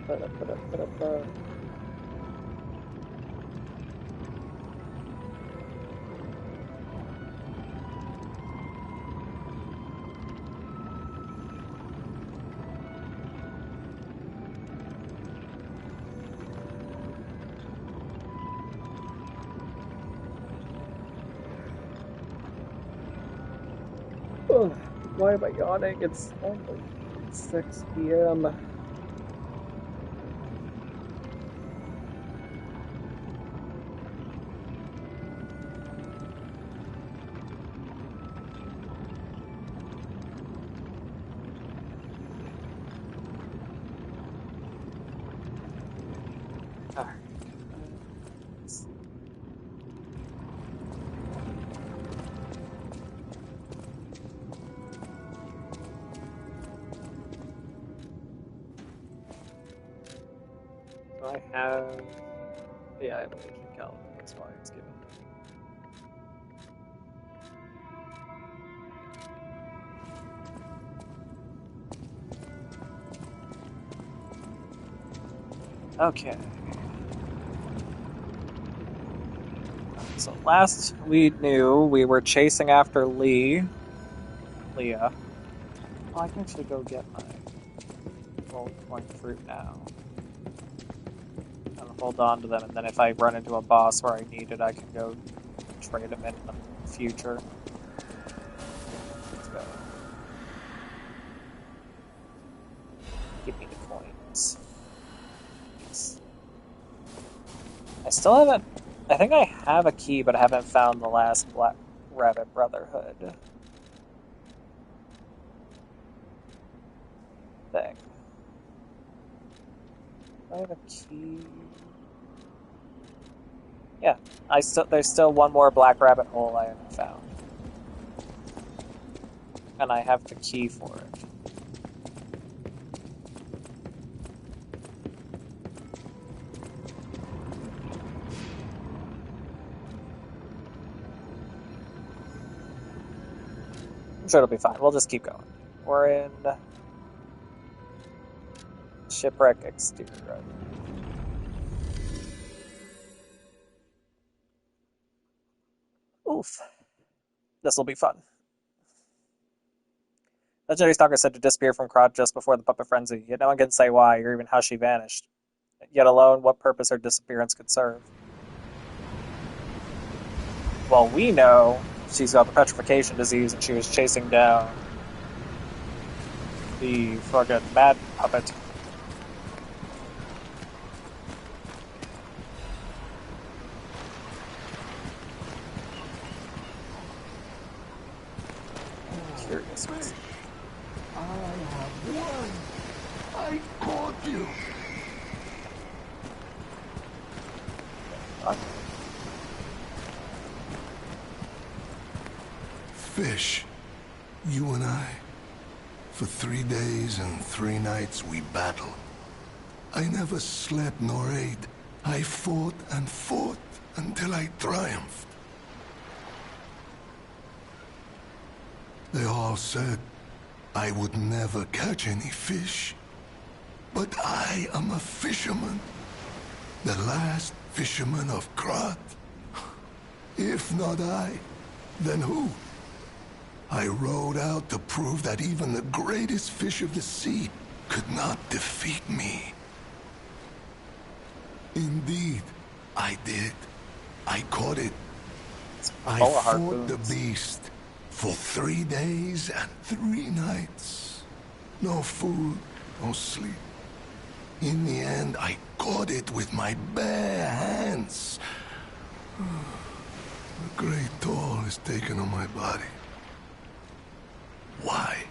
Ba-da-ba-da-ba-da-ba. Ugh, why am I yawning? It's only 6 p.m. Alright. Do I have... Yeah, I have a legion calendar. That's why it's given. Okay. So last we knew, we were chasing after Lea. Oh, I can actually go get my gold coin fruit now. And hold on to them, and then if I run into a boss where I need it, I can go trade them in the future. Let's go. Give me the coins. Thanks. I still haven't... I think I have a key, but I haven't found the last Black Rabbit Brotherhood thing. Do I have a key? Yeah, there's still one more Black Rabbit hole I haven't found. And I have the key for it. I'm sure it'll be fine. We'll just keep going. We're in Shipwreck Exterior. Oof. This'll be fun. Legendary Stalker said to disappear from Krot just before the puppet frenzy, yet no one can say why, or even how she vanished. Yet alone, what purpose her disappearance could serve. Well, we know she's got the petrification disease and she was chasing down the fucking mad puppet. Curious. I have won. I caught you. What? Fish, you and I. For 3 days and 3 nights we battled. I never slept nor ate. I fought and fought until I triumphed. They all said I would never catch any fish. But I am a fisherman. The last fisherman of Krat. If not I, then who? I rowed out to prove that even the greatest fish of the sea could not defeat me. Indeed, I did. I caught it. I fought the beast for 3 days and 3 nights. No food, no sleep. In the end, I caught it with my bare hands. A great toll is taken on my body. Why?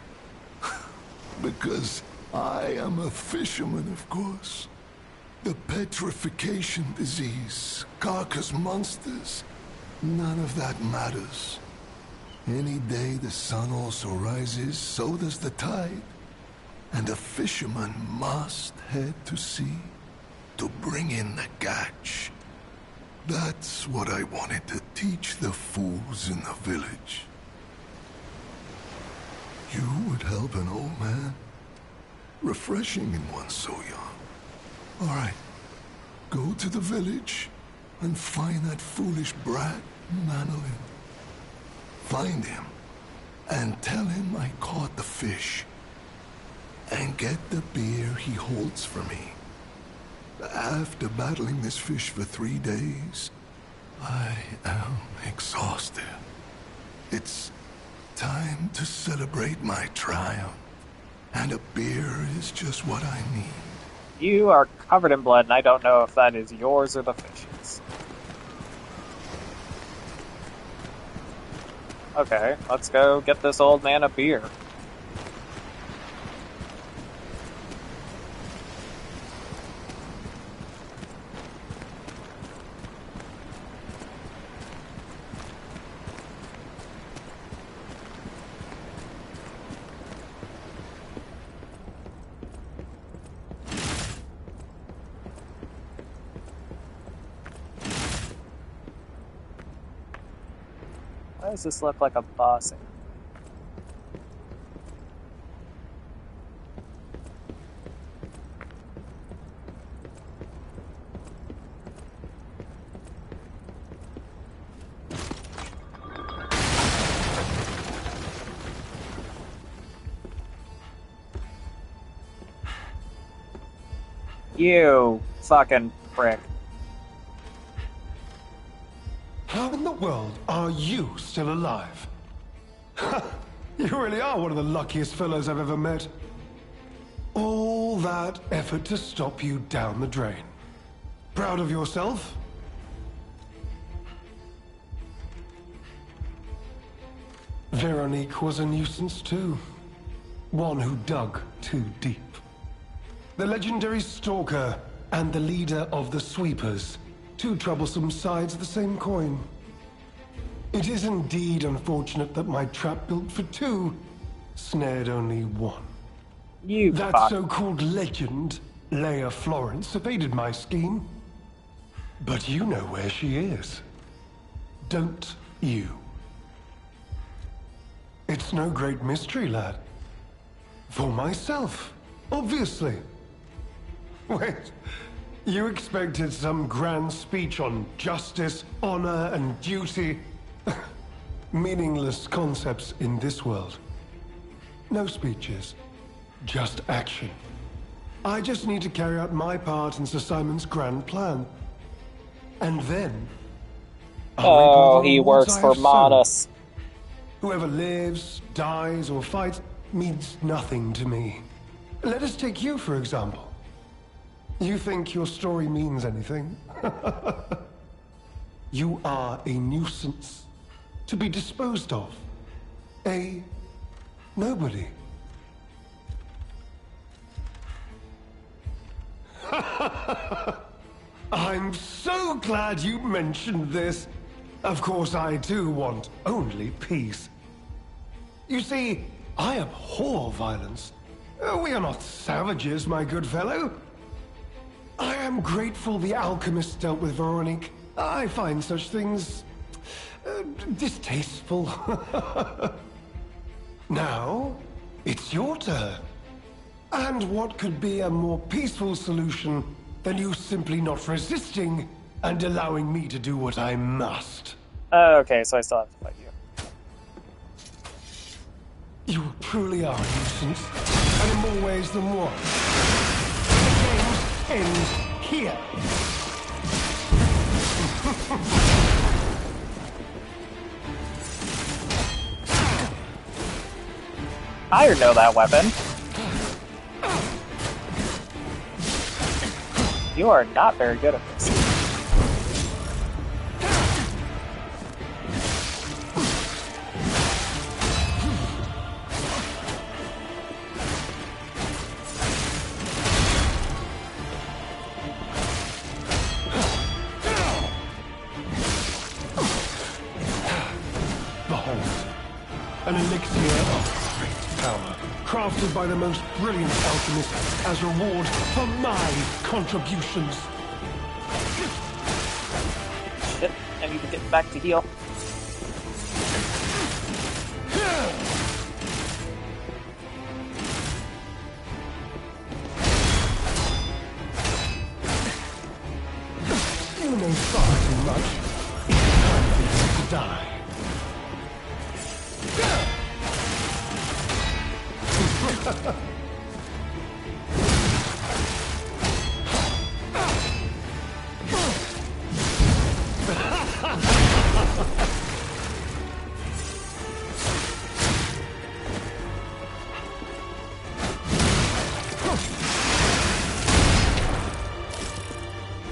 Because I am a fisherman, of course. The petrification disease, carcass monsters, none of that matters. Any day the sun also rises, so does the tide. And a fisherman must head to sea to bring in the catch. That's what I wanted to teach the fools in the village. You would help an old man? Refreshing in one so young. All right. Go to the village and find that foolish brat, Manolin. Find him and tell him I caught the fish. And get the beer he holds for me. After battling this fish for 3 days, I am exhausted. It's time to celebrate my triumph. And a beer is just what I need. You are covered in blood, and I don't know if that is yours or the fish's. Okay, let's go get this old man a beer. Why does this look like a boss? You fucking prick. How in the world are you still alive? You really are one of the luckiest fellows I've ever met. All that effort to stop you down the drain. Proud of yourself? Veronique was a nuisance too. One who dug too deep. The legendary stalker and the leader of the sweepers. Two troublesome sides of the same coin. It is indeed unfortunate that my trap built for two snared only one. You That fuck. so-called legend, Lea Florence, evaded my scheme. But you know where she is. Don't you? It's no great mystery, lad. For myself, obviously. Wait, you expected some grand speech on justice, honor, and duty? Meaningless concepts in this world. No speeches, just action. I just need to carry out my part in Sir Simon's grand plan. And then... I'll reap all the He rewards works I for have sown. Modus. Whoever lives, dies, or fights means nothing to me. Let us take you, for example. You think your story means anything? You are a nuisance to be disposed of. A nobody. I'm so glad you mentioned this. Of course, I too want only peace. You see, I abhor violence. We are not savages, my good fellow. I am grateful the alchemist dealt with Veronique. I find such things... distasteful. Now, it's your turn. And what could be a more peaceful solution than you simply not resisting and allowing me to do what I must? Okay, so I still have to fight you. You truly are a nuisance, and in more ways than one. The games end here. I know that weapon. You are not very good at this. An elixir of great power, crafted by the most brilliant alchemist as reward for my contributions. Shit, I need to get back to heal. know far too much. It's time for you to die.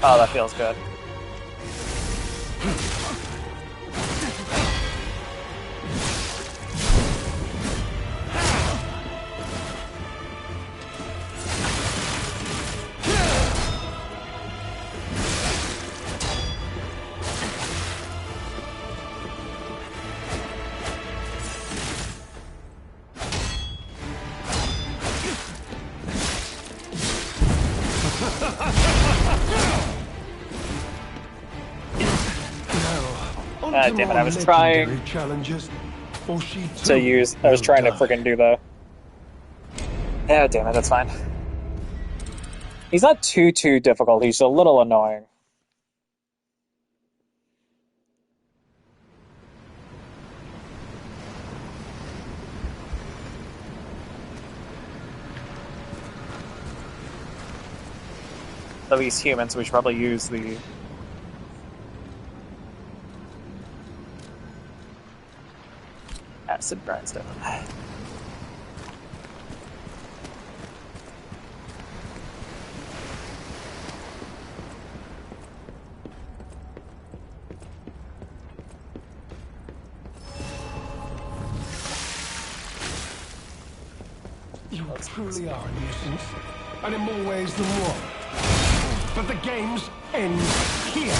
Oh, that feels good. God damn it, I was trying to use... I was trying to freaking do the... Yeah, damn it, that's fine. He's not too difficult, he's a little annoying. At least humans, we should probably use the... acid grindstone. You truly are a nuisance, and in more ways than one. But the games end here.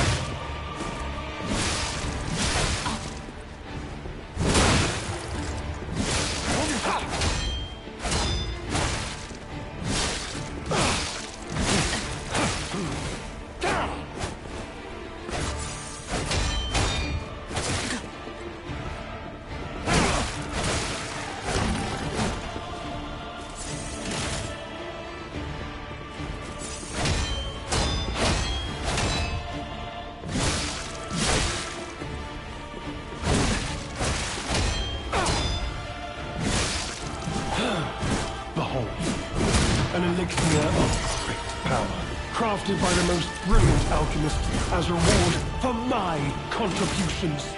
An elixir of great power, crafted by the most brilliant alchemist as reward for my contributions.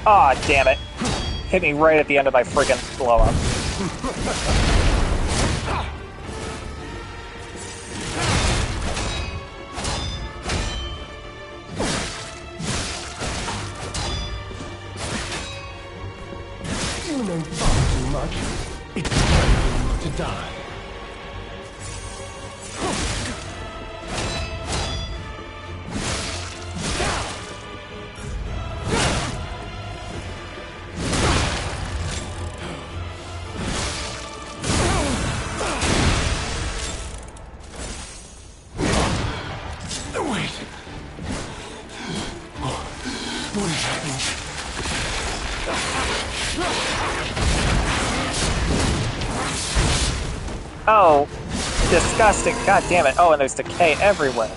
Aw, oh, damn it. Hit me right at the end of my friggin' blow-up. You know far too much. It's time for you to die. Oh, disgusting. God damn it. Oh, and there's decay everywhere.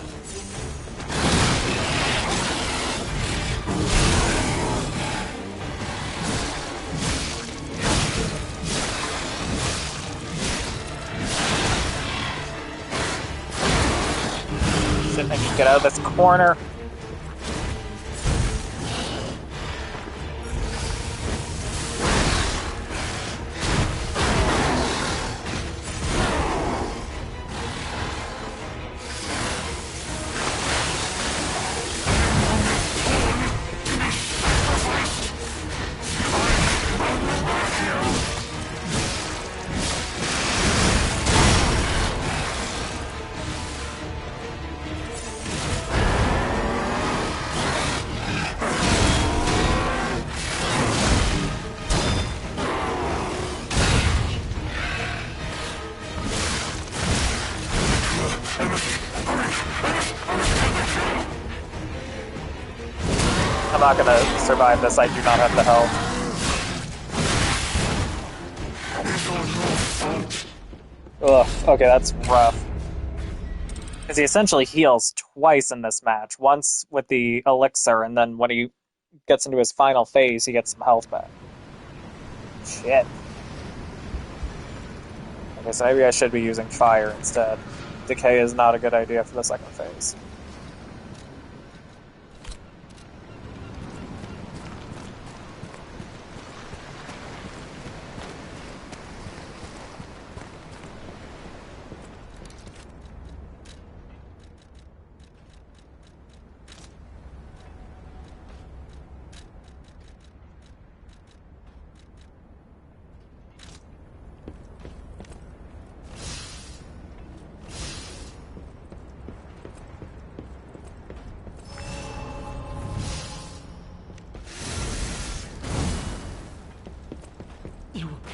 Shit, I need to get out of this corner. not gonna survive this. I do not have the health. Ugh, okay, that's rough. Because he essentially heals twice in this match. Once with the elixir, and then when he gets into his final phase, he gets some health back. Shit. Okay, so maybe I should be using fire instead. Decay is not a good idea for the second phase.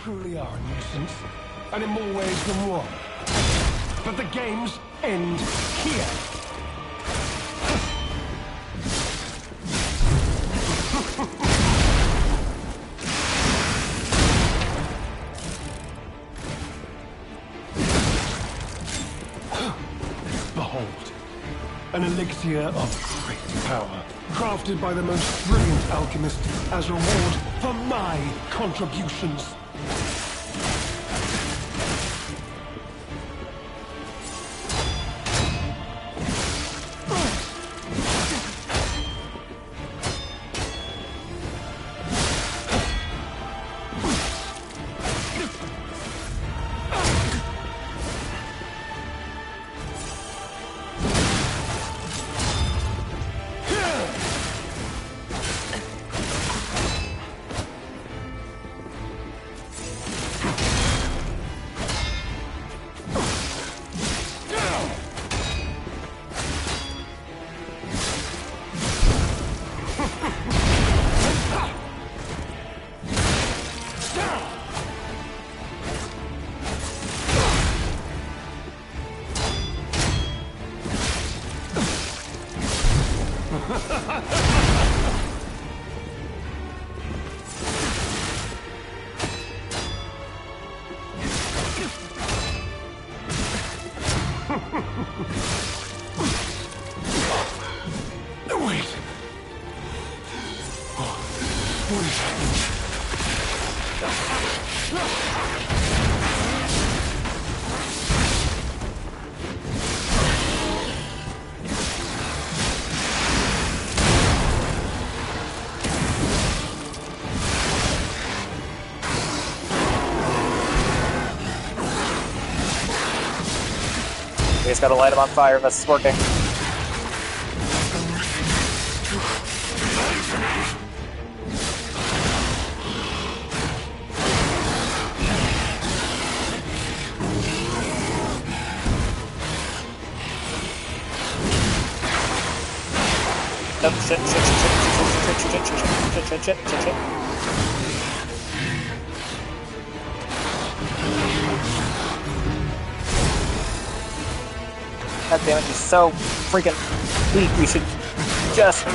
Truly are a nuisance, and in more ways than one. But the games end here. Behold, an elixir of great power, crafted by the most brilliant alchemist as reward for my contributions. We just gotta light him on fire if this is working. Nope, shit. God damn it, he's so freaking weak. We should just...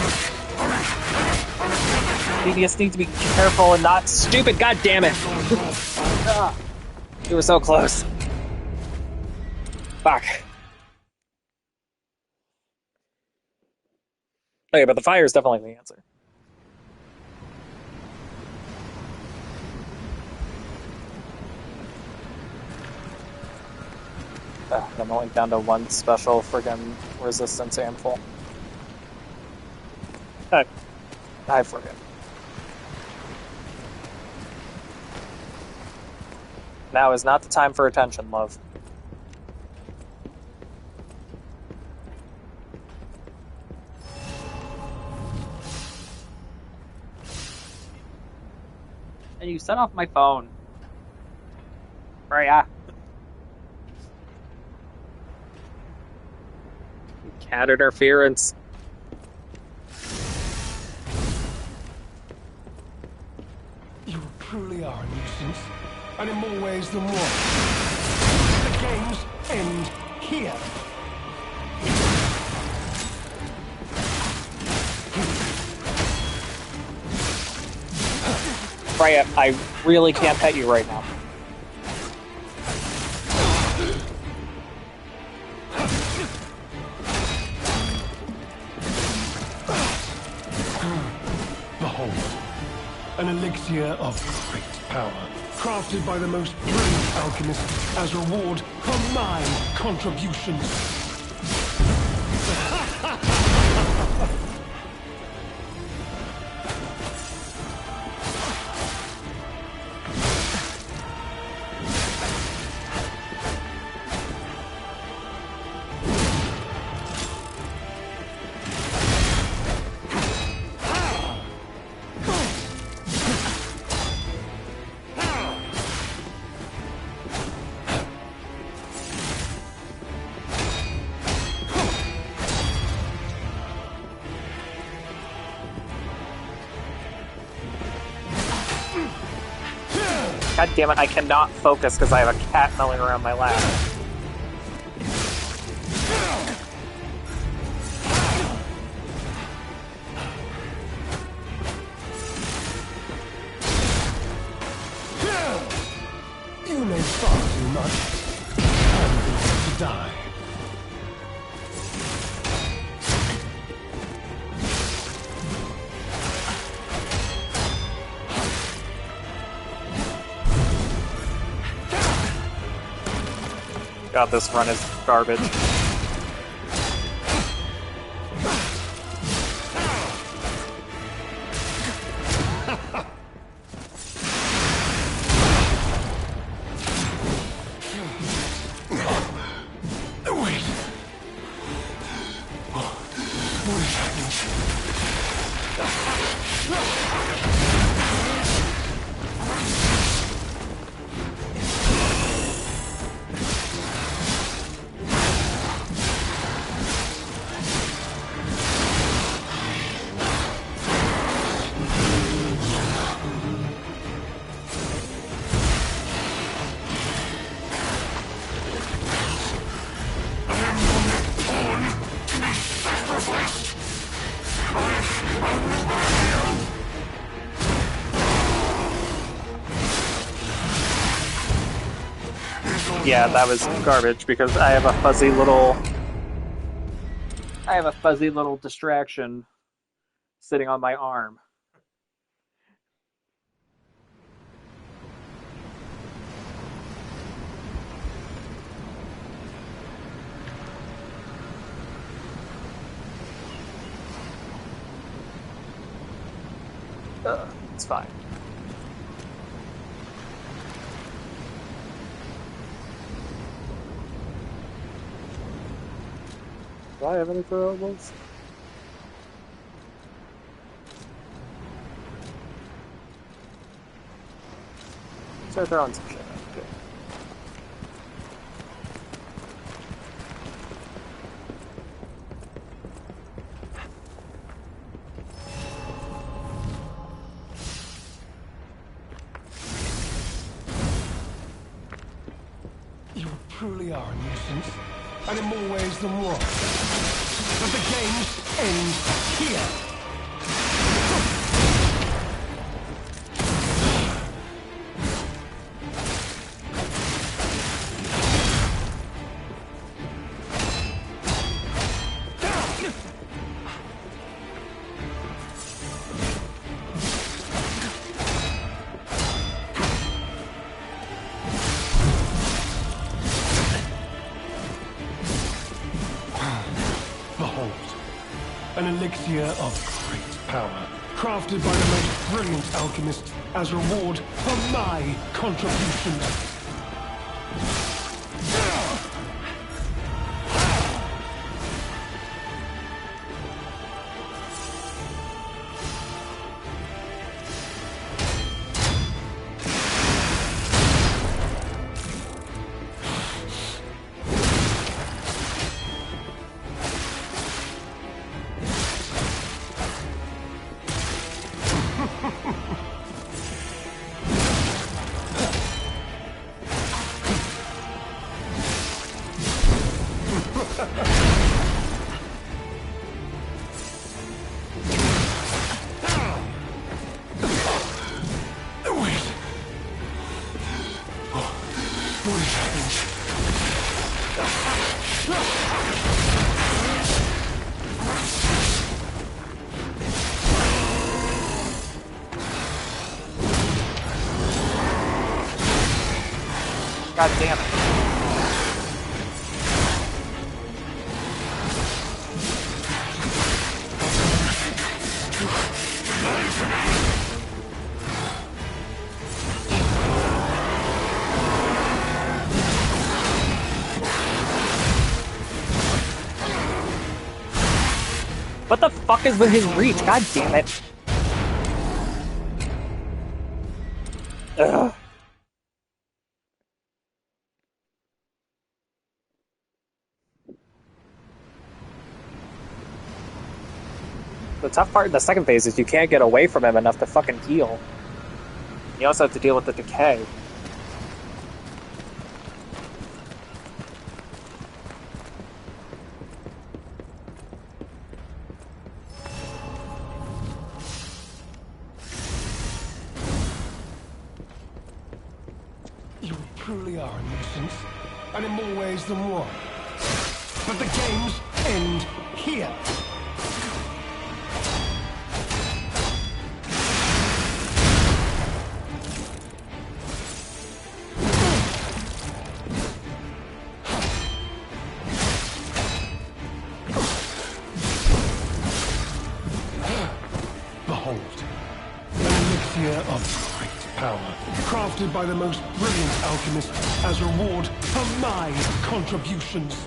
We just need to be careful and not stupid. God damn it! We were so close. Fuck. Okay, but the fire is definitely the answer. I'm only down to one special friggin' resistance handful. I forget. Now is not the time for attention, love. And you set off my phone. Right, cat interference. You truly are a nuisance, and in more ways than one. The games end here. Freya, I really can't pet you right now. Behold, an elixir of great power, crafted by the most brilliant alchemist as reward for my contributions. God damn it, I cannot focus because I have a cat milling around my lap. You know far too much. I'm going to die. God, this run is garbage. Yeah, that was garbage because I have a fuzzy little distraction sitting on my arm. It's fine. Do I have any throwables? Start throwing some shit. Okay. You truly are a nuisance, and in more ways than one. But the game ends here. An elixir of great power, crafted by the most brilliant alchemist as reward for my contributions. God damn it. What the fuck is with his reach? God damn it. Ugh. The tough part in the second phase is you can't get away from him enough to fucking heal. You also have to deal with the decay. You truly are a nuisance, and in more ways than one. But the games end here. Behold, an elixir of great power, crafted by the most brilliant alchemist as reward for my contributions.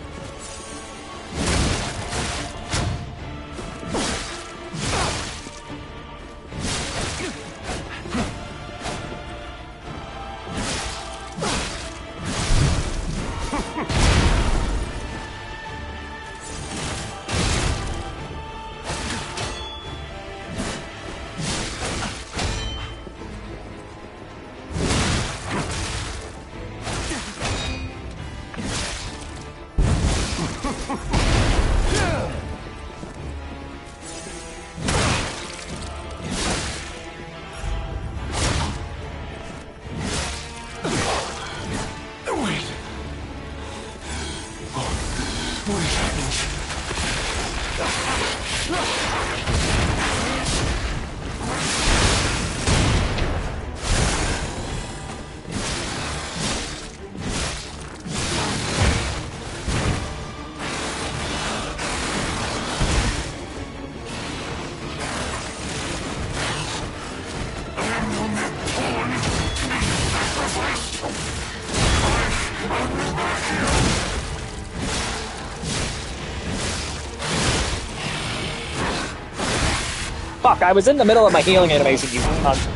Fuck, I was in the middle of my healing animation, you cunt.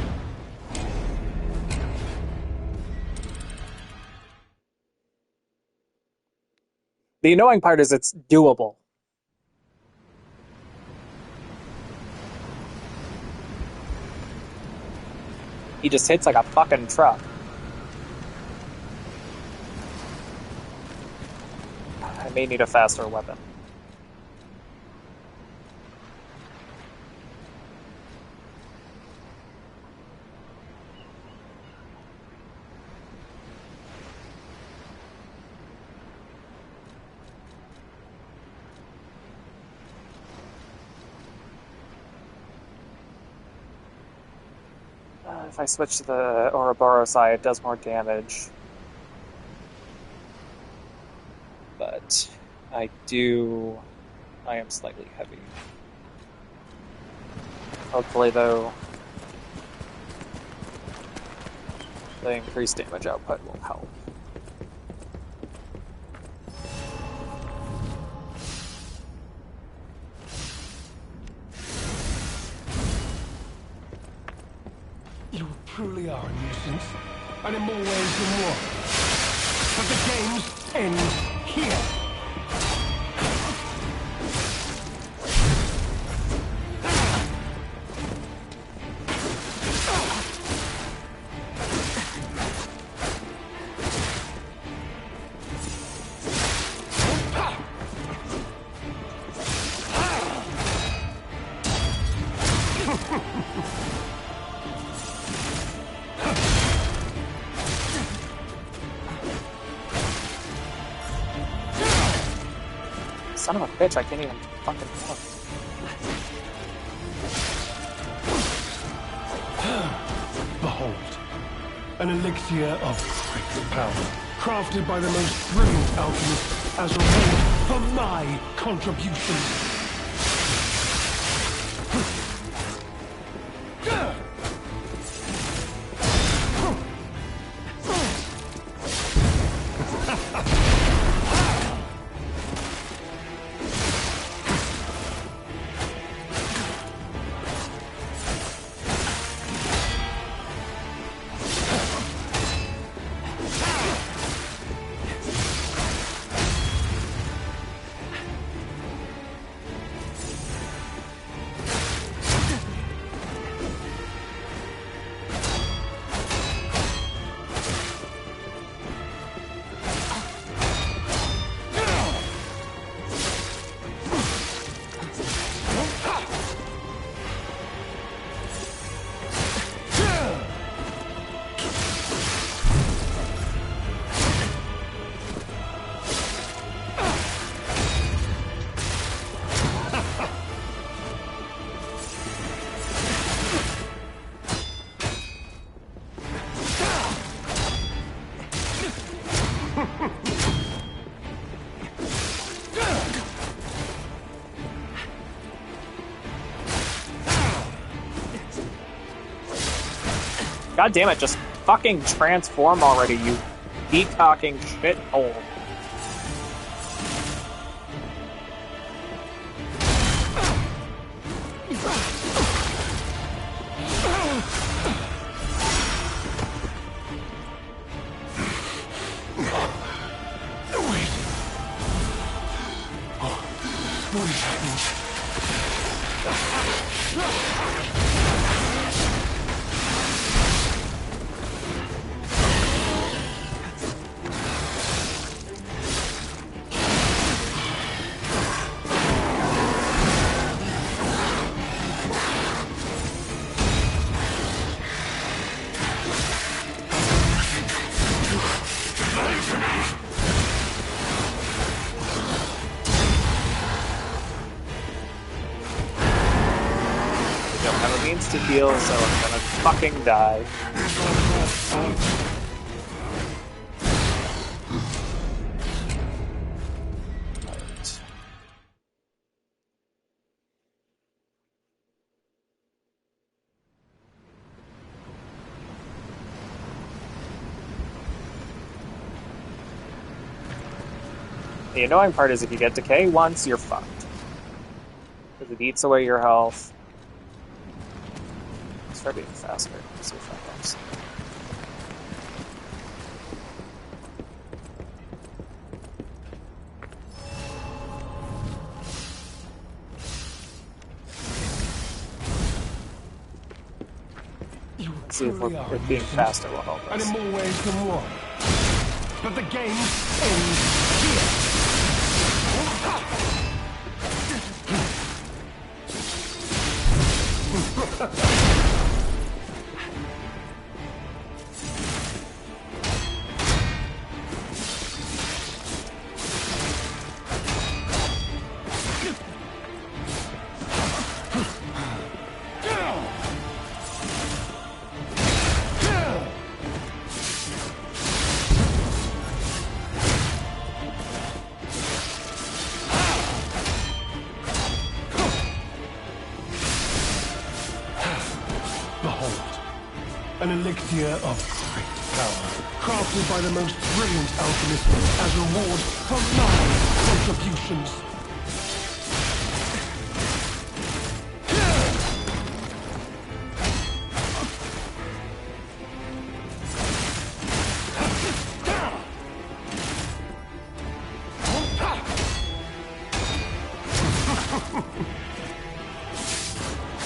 The annoying part is it's doable. He just hits like a fucking truck. I may need a faster weapon. If I switch to the Ouroboros eye, it does more damage. But I am slightly heavy. Hopefully, though, the increased damage output will help. You truly are a nuisance, and in more ways than one. But the games end here. Son of a bitch, I can't even fucking look. Behold, an elixir of great power, crafted by the most brilliant alchemist as a reward for my contributions. God damn it, just fucking transform already, you peacocking shithole. What is happening? To heal, so I'm gonna fucking die. Right. The annoying part is if you get decay once, you're fucked. Because it eats away your health. Start being faster. Let's see if that helps. Let's see if being faster will help us. And in more ways than one. But the game ends here. An elixir of great power, crafted by the most brilliant alchemist as reward for my contributions.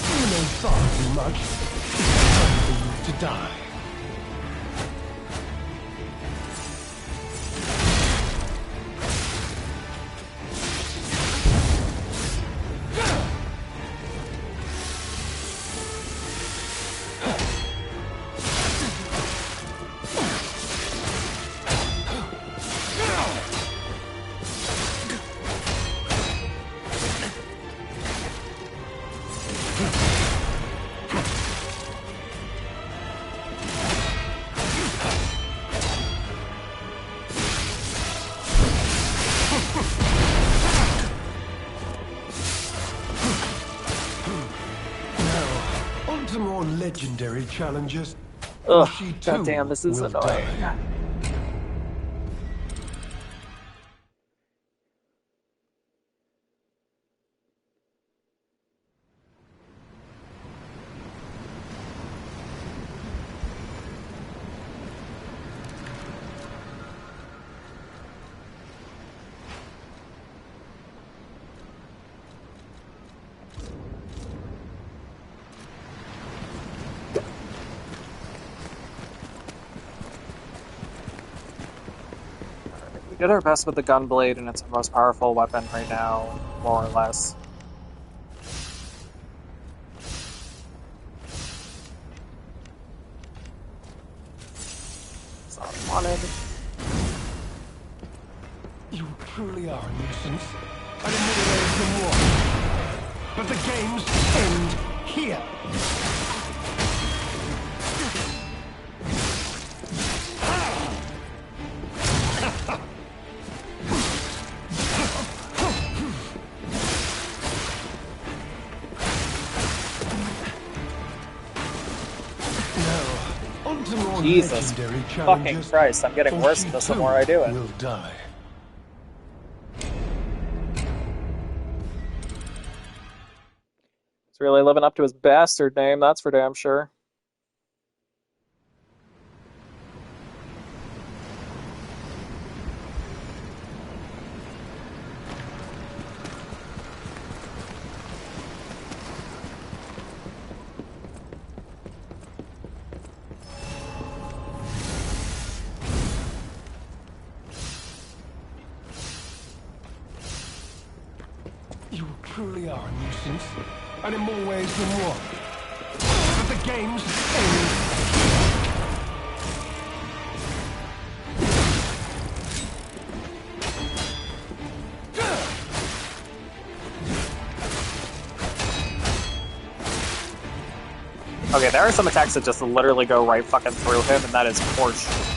You know far too much. It's time for you to die. On to more legendary challenges. Or Ugh, she too goddamn, this is will annoying. die. We did our best with the gunblade, and it's our most powerful weapon right now, more or less. It's not wanted. You truly are a nuisance. I didn't mean to raise the war. But the games end here. Now, on to more Jesus legendary fucking challenges. Christ, I'm getting or worse she the too more I do it. will die. He's really living up to his bastard name, that's for damn sure. You truly are a nuisance, and in more ways than one. But the games end. Okay, there are some attacks that just literally go right fucking through him, and that is horseshit.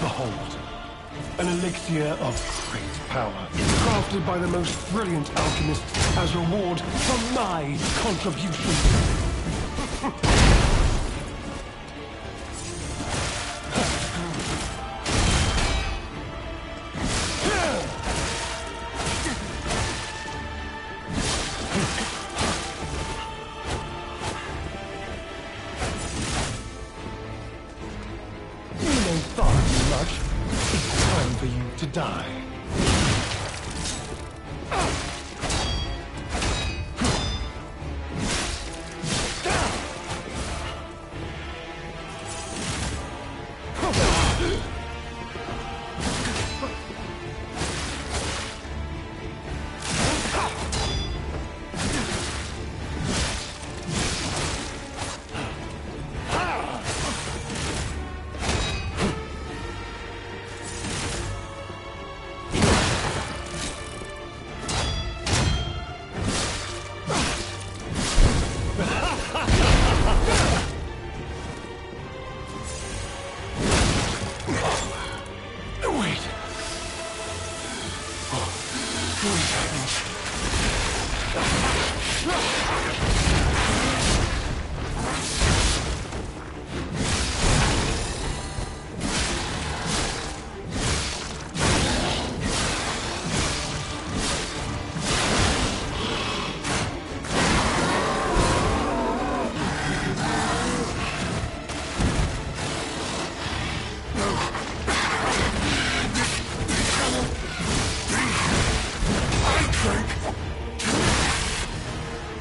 Behold, an elixir of great power, crafted by the most brilliant alchemists as reward for my contribution. You may thought too much. It's time for you to die. Wait.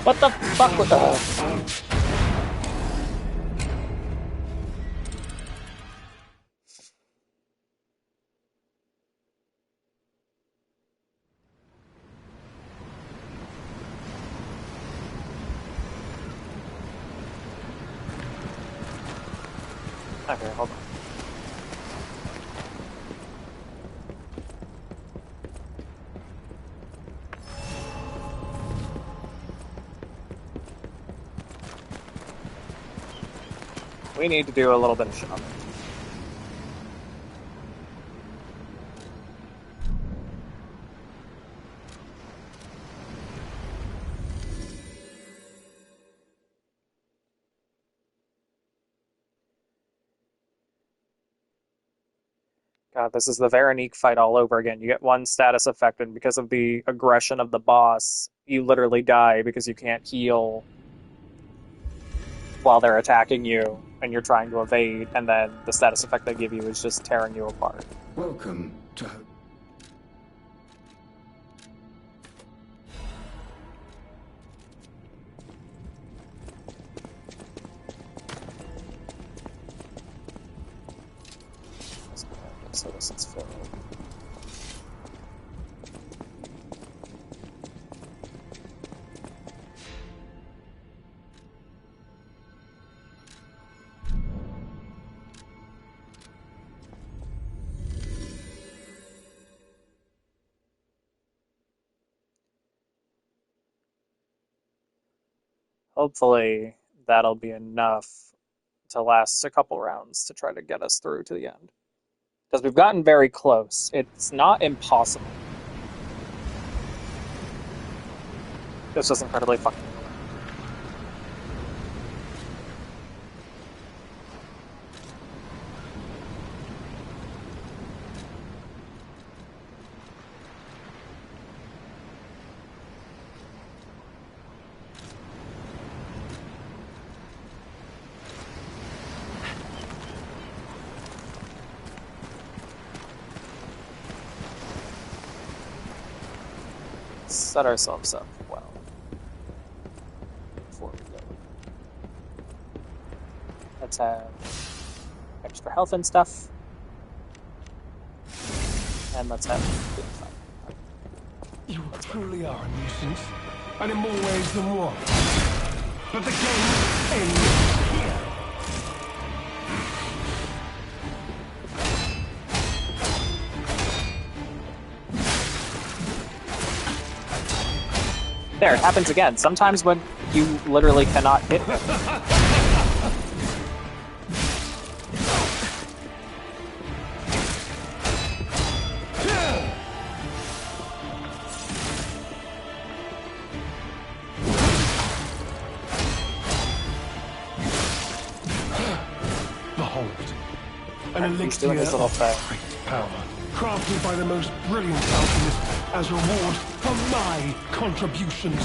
What the fuck was that? Okay, hold on. We need to do a little bit of shopping. God, this is the Veronique fight all over again. You get one status effect, and because of the aggression of the boss, you literally die because you can't heal while they're attacking you, and you're trying to evade, and then the status effect they give you is just tearing you apart. Welcome to... So this is filled. Hopefully that'll be enough to last a couple rounds to try to get us through to the end. Because we've gotten very close. It's not impossible. It's just incredibly fucking annoying. Set ourselves up well before we go. Let's have extra health and stuff. And let's have good fun. You truly are a nuisance, and in more ways than one. But the game ends here. There, it happens again. Sometimes when you literally cannot hit him. Behold, an elixir He's doing his little of thing. great power, crafted by the most brilliant alchemist as reward for my contributions.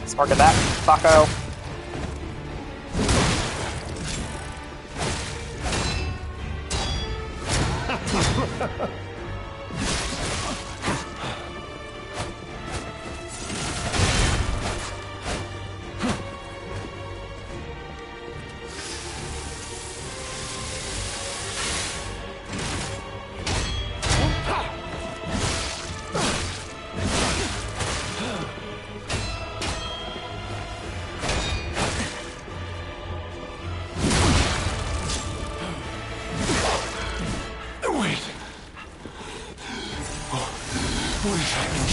Spark at that, fucko. What is happening?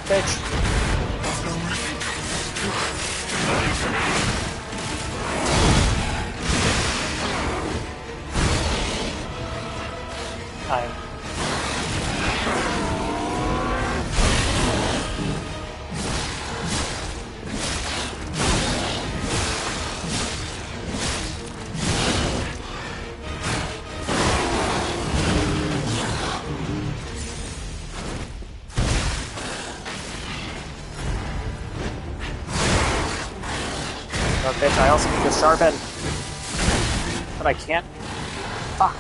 Bitch. I'm Bitch, I also need to sharpen. But I can't. Fuck.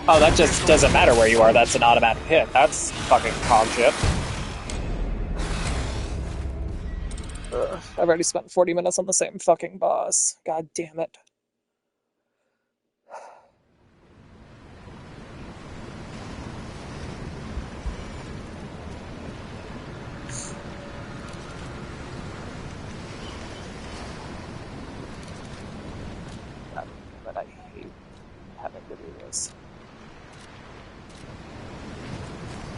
Oh, that just doesn't matter where you are. That's an automatic hit. That's fucking cog shit. I've already spent 40 minutes on the same fucking boss. God damn it. God damn it, I hate having to do this.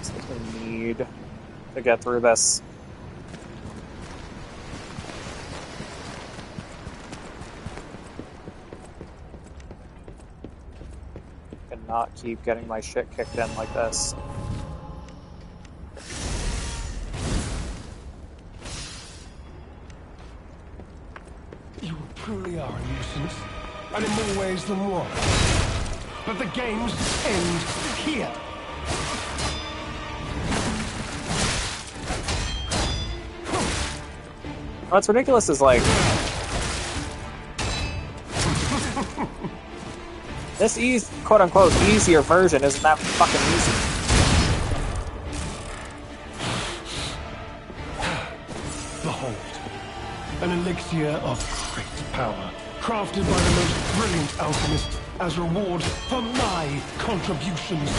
So we need to get through this. Not keep getting my shit kicked in like this. You truly are a nuisance, and in more ways than one. But the games end here. What's ridiculous is like this quote-unquote easier version isn't that fucking easy. Behold, an elixir of great power, crafted by the most brilliant alchemist as reward for my contributions.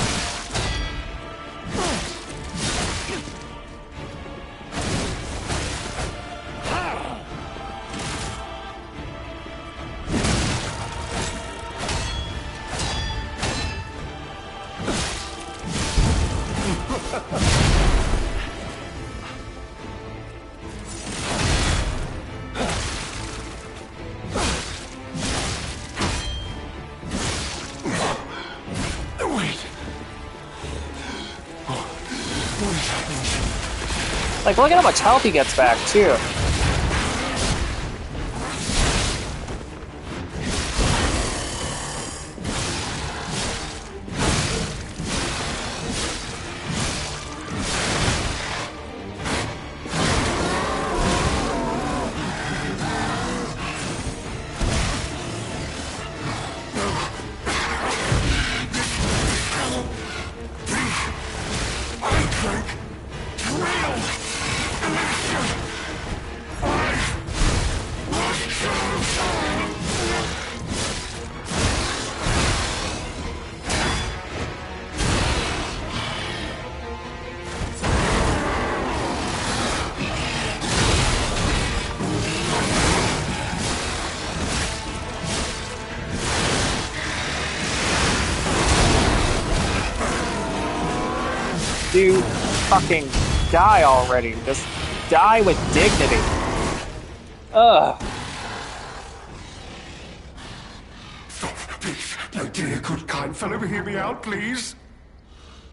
Like, look at how much health he gets back, too. Dude, fucking die already. Just die with dignity. Ugh. My dear, good, kind fellow, hear me out, please.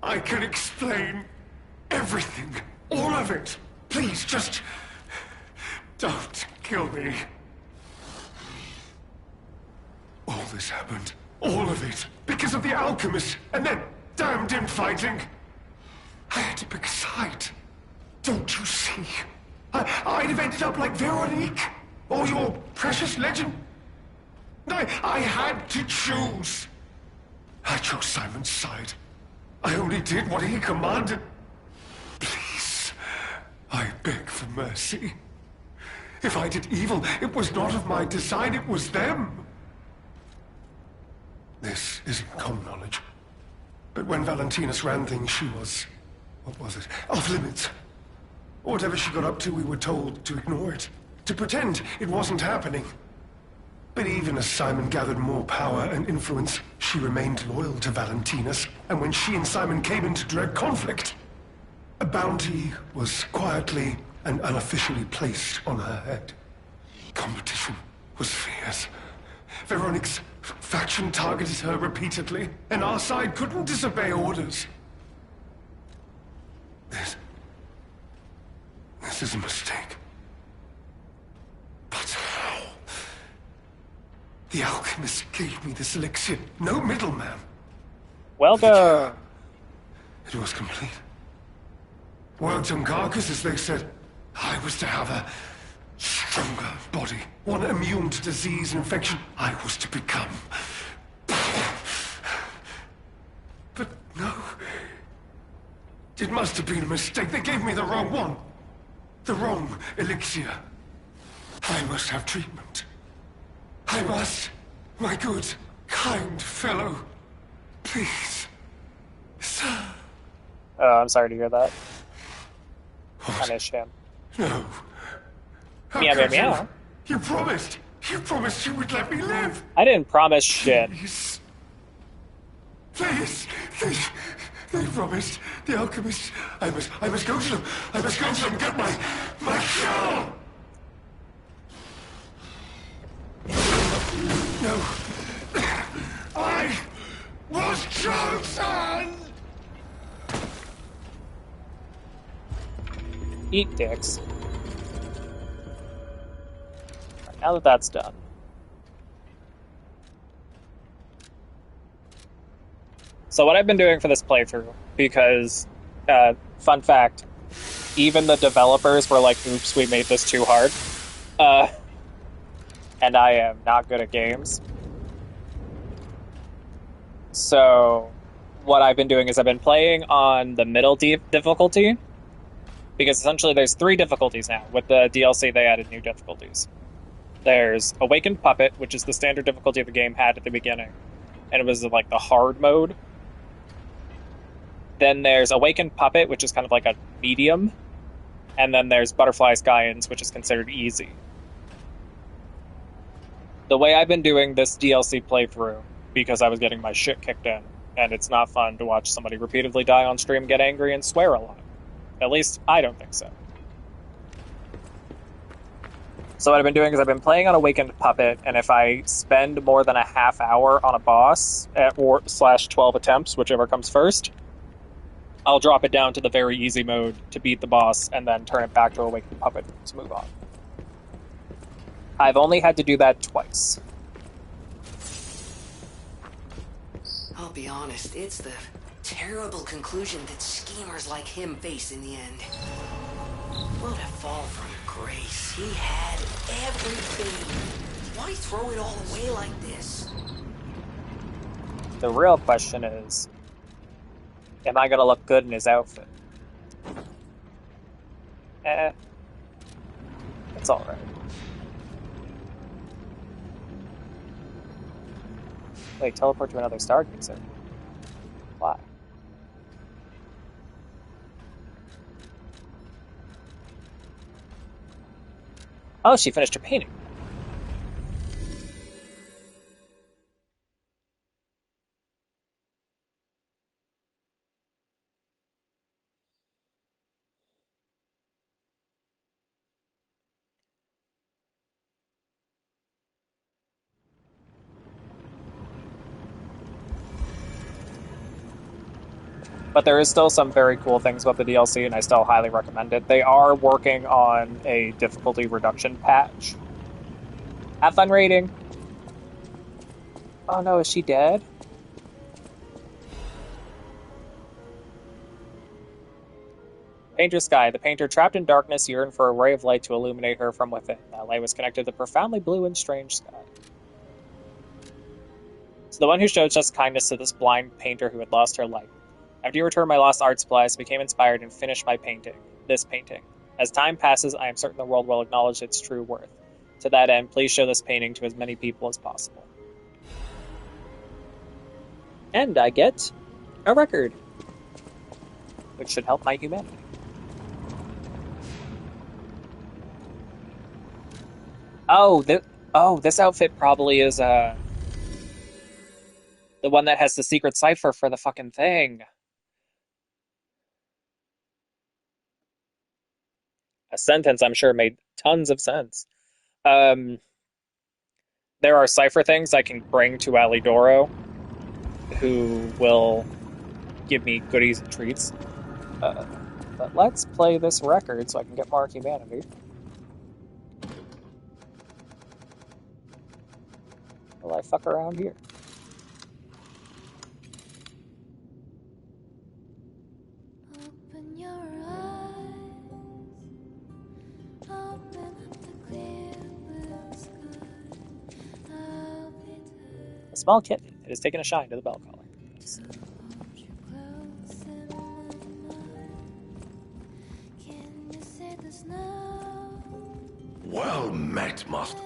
I can explain everything. All of it. Please, just don't kill me. All this happened. All of it. Because of the alchemist. And then damned infighting. I had to pick a side. Don't you see? I'd have ended up like Veronique, or your precious legend. I had to choose. I chose Simon's side. I only did what he commanded. Please, I beg for mercy. If I did evil, it was not of my design, it was them. This isn't common knowledge. But when Valentinus ran things, she was... what was it? Off limits. Whatever she got up to, we were told to ignore it. To pretend it wasn't happening. But even as Simon gathered more power and influence, she remained loyal to Valentinus. And when she and Simon came into direct conflict, a bounty was quietly and unofficially placed on her head. Competition was fierce. Veronique's faction targeted her repeatedly, and our side couldn't disobey orders. This is a mistake. But how? The alchemist gave me this elixir. No middleman. Welcome. It was complete. Worked on carcasses, they said. I was to have a stronger body, one immune to disease and infection. I was to become. But no. It must have been a mistake. They gave me the wrong one. The wrong elixir. I must have treatment. I must. My good, kind fellow. Please. Sir. Oh, I'm sorry to hear that. What? I miss him. No. How Meow, meow, could you? meow. You promised. You promised you would let me live. I didn't promise shit. Please. Please. They promised. The alchemists. I must go to them. I must go to them. Get my cure. No. I was chosen. Eat dicks. Right, now that that's done. So what I've been doing for this playthrough, because, fun fact, even the developers were like, oops, we made this too hard. And I am not good at games. So what I've been doing is I've been playing on the middle difficulty, because essentially there's 3 difficulties now. With the DLC, they added new difficulties. There's Awakened Puppet, which is the standard difficulty the game had at the beginning, and it was like the hard mode. Then there's Awakened Puppet, which is kind of like a medium, and then there's Butterfly Skyans, which is considered easy. The way I've been doing this DLC playthrough, because I was getting my shit kicked in, and it's not fun to watch somebody repeatedly die on stream, get angry, and swear a lot. At least, I don't think so. So what I've been doing is I've been playing on Awakened Puppet, and if I spend more than a half hour on a boss, or /12 attempts, whichever comes first, I'll drop it down to the very easy mode to beat the boss, and then turn it back to Awakened Puppet to move on. I've only had to do that twice. I'll be honest, it's the terrible conclusion that schemers like him face in the end. What a fall from grace. He had everything. Why throw it all away like this? The real question is, am I gonna look good in his outfit? It's alright. Wait, teleport to another Stargazer. Why? Oh, she finished her painting. But there is still some very cool things about the DLC, and I still highly recommend it. They are working on a difficulty reduction patch. Have fun raiding. Oh no, is she dead? Painter Sky. The painter, trapped in darkness, yearned for a ray of light to illuminate her from within. That light was connected to the profoundly blue and strange sky. So the one who showed just kindness to this blind painter who had lost her light. After you returned my lost art supplies, I became inspired and finished my painting. This painting. As time passes, I am certain the world will acknowledge its true worth. To that end, please show this painting to as many people as possible. And I get a record, which should help my humanity. Oh, this outfit probably is the one that has the secret cipher for the fucking thing. A sentence I'm sure made tons of sense. There are cipher things I can bring to Alidoro, who will give me goodies and treats. But let's play this record so I can get more humanity. Will I fuck around here? Open your eyes. A small kitten. It has taken a shine to the bell collar. Well met, Master.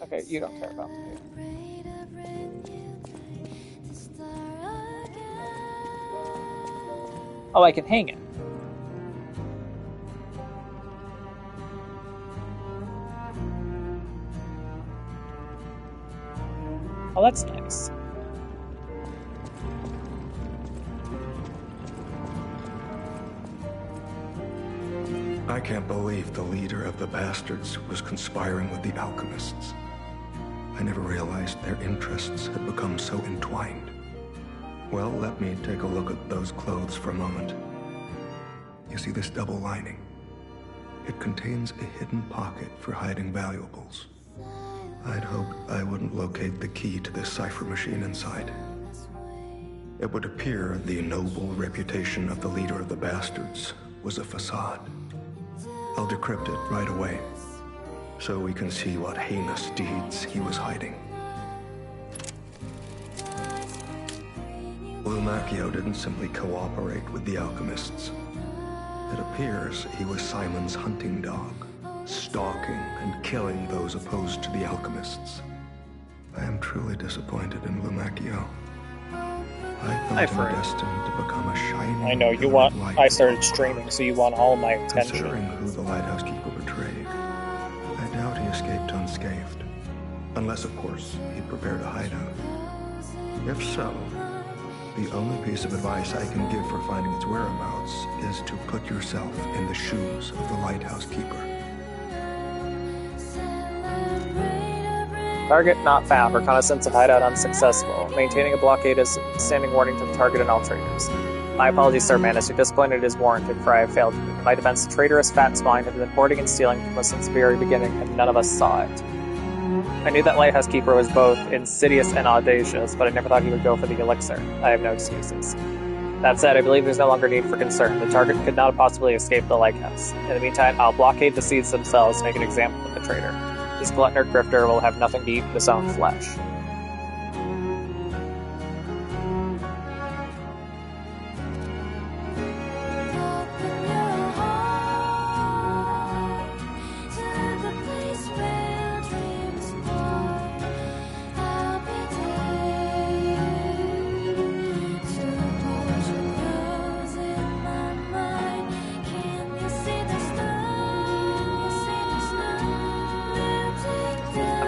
Okay, you don't care about me. Oh, I can hang it. Oh, that's nice. I can't believe the leader of the bastards was conspiring with the alchemists. I never realized their interests had become so entwined. Well, let me take a look at those clothes for a moment. You see this double lining? It contains a hidden pocket for hiding valuables. I'd hoped I wouldn't locate the key to this cipher machine inside. It would appear the noble reputation of the leader of the bastards was a facade. I'll decrypt it right away, so we can see what heinous deeds he was hiding. Lumacchio didn't simply cooperate with the alchemists. It appears he was Simon's hunting dog, stalking and killing those opposed to the alchemists. I am truly disappointed in Lumacchio. I thought him destined to become a shining. I know you want. I started streaming, so you want all my attention. Considering who the lighthouse keeper betrayed, I doubt he escaped unscathed. Unless, of course, he prepared a hideout. If so, the only piece of advice I can give for finding its whereabouts is to put yourself in the shoes of the lighthouse keeper. Target not found. Reconnaissance of hideout unsuccessful. Maintaining a blockade is standing warning to the target and all traitors. My apologies, Sir Manus. Your disappointment is warranted, for I have failed you. In my defense, the traitorous fat swine have been hoarding and stealing from us since the very beginning, and none of us saw it. I knew that lighthouse keeper was both insidious and audacious, but I never thought he would go for the elixir. I have no excuses. That said, I believe there's no longer need for concern. The target could not possibly escape the lighthouse. In the meantime, I'll blockade the seeds themselves to make an example of the traitor. This glutton or grifter will have nothing to eat but his own flesh.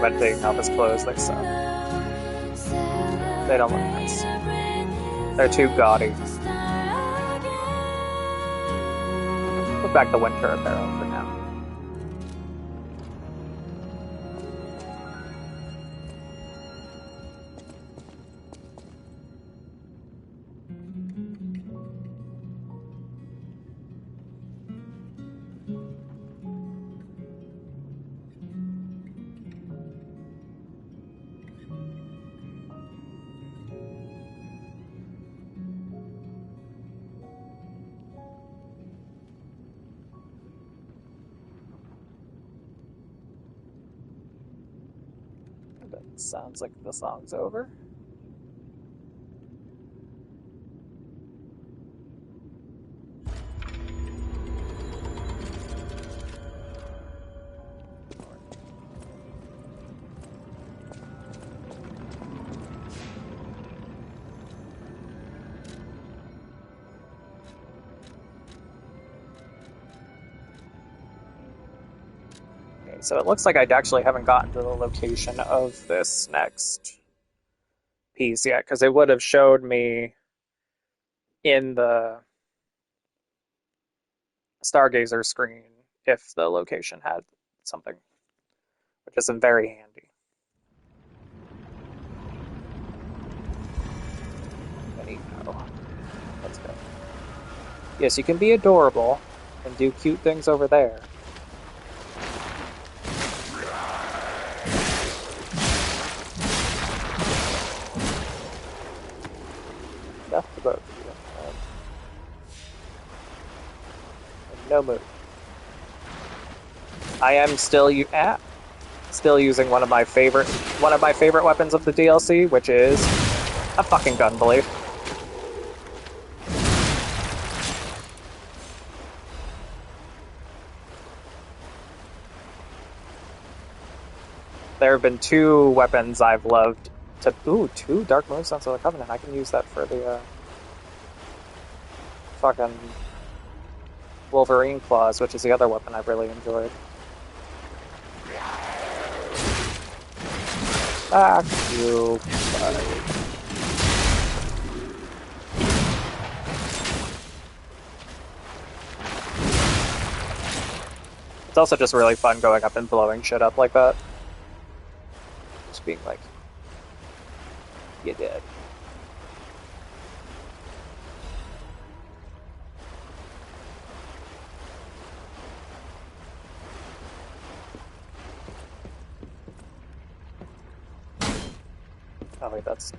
I'm taking off his clothes, they suck. They don't look nice. They're too gaudy. Put back the winter apparel for now. Sounds like the song's over. So it looks like I actually haven't gotten to the location of this next piece yet, because it would have showed me in the Stargazer screen if the location had something, which isn't very handy. Anyhow, let's go. Yes, you can be adorable and do cute things over there. Death to both of you. And no move. I am still you. Still using one of my favorite weapons of the DLC, which is a fucking gun blade. There have been two weapons I've loved to... Ooh, two Dark Moonstones of the Covenant. I can use that for the, fucking Wolverine Claws, which is the other weapon I've really enjoyed. Fuck you, buddy. It's also just really fun going up and blowing shit up like that. Just being like, you did. Oh wait, that's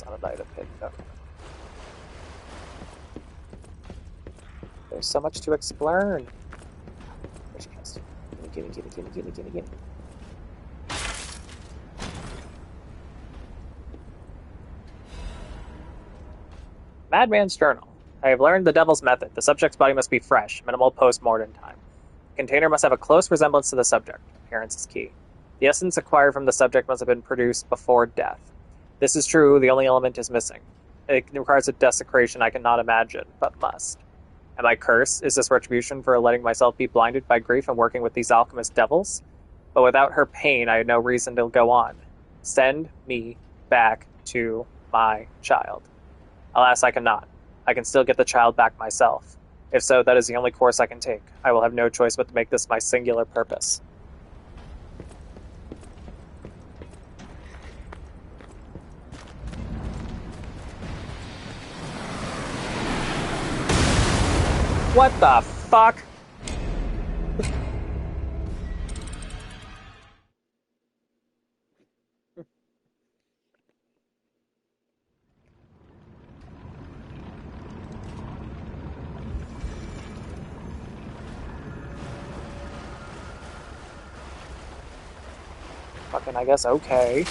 not an item hidden. No. There's so much to explore. Where's your chest? Gimme. Madman's Journal. I have learned the devil's method. The subject's body must be fresh, minimal post-mortem time. The container must have a close resemblance to the subject. Appearance is key. The essence acquired from the subject must have been produced before death. This is true, the only element is missing. It requires a desecration I cannot imagine, but must. Am I cursed? Is this retribution for letting myself be blinded by grief and working with these alchemist devils? But without her pain, I had no reason to go on. Send me back to my child. Alas, I cannot. I can still get the child back myself. If so, that is the only course I can take. I will have no choice but to make this my singular purpose. What the fuck? Fucking, I guess, okay.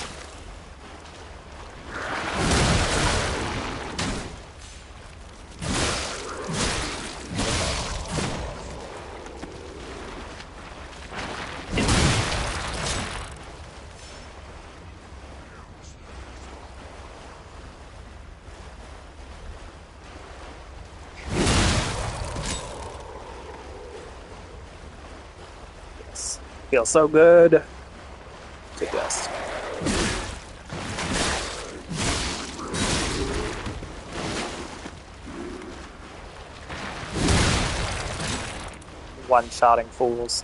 Yes. Feels so good. To dust. One-shotting fools.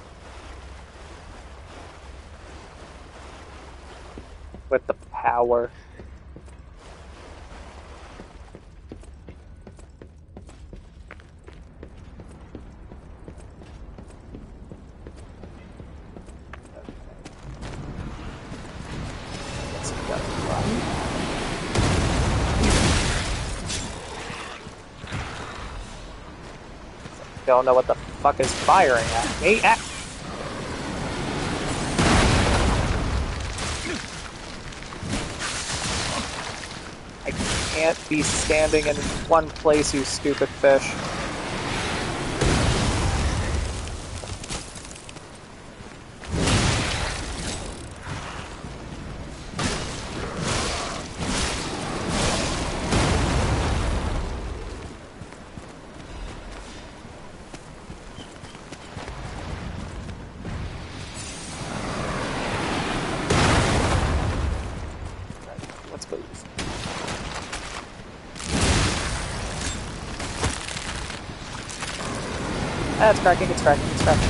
With the power. Don't know what the fuck is firing at me. Ah. I can't be standing in one place, you stupid fish. Ah, it's cracking, it's cracking, it's cracking.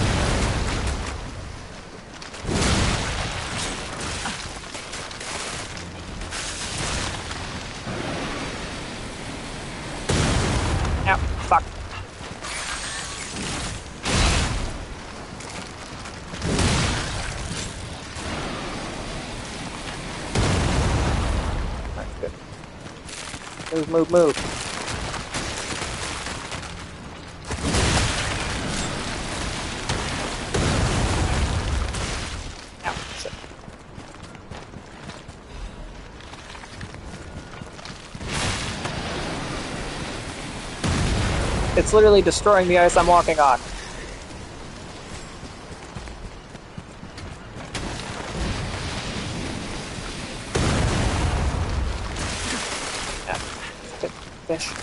Ow, fuck. Alright, good. Move. It's literally destroying the ice I'm walking on. Yeah. Fish.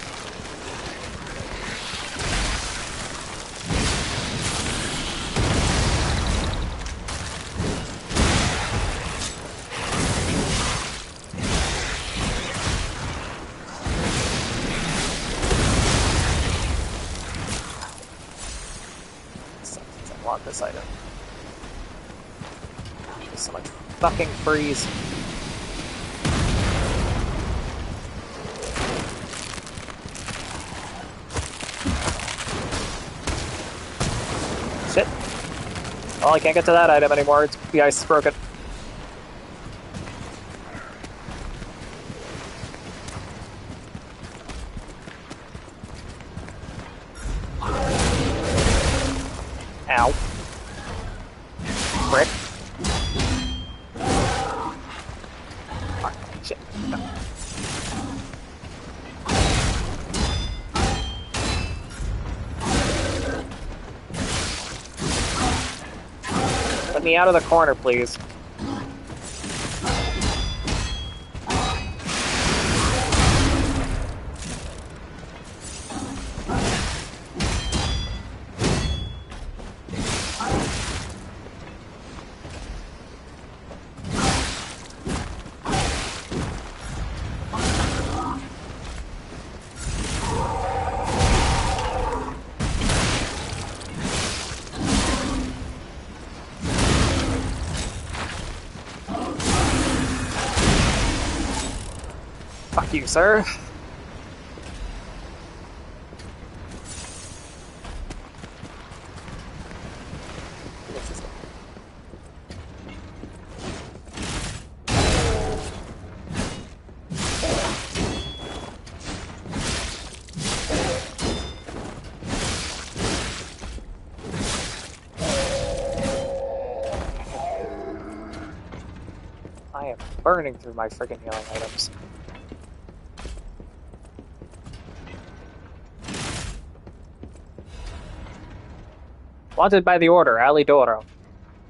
I want this item. There's so much fucking freeze. Shit. Well, I can't get to that item anymore. The ice is broken. Ow. Frick. Fuck. Shit. No. Let me out of the corner, please. Fuck you, sir. I am burning through my freaking healing items. Wanted by the Order, Ali Doro.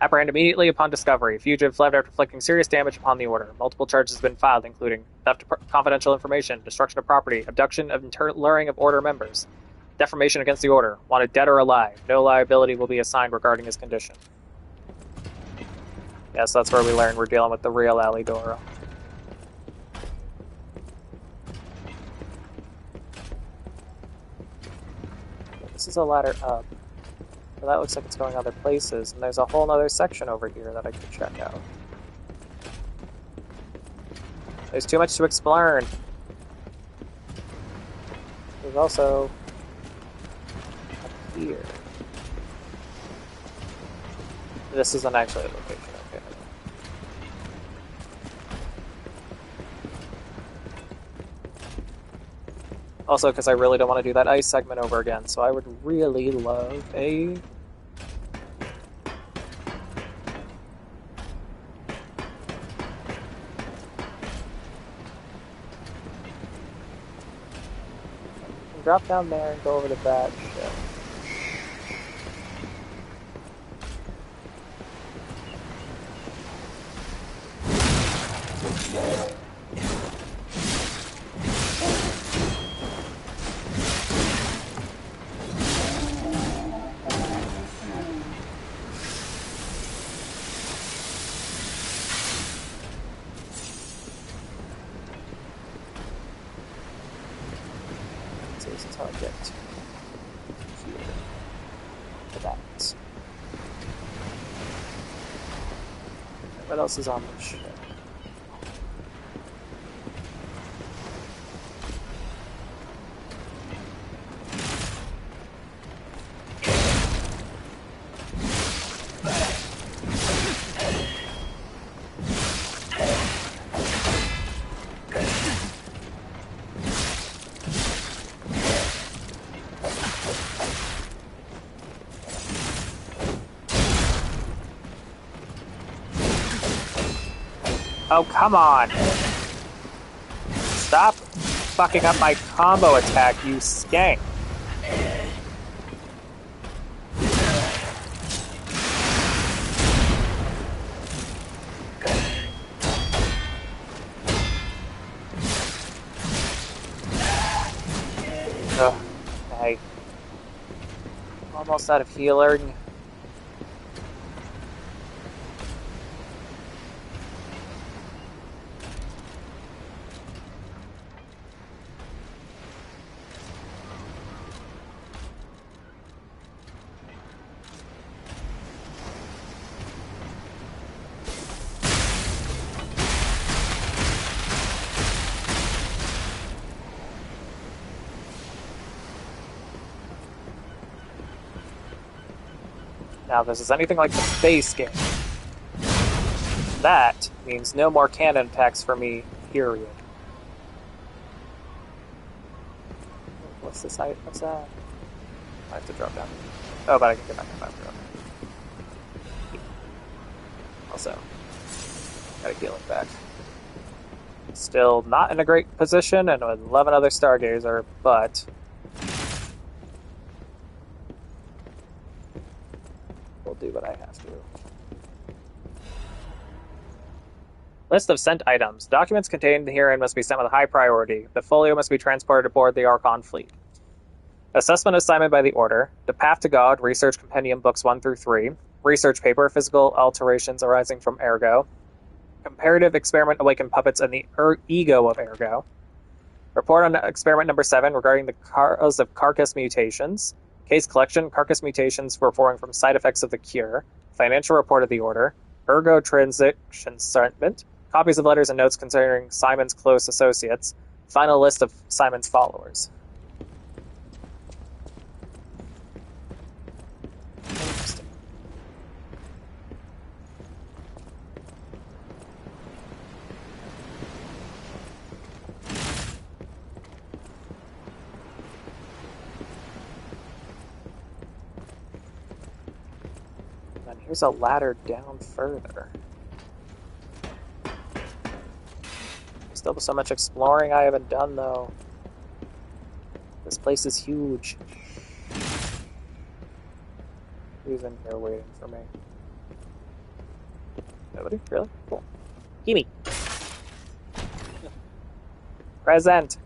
Apprehend immediately upon discovery. Fugitive fled after inflicting serious damage upon the Order. Multiple charges have been filed, including theft of confidential information, destruction of property, abduction and luring of Order members, defamation against the Order. Wanted dead or alive. No liability will be assigned regarding his condition. Yes, that's where we learn we're dealing with the real Ali Doro. This is a ladder up. So that looks like it's going other places, and there's a whole other section over here that I could check out. There's too much to explore. There's also up here. This isn't actually a location, okay. Also, because I really don't want to do that ice segment over again, so I would really love a... drop down there and go over to that ship. This is how I get here to that. What else is on the ship? Oh, come on! Stop fucking up my combo attack, you skank! almost out of healing. Now, if this is anything like the base game, that means no more cannon attacks for me, period. What's this? What's that? I have to drop down. Oh, but I can get back up after. Also, gotta heal it back. Still not in a great position, and with 11 other Stargazer, but we'll do what I have to. List of sent items. Documents contained herein must be sent with a high priority. The folio must be transported aboard the Archon fleet. Assessment assignment by the Order. The Path to God, Research Compendium, Books 1 through 3. Research paper, Physical alterations arising from Ergo. Comparative experiment, Awakened Puppets and the Ego of Ergo. Report on experiment number 7 regarding the cause of carcass mutations. Case collection, carcass mutations reporting from side effects of the cure. Financial report of the Order. Ergo transaction statement. Copies of letters and notes concerning Simon's close associates. Final list of Simon's followers. Interesting. And here's a ladder down further. Still so much exploring I haven't done, though. This place is huge. Who's in here waiting for me? Nobody? Really? Cool. Gimme! Present!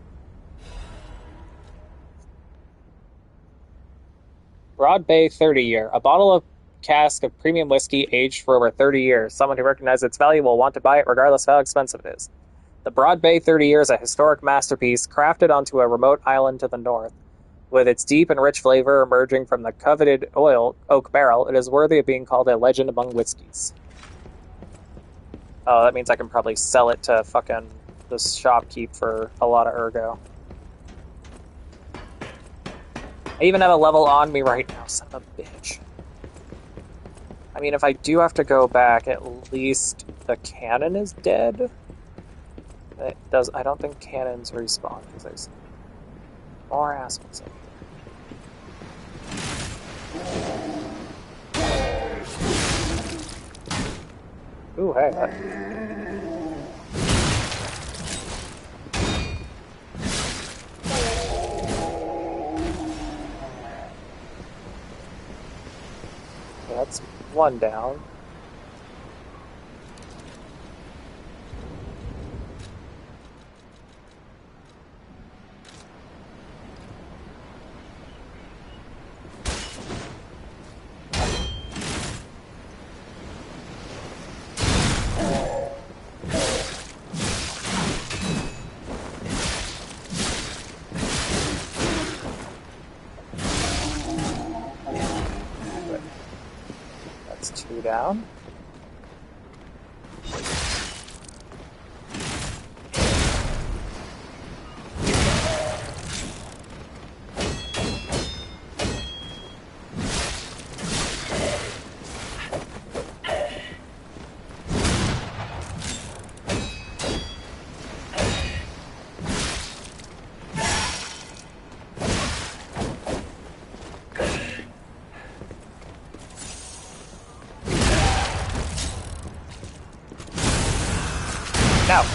Broad Bay 30 year. A bottle of cask of premium whiskey aged for over 30 years. Someone who recognizes its value will want to buy it regardless of how expensive it is. The Broad Bay 30 year is a historic masterpiece crafted onto a remote island to the north. With its deep and rich flavor emerging from the coveted oak barrel, it is worthy of being called a legend among whiskeys. Oh, that means I can probably sell it to fucking the shopkeep for a lot of Ergo. I even have a level on me right now, son of a bitch. I mean, if I do have to go back, at least the cannon is dead. It does. I don't think cannons respawn because there's more assholes in here. Ooh, hey. That's one down. Two down. Now.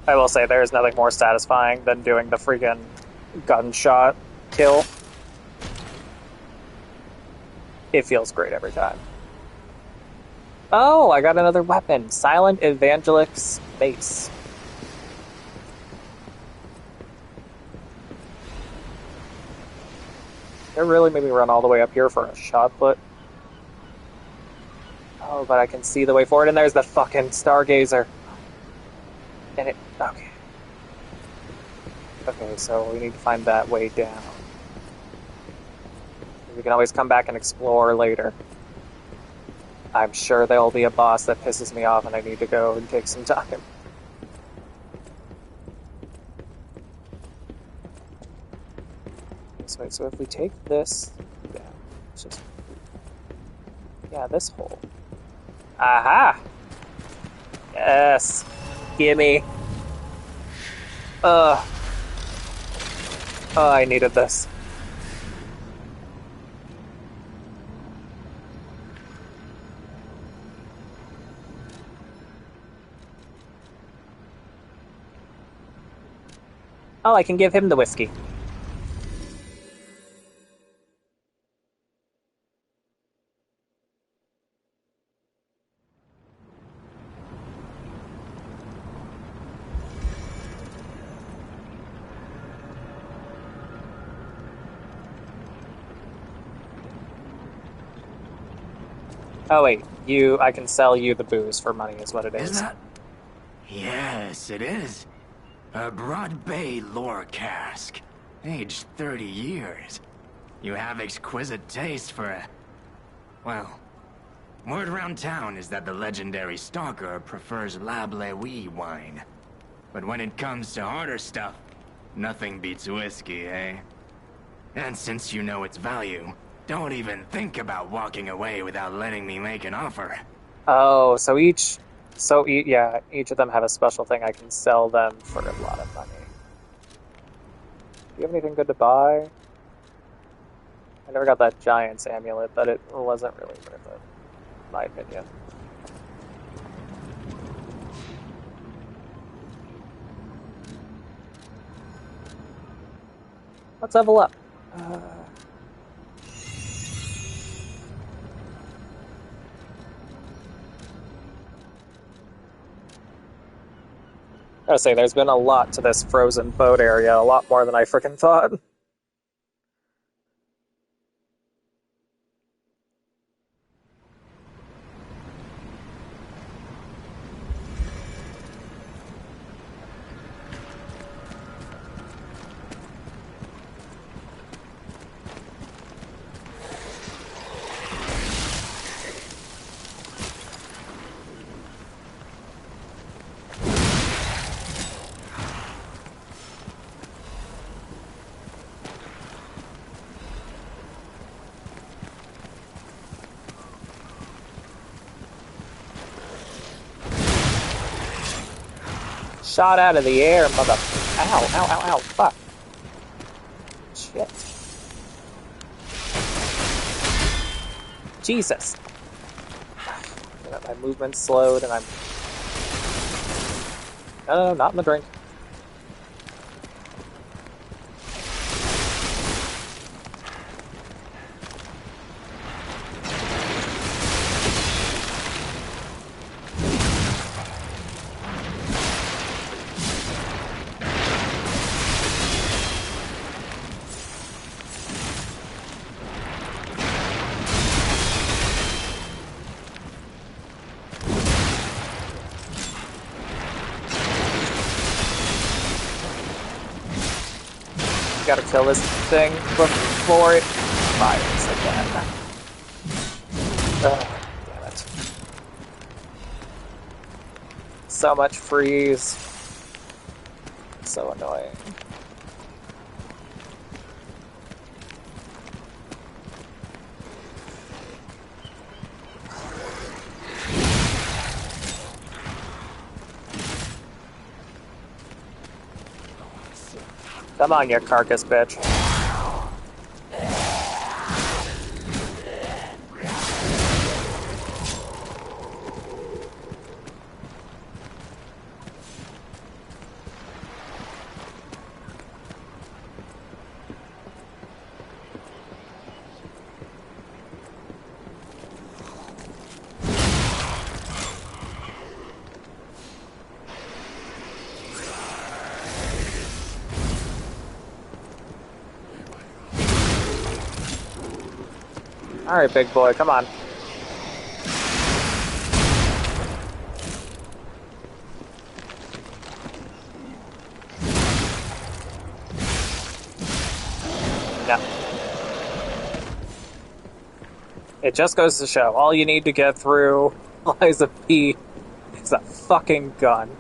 I will say there is nothing more satisfying than doing the freaking gunshot kill. It feels great every time. Oh, I got another weapon. Silent Evangelic's Mace. It really made me run all the way up here for a shot put. Oh, but I can see the way forward, and there's the fucking stargazer. And it... Okay. Okay, so we need to find that way down. We can always come back and explore later. I'm sure there'll be a boss that pisses me off and I need to go and take some time. So if we take this down, it's just... Yeah, this hole. Aha! Yes! Gimme! Oh, I needed this. Oh, I can give him the whiskey. Oh wait, I can sell you the booze for money is what it is. Is that? Yes, it is. A Broad Bay lore cask. Aged 30 years. You have exquisite taste for a... Well, word around town is that the legendary stalker prefers Lab Lea wine. But when it comes to harder stuff, nothing beats whiskey, eh? And since you know its value, don't even think about walking away without letting me make an offer. Oh, so each of them have a special thing I can sell them for a lot of money. Do you have anything good to buy? I never got that giant's amulet, but it wasn't really worth it, in my opinion. Let's level up. I gotta say, there's been a lot to this frozen boat area, a lot more than I frickin' thought. Shot out of the air, mother... Ow, ow, ow, ow, fuck. Shit. Jesus. My movement's slowed and I'm... No, not in the drink. Gotta kill this thing before it fires again. Oh, damn it. So much freeze. So annoying. Come on, you carcass bitch. Alright, big boy, come on. No. It just goes to show, all you need to get through Liza P is a fucking gun.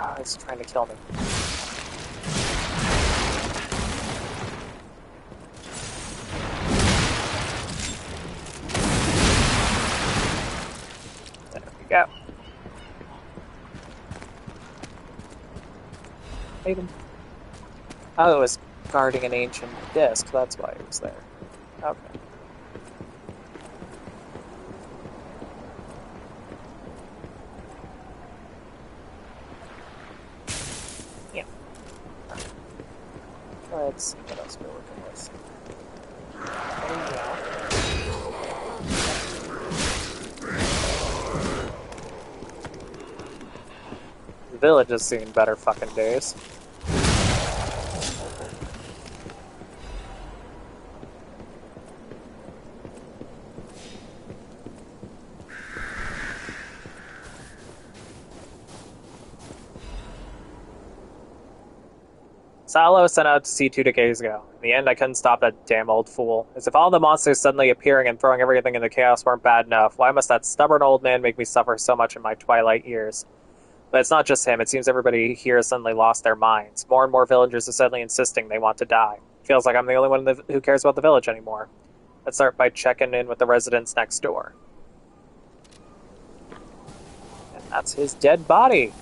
Oh, he's trying to kill me. Go. Hate him. Oh, it was guarding an ancient disc. That's why it was there. Okay. Yeah. Let's see what else we're working with. There you go. The village has seen better fucking days. Salo sent out to see 2 decades ago. In the end, I couldn't stop that damn old fool. As if all the monsters suddenly appearing and throwing everything into chaos weren't bad enough, why must that stubborn old man make me suffer so much in my twilight years? But it's not just him. It seems everybody here has suddenly lost their minds. More and more villagers are suddenly insisting they want to die. Feels like I'm the only one who cares about the village anymore. Let's start by checking in with the residents next door. And that's his dead body.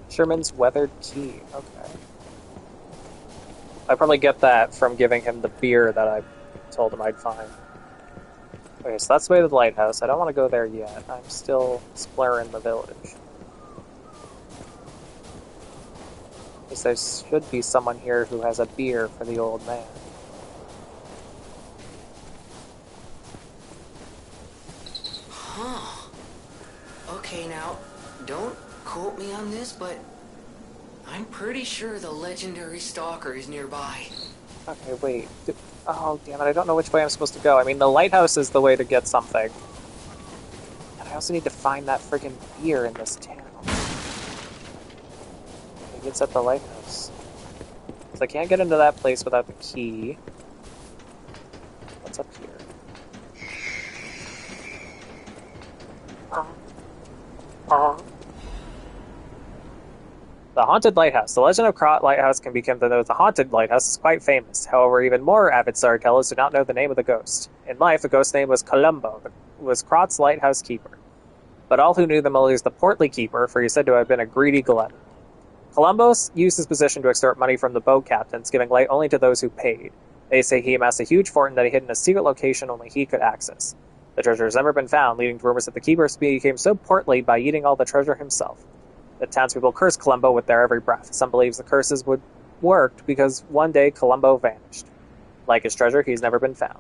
Fisherman's weathered key. Okay. I probably get that from giving him the beer that I told him I'd find. Okay, so that's the way to the lighthouse. I don't want to go there yet. I'm still exploring the village. Because there should be someone here who has a beer for the old man. Huh. Okay, now, don't quote me on this, but I'm pretty sure the legendary stalker is nearby. Okay, wait. Oh, damn it, I don't know which way I'm supposed to go. I mean, the lighthouse is the way to get something. And I also need to find that friggin' beer in this town. Maybe it's at the lighthouse. So I can't get into that place without the key. What's up here? The Haunted Lighthouse. The legend of Krot Lighthouse can become known as the Haunted Lighthouse is quite famous. However, even more avid storytellers do not know the name of the ghost. In life, the ghost's name was Columbo, was Krot's lighthouse keeper. But all who knew them only as the portly keeper, for he is said to have been a greedy glutton. Columbo used his position to extort money from the boat captains, giving light only to those who paid. They say he amassed a huge fortune that he hid in a secret location only he could access. The treasure has never been found, leading to rumors that the keeper became so portly by eating all the treasure himself. The townspeople cursed Columbo with their every breath. Some believes the curses would worked because one day Columbo vanished. Like his treasure, he's never been found.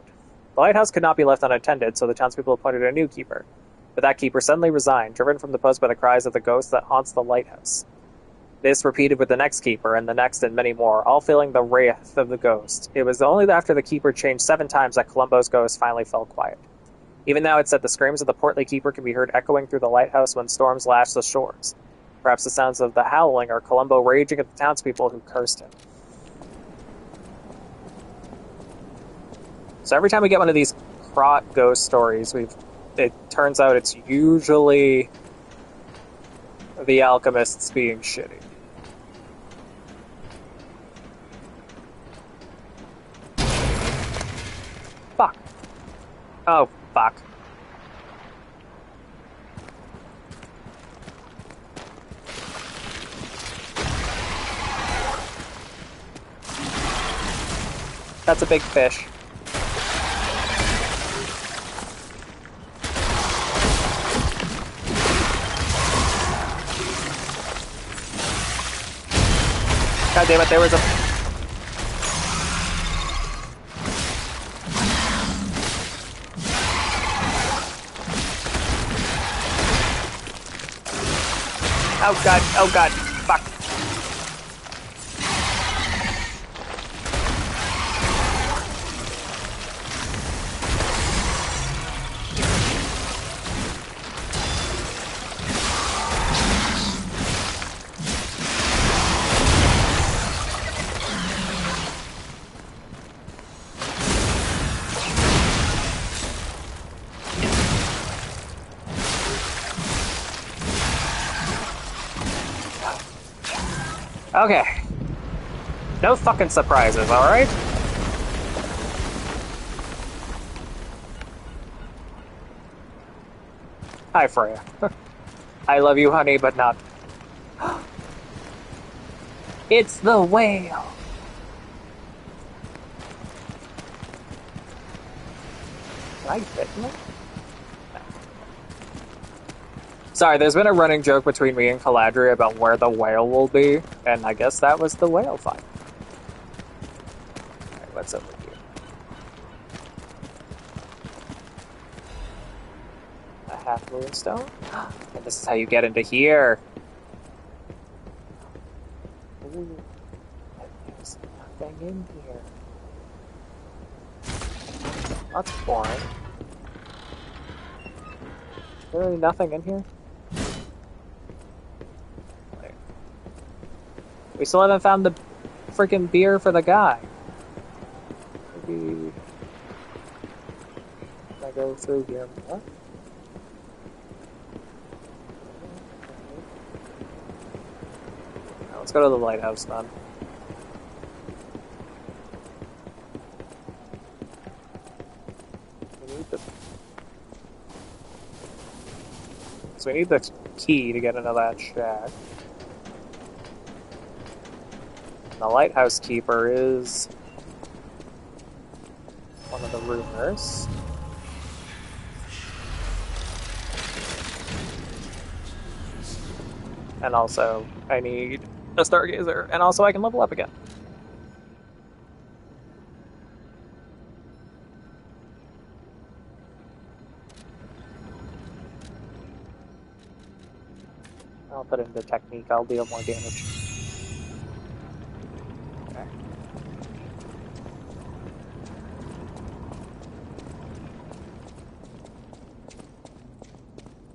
The lighthouse could not be left unattended, so the townspeople appointed a new keeper. But that keeper suddenly resigned, driven from the post by the cries of the ghost that haunts the lighthouse. This repeated with the next keeper, and the next, and many more, all feeling the wrath of the ghost. It was only after the keeper changed 7 times that Columbo's ghost finally fell quiet. Even now it's said the screams of the portly keeper can be heard echoing through the lighthouse when storms lash the shores. Perhaps the sounds of the howling are Columbo raging at the townspeople who cursed him. So every time we get one of these Krot ghost stories, it turns out it's usually the alchemists being shitty. Fuck. Oh, fuck. That's a big fish. God damn it, there was a... Oh god, fuck. Okay. No fucking surprises, alright? Hi, Freya. I love you, honey, but not... It's the whale! Can I fit in it? Sorry, there's been a running joke between me and Caladri about where the whale will be, and I guess that was the whale fight. Alright, what's over here? A half moonstone? And this is how you get into here. Ooh, there's nothing in here. That's boring. Really nothing in here? We still haven't found the freaking beer for the guy. Maybe... Can I go through here more? Let's go to the lighthouse then. So we need the key to get into that shack. The lighthouse keeper is one of the roomers. And also, I need a stargazer, and also I can level up again. I'll put in the technique, I'll deal more damage. Okay.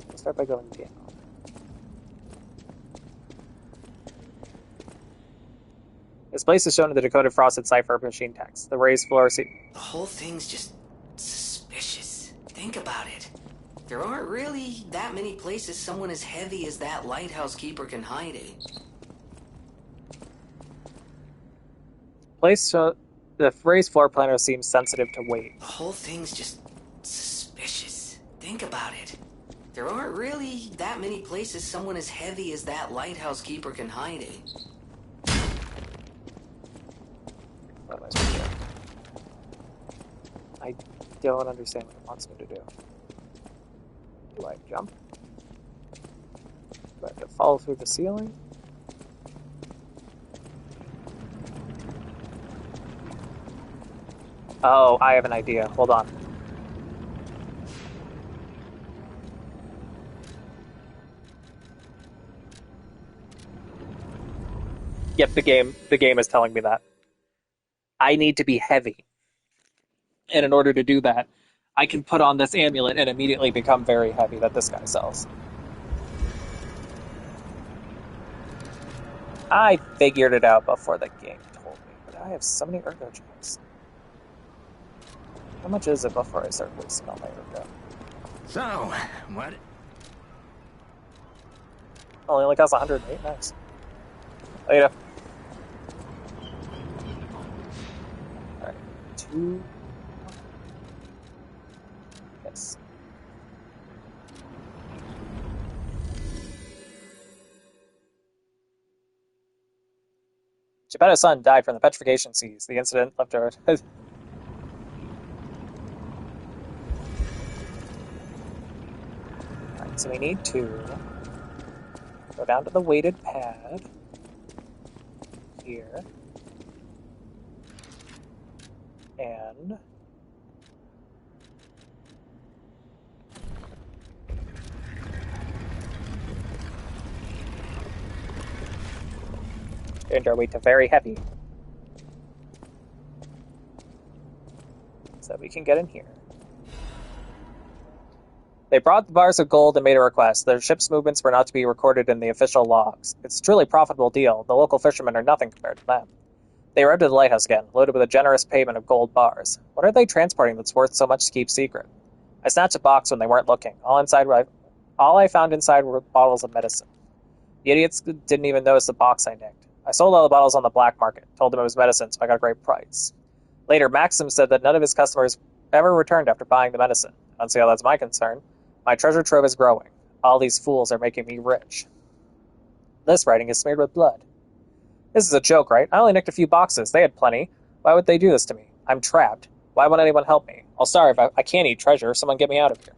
Let's start by going down. This place is shown in the decoded frosted cipher machine text. The raised floor The whole thing's just suspicious. Think about it. There aren't really that many places someone as heavy as that lighthouse keeper can hide in. The raised floor planner seems sensitive to weight. The whole thing's just suspicious. Think about it. There aren't really that many places someone as heavy as that lighthouse keeper can hide in. What am I supposed to do? I don't understand what it wants me to do. Do I jump? Do I have to fall through the ceiling? Oh, I have an idea. Hold on. Yep, the game is telling me that. I need to be heavy. And in order to do that, I can put on this amulet and immediately become very heavy that this guy sells. I figured it out before the game told me, but I have so many ergo gems. How much is it before I start wasting all my ergo? So, what? Oh, it only costs 108. Nice. Later. Alright. 2. Yes. Geppetto's son died from the petrification seas. The incident left her... Alright, so we need to go down to the weighted pad. here. And turned our way to very heavy. So we can get in here. They brought the bars of gold and made a request. Their ship's movements were not to be recorded in the official logs. It's a truly profitable deal. The local fishermen are nothing compared to them. They arrived at the lighthouse again, loaded with a generous payment of gold bars. What are they transporting that's worth so much to keep secret? I snatched a box when they weren't looking. All I found inside were bottles of medicine. The idiots didn't even notice the box I nicked. I sold all the bottles on the black market, told them it was medicine, so I got a great price. Later, Maxim said that none of his customers ever returned after buying the medicine. I don't see how that's my concern. My treasure trove is growing. All these fools are making me rich. This writing is smeared with blood. This is a joke, right? I only nicked a few boxes. They had plenty. Why would they do this to me? I'm trapped. Why won't anyone help me? I'll starve. I can't eat treasure. Someone get me out of here.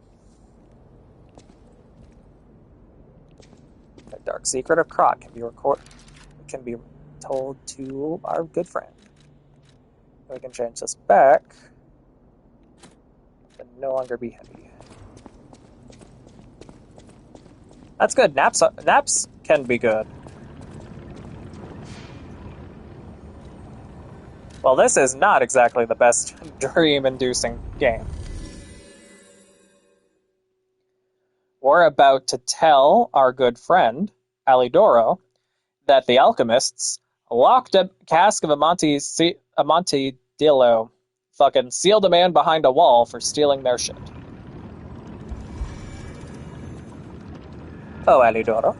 The dark secret of Krot can be told to our good friend. We can change this back. And no longer be heavy. That's good. Naps can be good. Well, this is not exactly the best dream-inducing game. We're about to tell our good friend, Alidoro, that the alchemists locked a cask of Amontillado, fucking sealed a man behind a wall for stealing their shit. Oh, Alidoro.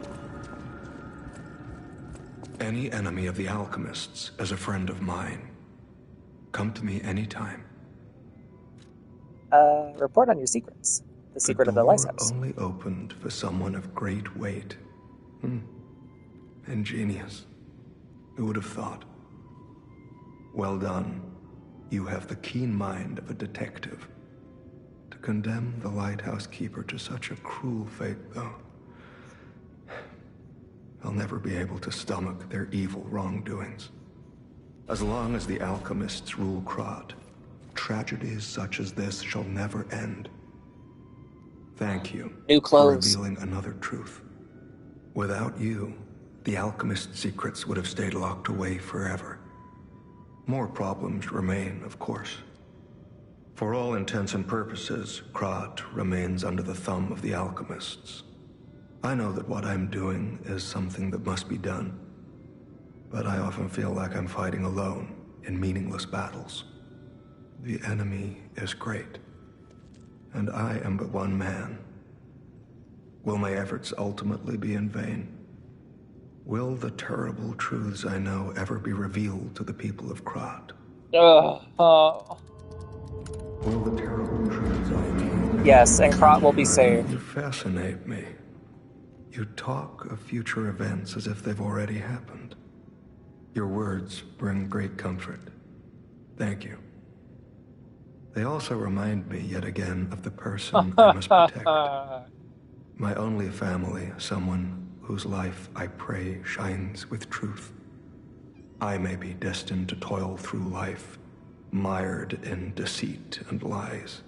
Any enemy of the alchemists is a friend of mine. Come to me anytime. Report on your secrets. The secret of the lighthouse. Only opened for someone of great weight. Ingenious. Who would have thought? Well done. You have the keen mind of a detective. To condemn the lighthouse keeper to such a cruel fate, though, I'll never be able to stomach their evil wrongdoings. As long as the alchemists rule Krot, tragedies such as this shall never end. Thank you New clothes. for revealing another truth. Without you, the alchemist's secrets would have stayed locked away forever. More problems remain, of course. For all intents and purposes, Krot remains under the thumb of the alchemists. I know that what I'm doing is something that must be done, but I often feel like I'm fighting alone in meaningless battles. The enemy is great, and I am but one man. Will my efforts ultimately be in vain? Will the terrible truths I know ever be revealed to the people of Krot? Will the terrible truths I know... Yes, and Krot will be saved. You fascinate me. You talk of future events as if they've already happened. Your words bring great comfort. Thank you. They also remind me yet again of the person I must protect. My only family, someone whose life I pray shines with truth. I may be destined to toil through life, mired in deceit and lies.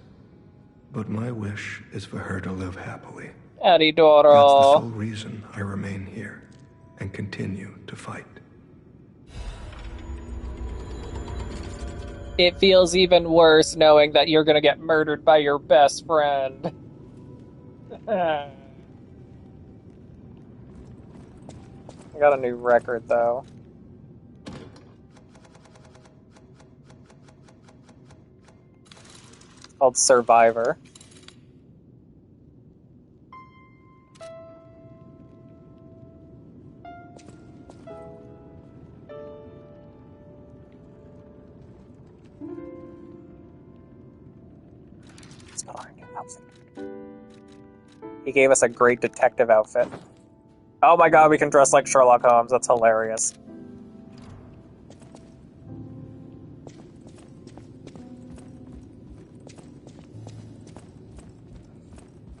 But my wish is for her to live happily. Alidoro. That's the sole reason I remain here and continue to fight. It feels even worse knowing that you're gonna get murdered by your best friend. I got a new record, though. It's called Survivor. Let's put on a new outfit. He gave us a great detective outfit. Oh my god, we can dress like Sherlock Holmes. That's hilarious.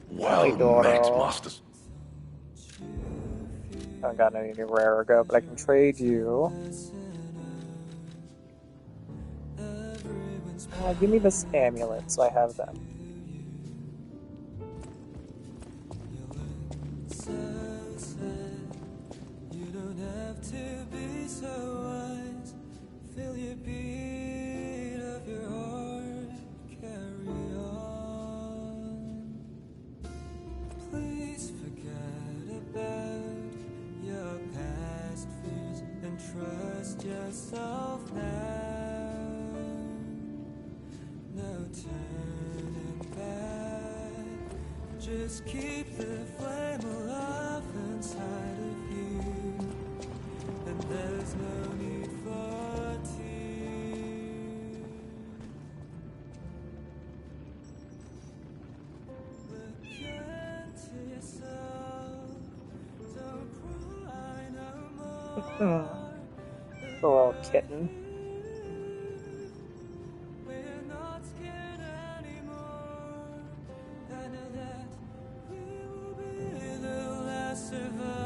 Well, met, masters. I haven't gotten any new rare go, but I can trade you Give me this amulet so I have them. Trust yourself now. No turning back. Just keep the flame alive inside of you. And there's no need for tears. Look into yourself. Don't cry no more. The little kitten. We're not scared anymore. I know that we will be the last survivors.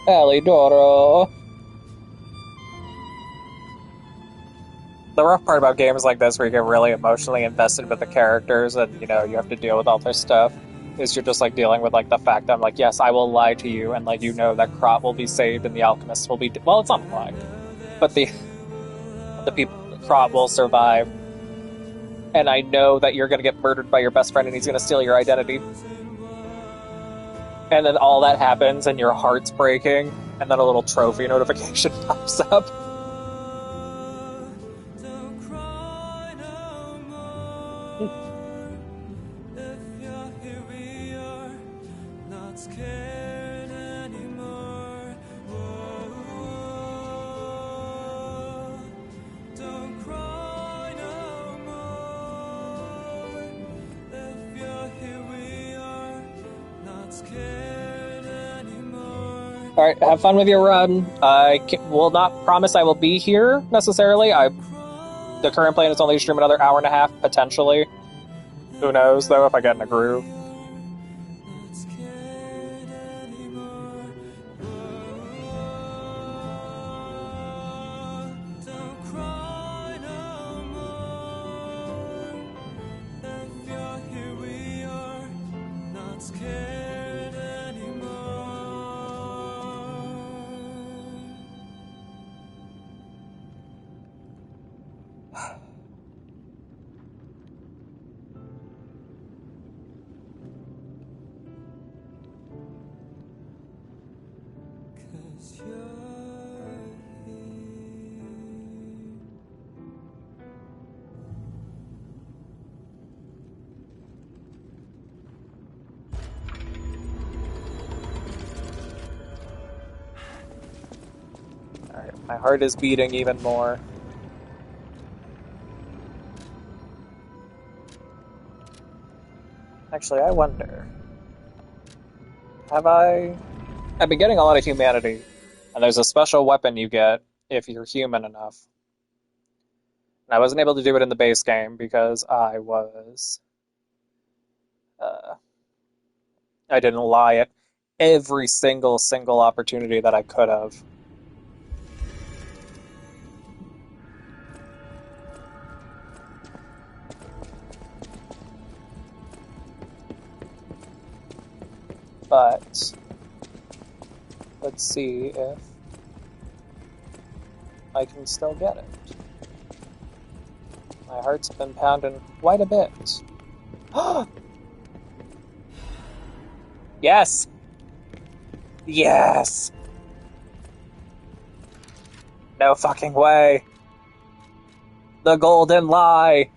Alidoro. The rough part about games like this where you get really emotionally invested with the characters and, you know, you have to deal with all their stuff, is you're just, like, dealing with, like, the fact that I'm like, yes, I will lie to you, and, like, you know that Krot will be saved and the Alchemist will be... Well, it's not a lie. But the people... Krot will survive. And I know that you're gonna get murdered by your best friend and he's gonna steal your identity. And then all that happens and your heart's breaking, and then a little trophy notification pops up. Alright, have fun with your run. I will not promise I will be here, necessarily. The current plan is only to stream another hour and a half, potentially. Who knows, though, if I get in a groove. Alright, my heart is beating even more. Actually, I wonder... I've been getting a lot of humanity, and there's a special weapon you get if you're human enough. And I wasn't able to do it in the base game because I didn't lie at every single opportunity that I could have. But let's see if I can still get it. My heart's been pounding quite a bit. Yes! Yes! No fucking way! The golden lie!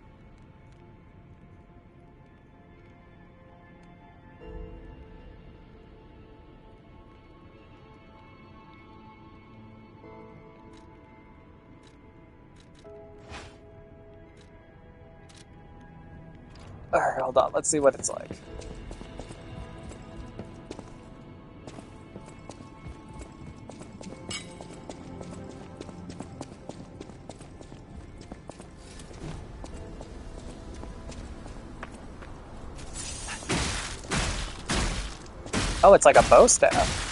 Alright, hold on, let's see what it's like. Oh, it's like a bow staff.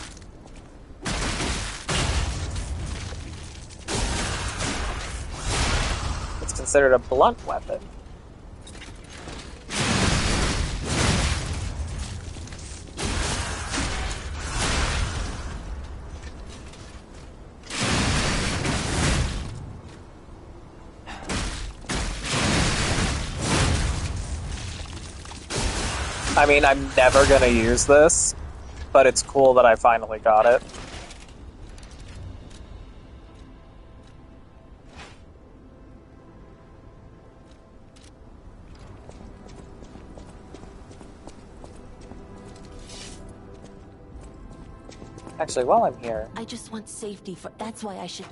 It's considered a blunt weapon. I mean, I'm never gonna use this, but it's cool that I finally got it. Actually, while I'm here, I just want safety for. That's why I should.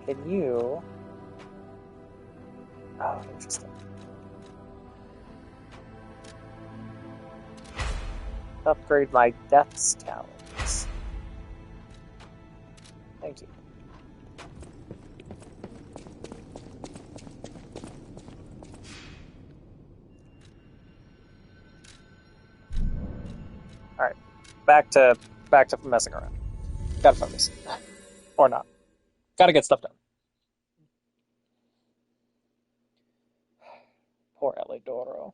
can you... Oh, interesting. Upgrade my Death's Talons. Thank you. Alright. Back to messing around. Gotta focus. Or not. Gotta get stuff done. Poor Elidoro.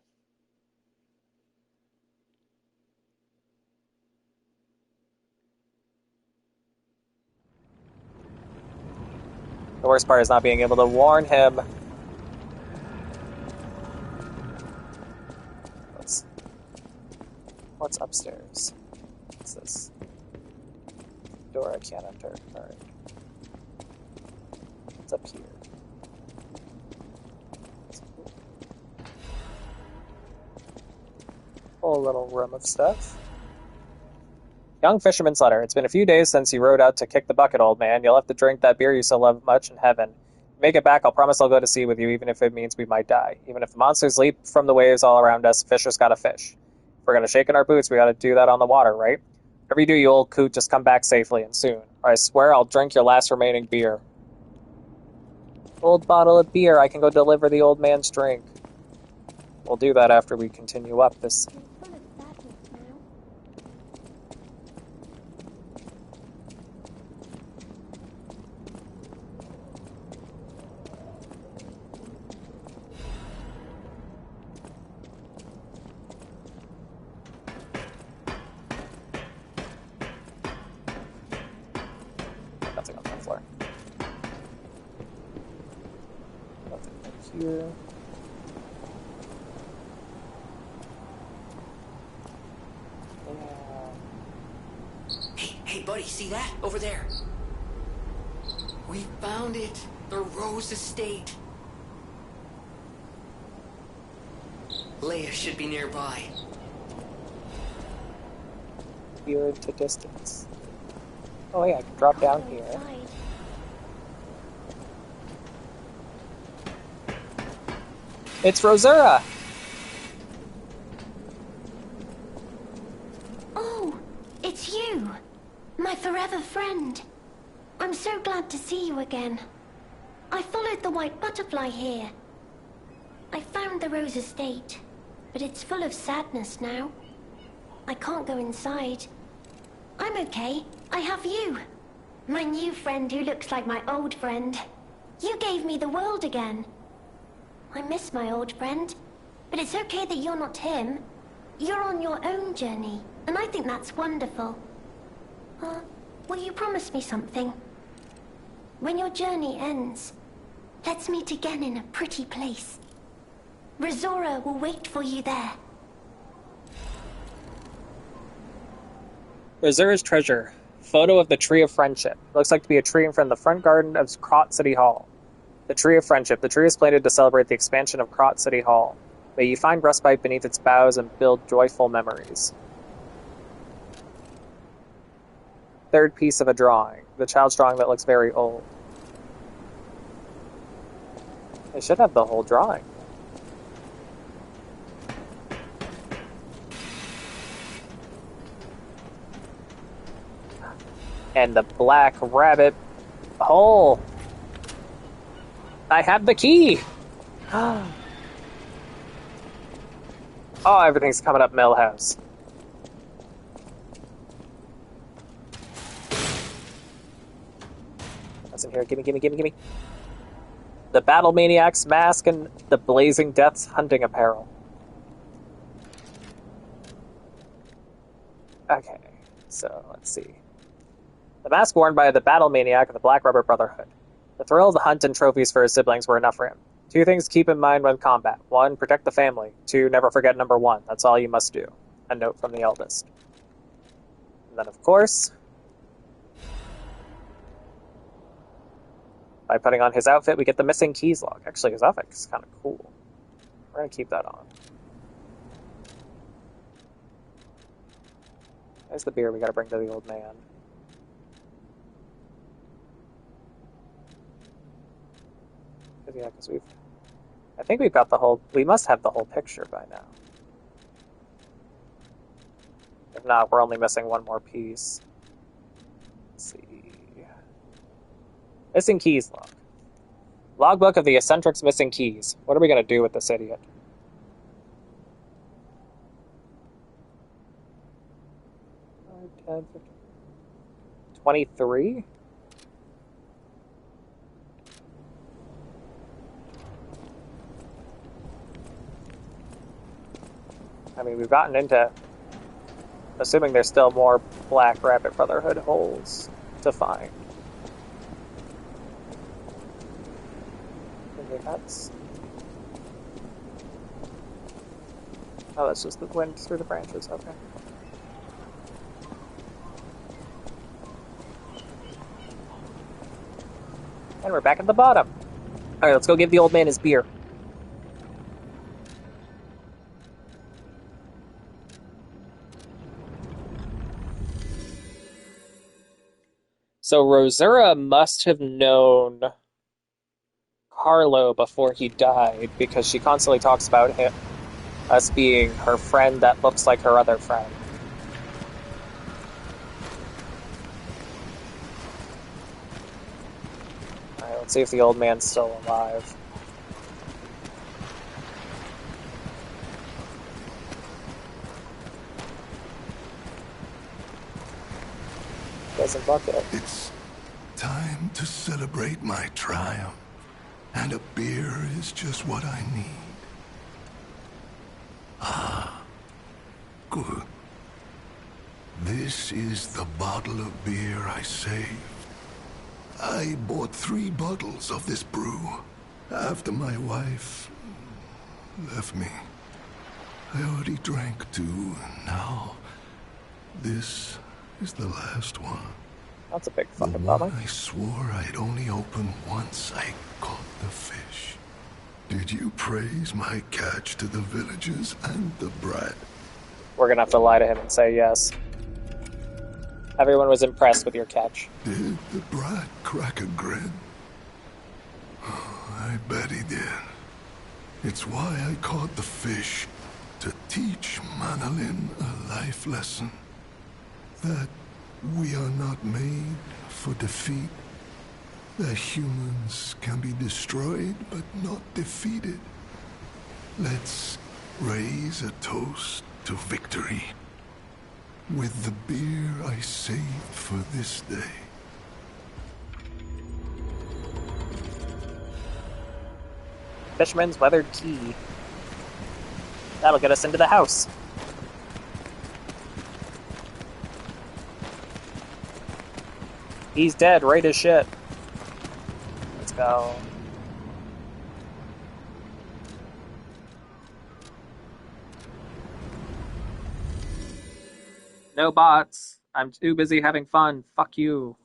The worst part is not being able to warn him. What's upstairs? What's this? Door I can't enter. Alright. What's up here? Whole little room of stuff. Young Fisherman's Letter. It's been a few days since you rode out to kick the bucket, old man. You'll have to drink that beer you so love much in heaven. Make it back, I'll promise I'll go to sea with you, even if it means we might die. Even if the monsters leap from the waves all around us, fishers gotta fish. If we're gonna shake in our boots, we gotta do that on the water, right? Whatever you do, you old coot, just come back safely and soon. Or I swear I'll drink your last remaining beer. Old bottle of beer, I can go deliver the old man's drink. We'll do that after we continue up this... Nothing on that floor. Nothing right here. Hey, buddy, see that? Over there. We found it. The Rose Estate. Leia should be nearby. Peer into distance. Oh yeah, I can drop down here. It's Rosura! Oh, it's you! My forever friend. I'm so glad to see you again. I followed the white butterfly here. I found the Rose Estate, but it's full of sadness now. I can't go inside. I'm okay. I have you. My new friend who looks like my old friend. You gave me the world again. I miss my old friend, but it's okay that you're not him. You're on your own journey, and I think that's wonderful. Will you promise me something? When your journey ends, let's meet again in a pretty place. Rosura will wait for you there. Rosura's treasure. Photo of the Tree of Friendship. Looks like to be a tree in front of the front garden of Krot City Hall. The Tree of Friendship. The tree is planted to celebrate the expansion of Krot City Hall. May you find respite beneath its boughs and build joyful memories. Third piece of a drawing. The child's drawing that looks very old. They should have the whole drawing. And the black rabbit hole. I have the key! Oh, everything's coming up Millhouse. What's in here? Gimme, gimme, gimme, gimme. The Battle Maniac's mask and the Blazing Death's hunting apparel. Okay, so let's see. The mask worn by the Battle Maniac of the Black Rubber Brotherhood. The thrill of the hunt and trophies for his siblings were enough for him. 2 things to keep in mind when combat. 1, protect the family. 2, never forget number 1. That's all you must do. A note from the eldest. And then, of course, by putting on his outfit, we get the missing keys log. Actually, his outfit is kind of cool. We're going to keep that on. There's the beer we got to bring to the old man. Yeah, because I think we've got the whole... We must have the whole picture by now. If not, we're only missing one more piece. Let's see... Missing keys log. Logbook of the Eccentric's missing keys. What are we going to do with this idiot? $5, $10, $15, 23? I mean, we've gotten into... Assuming there's still more Black Rabbit Brotherhood holes to find. Okay, that's... Oh, that's just the wind through the branches, okay. And we're back at the bottom. Alright, let's go give the old man his beer. So Rosura must have known Carlo before he died, because she constantly talks about him, us being her friend that looks like her other friend. Alright, let's see if the old man's still alive. Doesn't look it. It's time to celebrate my triumph, and a beer is just what I need. Ah, good. This is the bottle of beer I saved. I bought 3 bottles of this brew after my wife left me. I already drank 2, and now this is the last one. That's a big The fucking one bummer. I swore I'd only open once I caught the fish. Did you praise my catch to the villagers and the brat? We're gonna have to lie to him and say yes. Everyone was impressed with your catch. Did the brat crack a grin? I bet he did. It's why I caught the fish, to teach Manolin a life lesson. That we are not made for defeat. That humans can be destroyed but not defeated. Let's raise a toast to victory with the beer I saved for this day. Fisherman's weathered key. That'll get us into the house. He's dead, right as shit. Let's go. No bots. I'm too busy having fun. Fuck you.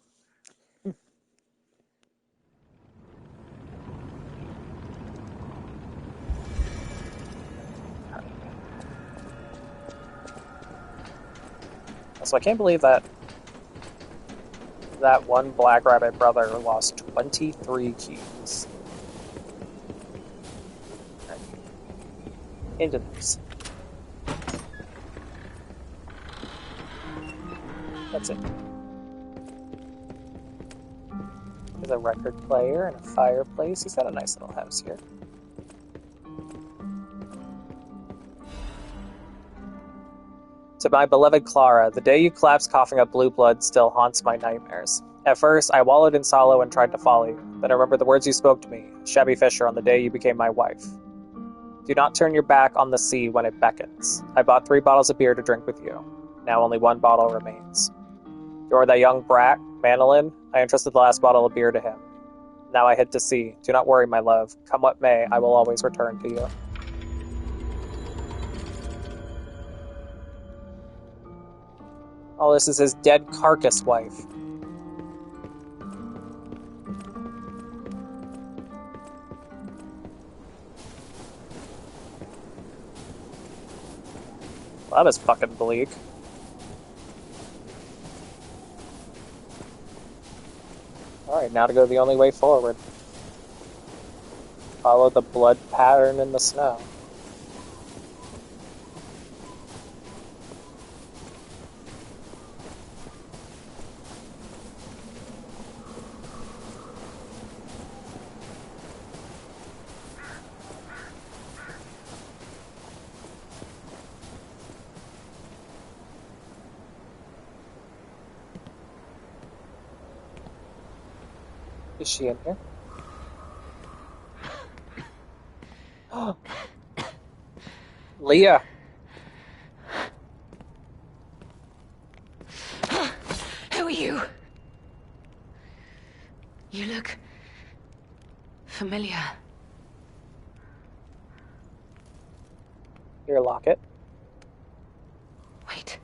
So I can't believe that one Black Rabbit brother lost 23 keys. Right. Into this. That's it. There's a record player and a fireplace. He's got a nice little house here. To my beloved Clara, the day you collapsed coughing up blue blood still haunts my nightmares. At first, I wallowed in sorrow and tried to follow you. Then I remember the words you spoke to me, Shabby Fisher, on the day you became my wife. Do not turn your back on the sea when it beckons. I bought 3 bottles of beer to drink with you. Now only 1 bottle remains. You are that young brat, Manolin. I entrusted the last bottle of beer to him. Now I head to sea. Do not worry, my love. Come what may, I will always return to you. Oh, this is his dead carcass wife. Well, that was fucking bleak. Alright, now to go the only way forward. Follow the blood pattern in the snow. Is she in here? Leah! Who are you? You look familiar. Your locket. Wait.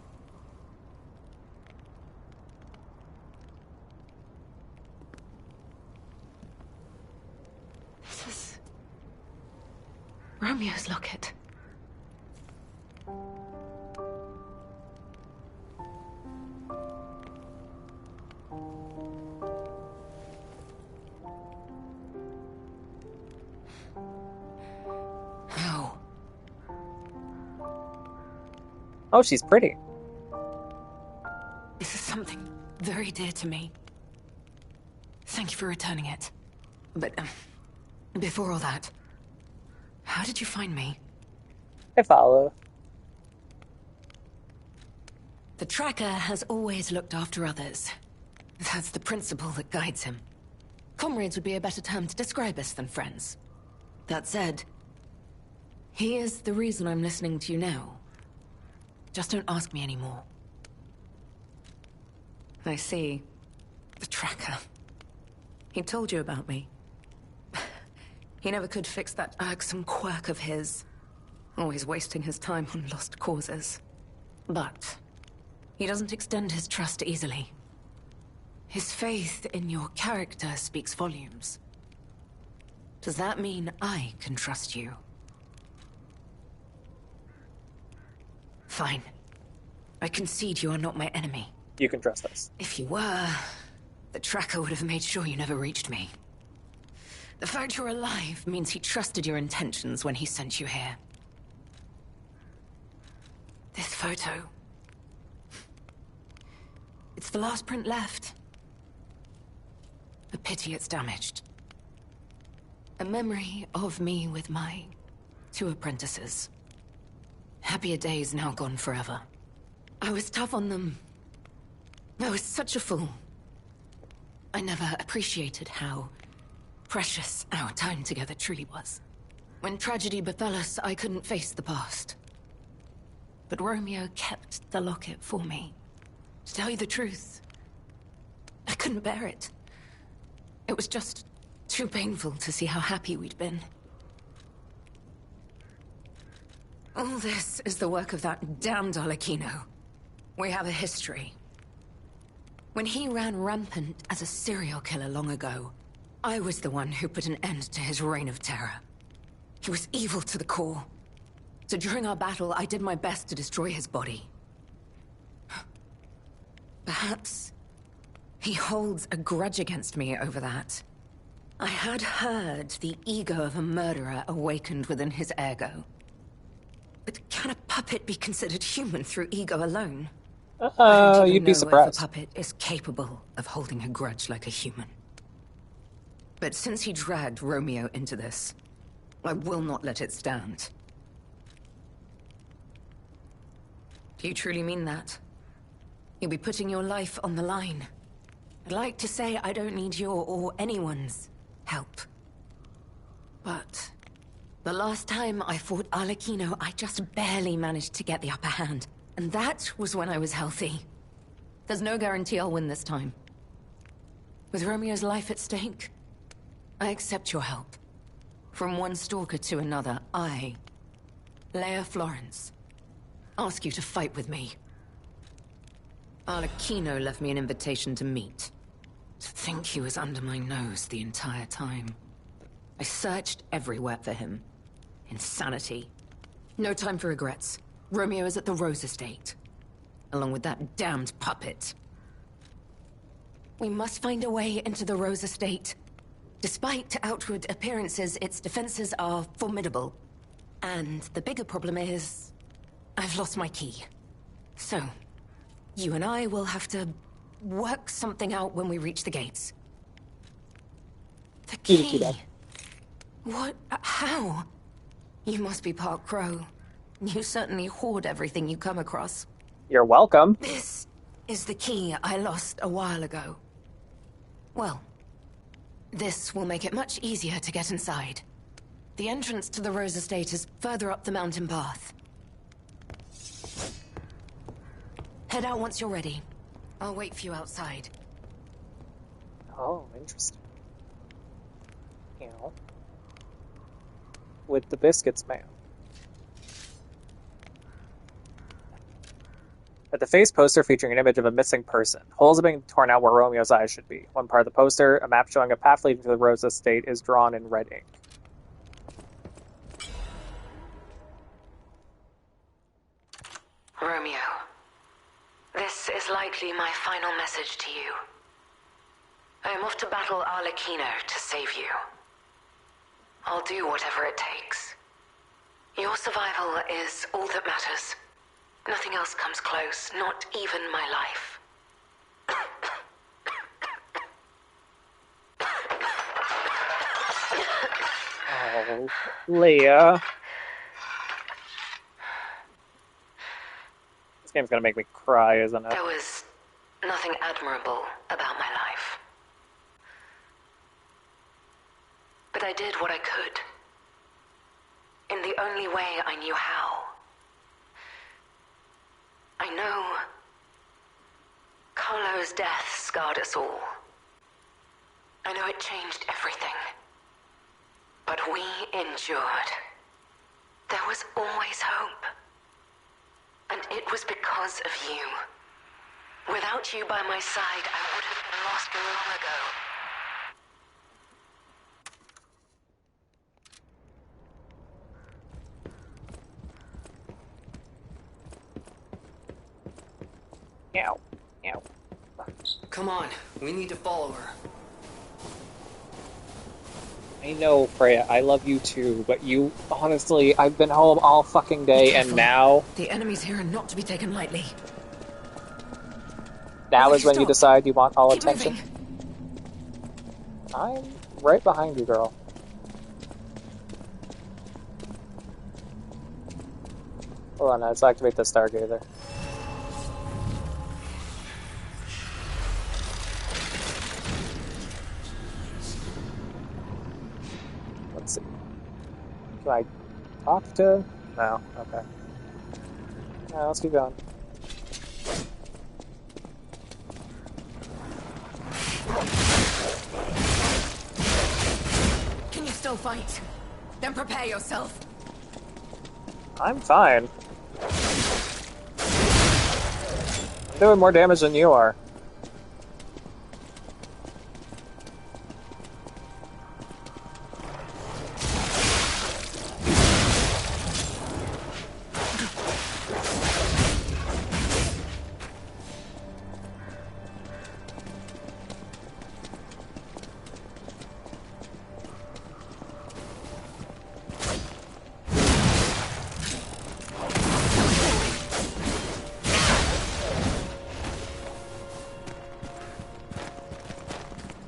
This is Romeo's locket. How? Oh, she's pretty. This is something very dear to me. Thank you for returning it. But, before all that, how did you find me? I follow. The tracker has always looked after others. That's the principle that guides him. Comrades would be a better term to describe us than friends. That said, he is the reason I'm listening to you now. Just don't ask me anymore. I see. The tracker. He told you about me. He never could fix that irksome quirk of his. Always wasting his time on lost causes. But he doesn't extend his trust easily. His faith in your character speaks volumes. Does that mean I can trust you? Fine. I concede you are not my enemy. You can trust us. If you were, the tracker would have made sure you never reached me. The fact you're alive means he trusted your intentions when he sent you here. This photo. It's the last print left. A pity it's damaged. A memory of me with my 2 apprentices. Happier days now gone forever. I was tough on them. I was such a fool. I never appreciated how precious our time together truly was. When tragedy befell us, I couldn't face the past. But Romeo kept the locket for me. To tell you the truth, I couldn't bear it. It was just too painful to see how happy we'd been. All this is the work of that damned Arlecchino. We have a history. When he ran rampant as a serial killer long ago, I was the one who put an end to his reign of terror. He was evil to the core. So during our battle, I did my best to destroy his body. Perhaps he holds a grudge against me over that. I had heard the ego of a murderer awakened within his ergo. But can a puppet be considered human through ego alone? I don't even you'd be know surprised. if a puppet is capable of holding a grudge like a human. But since he dragged Romeo into this, I will not let it stand. Do you truly mean that? You'll be putting your life on the line. I'd like to say I don't need your or anyone's help. But the last time I fought Arlecchino, I just barely managed to get the upper hand. And that was when I was healthy. There's no guarantee I'll win this time. With Romeo's life at stake, I accept your help. From one stalker to another, I, Lea Florence, ask you to fight with me. Arlecchino left me an invitation to meet. To think he was under my nose the entire time. I searched everywhere for him. Insanity. No time for regrets. Romeo is at the Rose Estate. Along with that damned puppet. We must find a way into the Rose Estate. Despite outward appearances, its defenses are formidable. And the bigger problem is, I've lost my key. So, you and I will have to work something out when we reach the gates. The key? What? How? You must be part Crow. You certainly hoard everything you come across. You're welcome. This is the key I lost a while ago. Well, this will make it much easier to get inside. The entrance to the Rose Estate is further up the mountain path. Head out once you're ready. I'll wait for you outside. Oh, interesting. You know. With the biscuits, man. At the face poster featuring an image of a missing person. Holes have been torn out where Romeo's eyes should be. One part of the poster, a map showing a path leading to the Rose Estate, is drawn in red ink. Romeo, this is likely my final message to you. I am off to battle Arlecchino to save you. I'll do whatever it takes. Your survival is all that matters. Nothing else comes close, not even my life. Oh, Leah. This game's gonna make me cry, isn't it? There was nothing admirable about my life. But I did what I could. In the only way I knew how. I know Carlo's death scarred us all. I know it changed everything. But we endured. There was always hope. And it was because of you. Without you by my side, I would have been lost long ago. Meow. Meow. Come on, we need to follow her. I know, Freya, I love you too, but you, honestly, I've been home all fucking day, and now... The enemies here are not to be taken lightly. Now is when you decide you want all Keep attention? moving. I'm right behind you, girl. Hold on, let's activate the Stargazer. Let's see. Can I talk to... No, okay. Alright, let's keep going. Can you still fight? Then prepare yourself. I'm fine. I'm doing more damage than you are.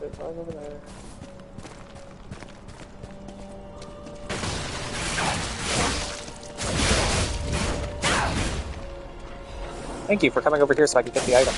There's one over there. Thank you for coming over here so I could get the item.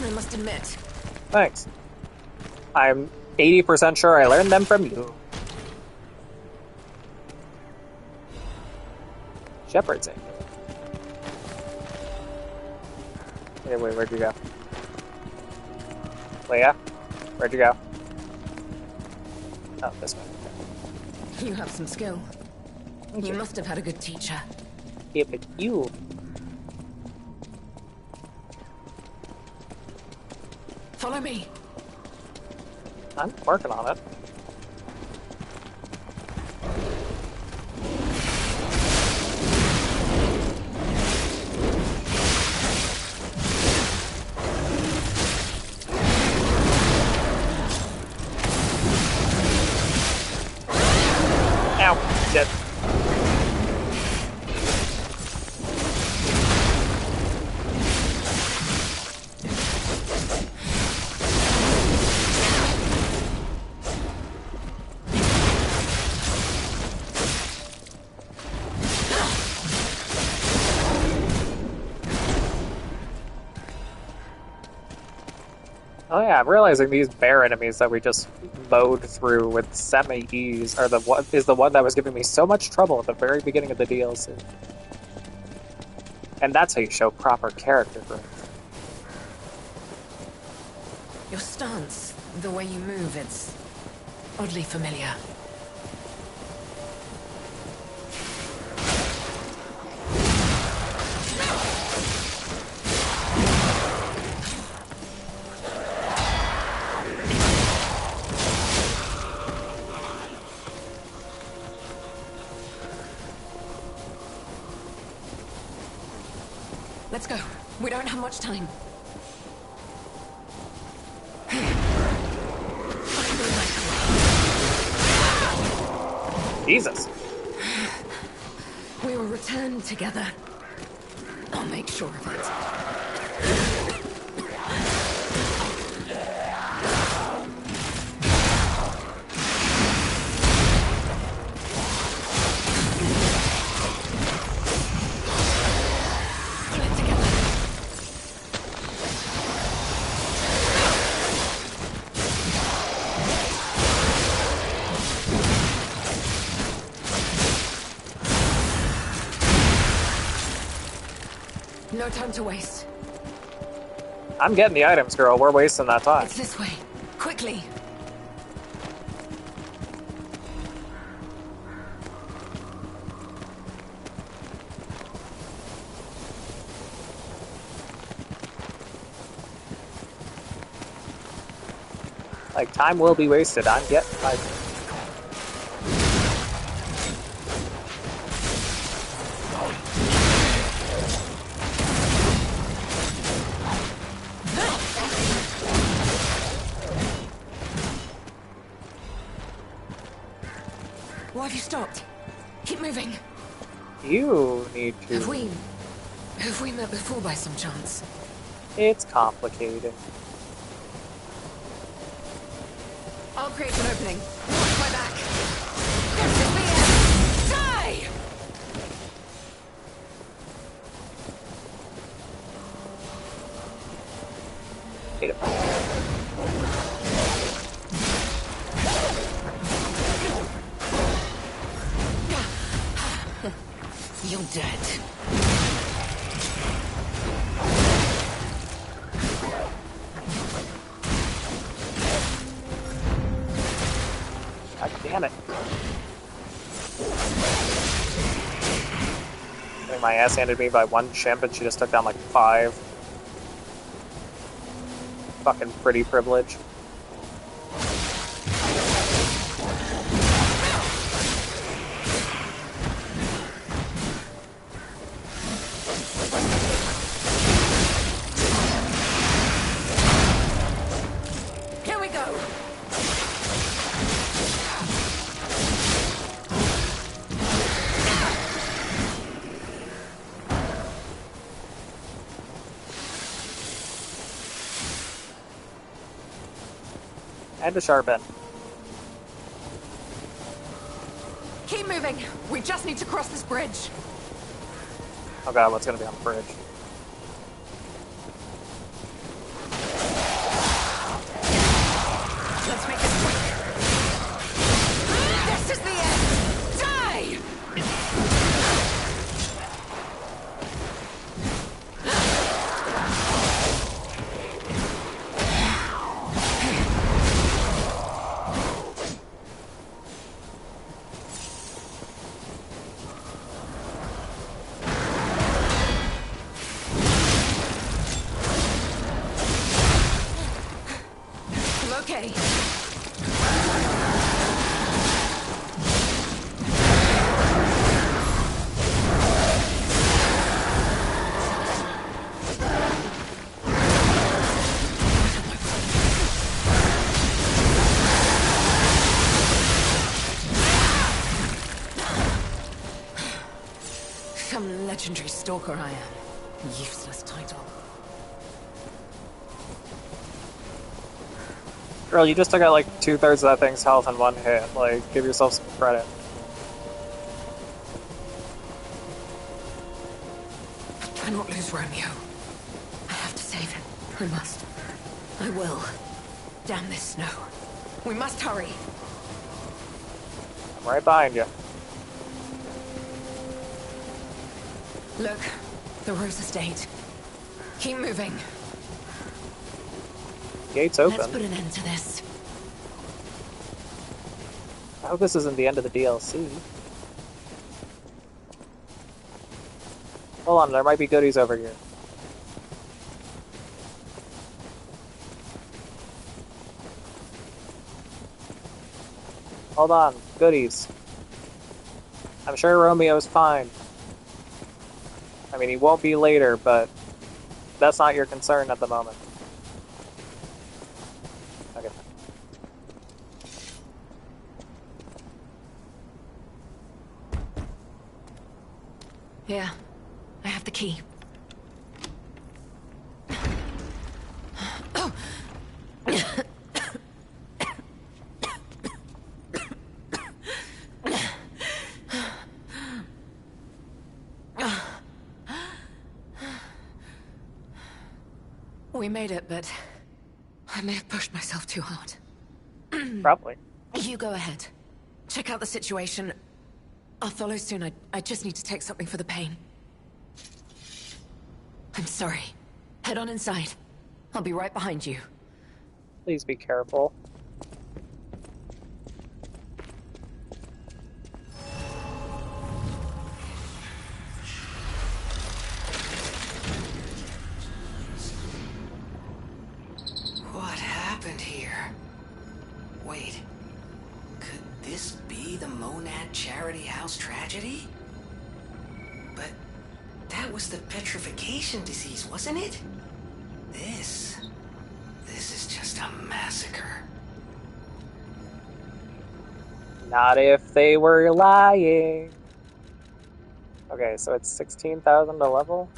I must admit. Thanks. I'm 80% sure I learned them from you. Shepherd's Ink. Wait, where'd you go? Leah? Where'd you go? Oh, this way. You have some skill. You must have had a good teacher. Yeah, but you... Follow me. I'm working on it. Ow, shit. Oh yeah, I'm realizing these bear enemies that we just mowed through with semi-ease are the one that was giving me so much trouble at the very beginning of the DLC. And that's how you show proper character growth. Your stance, the way you move, it's oddly familiar. Let's go. We don't have much time. Jesus. We will return together. I'll make sure of it. No time to waste. I'm getting the items, girl. We're wasting that time. It's this way. Quickly. Like, time will be wasted. I'm getting... Like, Why have you stopped? Keep moving. you need to... Have we met before by some chance? It's complicated. I'll create an opening. Watch my back. This is the end. Die! Hate it. You're dead. God damn it. Getting my ass handed to me by one chimp and she just took down like 5. Fucking pretty privilege. And a sharpen. Keep moving. We just need to cross this bridge. Oh god, what's gonna be on the bridge? Let's make this quick. This is the end. Die! I'm okay. Some legendary stalker I am. Useless title. Girl, you just took out like 2/3 of that thing's health in one hit. Like, give yourself some credit. I cannot lose Romeo. I have to save him. I must. I will. Damn this snow. We must hurry. I'm right behind you. Look, the Rose Estate. Keep moving. Gate's Let's open. put an end to this. I hope this isn't the end of the DLC. Hold on, there might be goodies over here. Hold on, goodies. I'm sure Romeo's fine. I mean, he won't be later, but that's not your concern at the moment. Okay. Yeah, I have the key. Oh. We made it, but I may have pushed myself too hard. Probably. You go ahead. Check out the situation. I'll follow soon. I just need to take something for the pain. I'm sorry. Head on inside. I'll be right behind you. Please be careful. What happened here? Wait. Could this be the Monad Charity House tragedy? But that was the petrification disease, wasn't it? This is just a massacre. Not if they were lying. Okay, so it's 16,000 to level?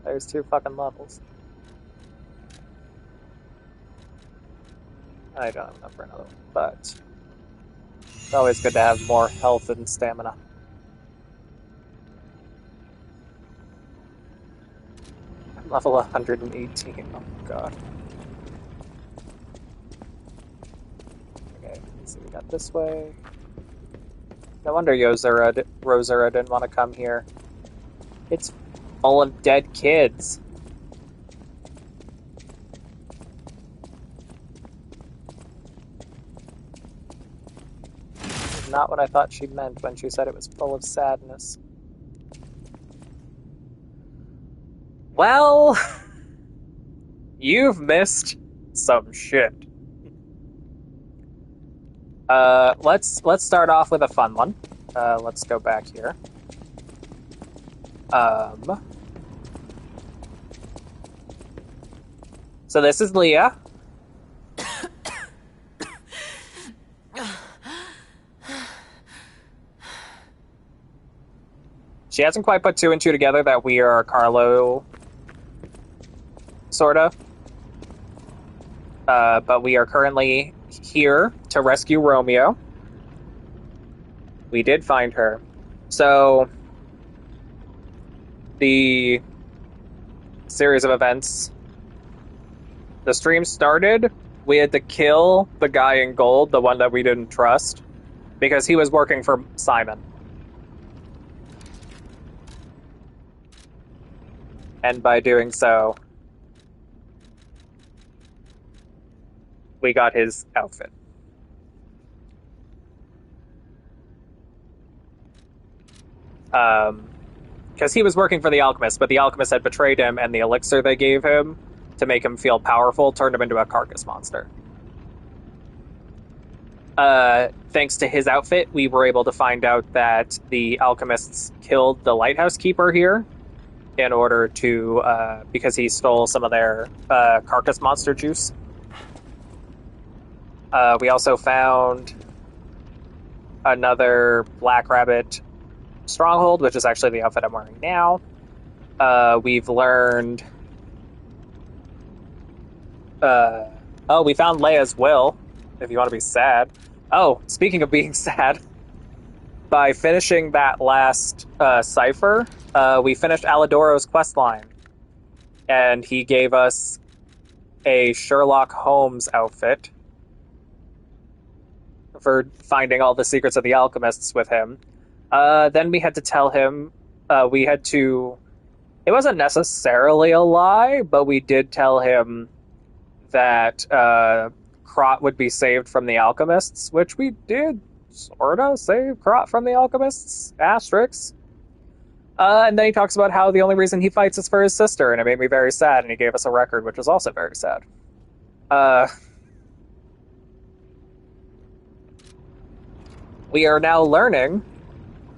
There's 2 fucking levels. I don't have enough for another one, but it's always good to have more health and stamina. I'm level 118. Oh god. Okay, so we got this way. No wonder Rosera didn't want to come here. It's full of dead kids. Not what I thought she meant when she said it was full of sadness. Well, you've missed some shit. Let's start off with a fun one. Let's go back here. So this is Leah. She hasn't quite put two and two together that we are Carlo, sorta. But we are currently here to rescue Romeo. We did find her. So, the series of events. The stream started. We had to kill the guy in gold, the one that we didn't trust, because he was working for Simon. And by doing so, we got his outfit. Because he was working for the alchemist, but the alchemist had betrayed him, and the elixir they gave him to make him feel powerful turned him into a carcass monster. Thanks to his outfit, we were able to find out that the alchemists killed the lighthouse keeper here in order to, because he stole some of their carcass monster juice. We also found another Black Rabbit stronghold, which is actually the outfit I'm wearing now. We've learned... we found Leia's will, if you want to be sad. Oh, speaking of being sad, by finishing that last cipher, we finished Alidoro's questline, and he gave us a Sherlock Holmes outfit for finding all the secrets of the alchemists with him. Then we had to tell him, it wasn't necessarily a lie, but we did tell him that Krot would be saved from the alchemists, which we did sorta save Krot from the alchemists, asterisks. And then he talks about how the only reason he fights is for his sister, and it made me very sad, and he gave us a record, which was also very sad. We are now learning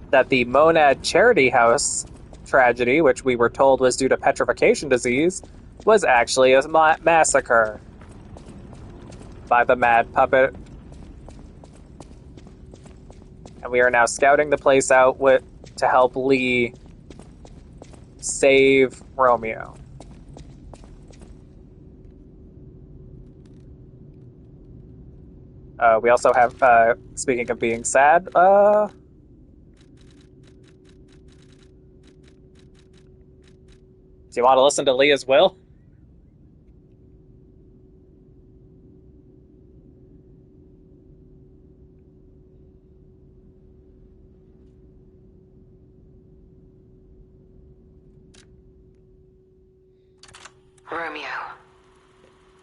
that the Monad Charity House tragedy, which we were told was due to petrification disease, was actually a massacre by the Mad Puppet. And we are now scouting the place out to help Lee save Romeo. We also have, speaking of being sad, do you want to listen to Leah's will? Romeo,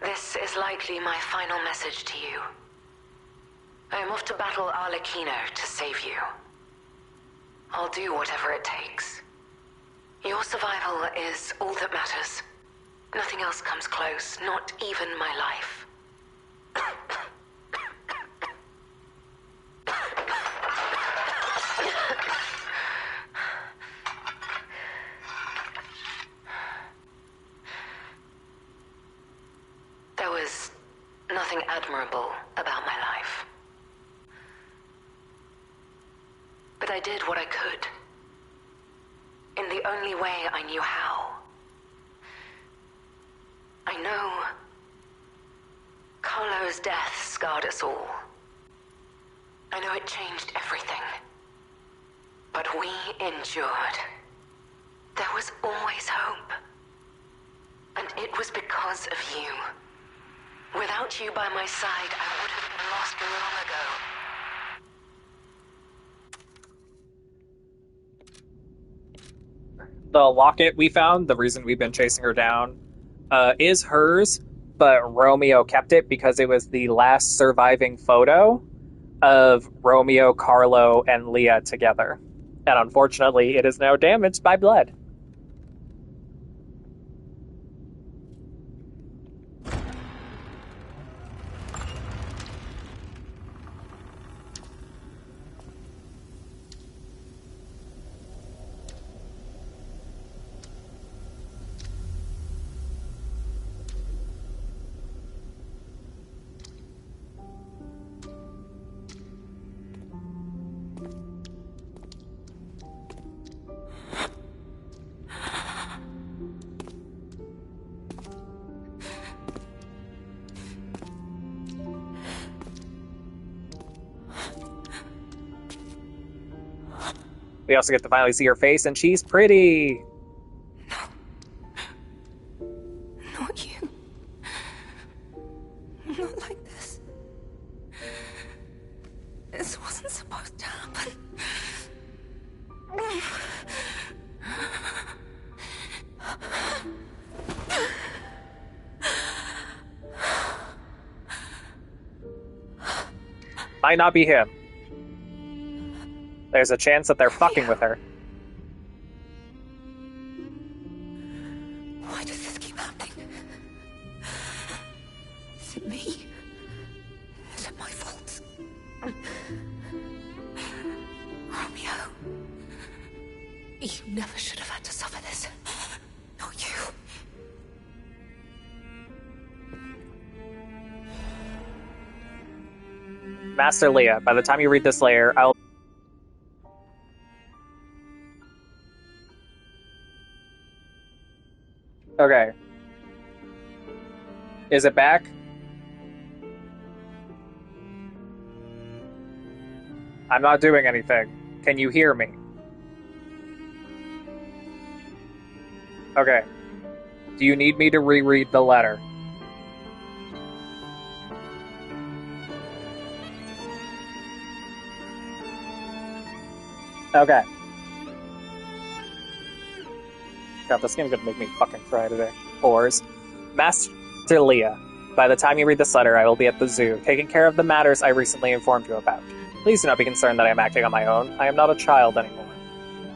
this is likely my final message to you. I am off to battle Arlecchino to save you. I'll do whatever it takes. Your survival is all that matters. Nothing else comes close, not even my life. There was nothing admirable about my life. But I did what I could. In the only way I knew how. I know Carlo's death scarred us all. I know it changed everything. But we endured. There was always hope. And it was because of you. Without you by my side, I would have been lost long ago. The locket we found, the reason we've been chasing her down, is hers, but Romeo kept it because it was the last surviving photo of Romeo, Carlo, and Lea together. And unfortunately, it is now damaged by blood. We also get to finally see her face, and she's pretty. Not you. Not like this. This wasn't supposed to happen. Might not be him. There's a chance that they're fucking with her. Why does this keep happening? Is it me? Is it my fault? Romeo, you never should have had to suffer this. Not you. Master Lea, by the time you read this layer, I'll... Okay. Is it back? I'm not doing anything. Can you hear me? Okay. Do you need me to reread the letter? Okay. God, this game's gonna make me fucking cry today. Whores. Master Lea, by the time you read this letter, I will be at the zoo, taking care of the matters I recently informed you about. Please do not be concerned that I am acting on my own. I am not a child anymore.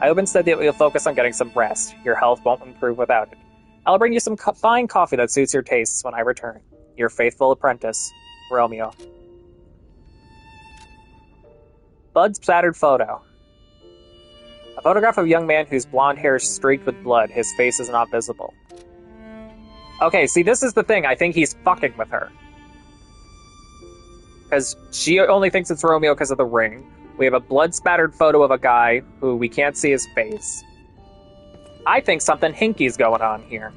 I hope instead that you'll focus on getting some rest. Your health won't improve without it. I'll bring you some fine coffee that suits your tastes when I return. Your faithful apprentice, Romeo. Blood-spattered photo. A photograph of a young man whose blonde hair is streaked with blood. His face is not visible. Okay, see, this is the thing. I think he's fucking with her. Because she only thinks it's Romeo because of the ring. We have a blood-spattered photo of a guy who we can't see his face. I think something hinky's going on here.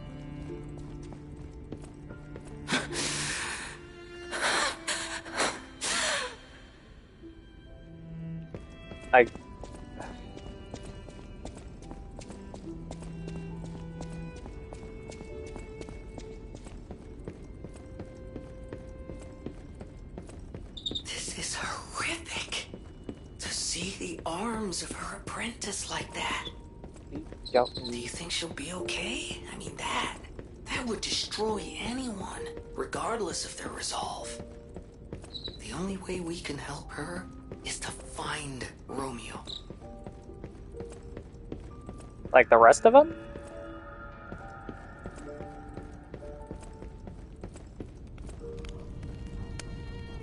This is horrific. To see the arms of her apprentice like that. Yep. Do you think she'll be okay? I mean, that would destroy anyone, regardless of their resolve. The only way we can help her is to find Romeo. Like the rest of them?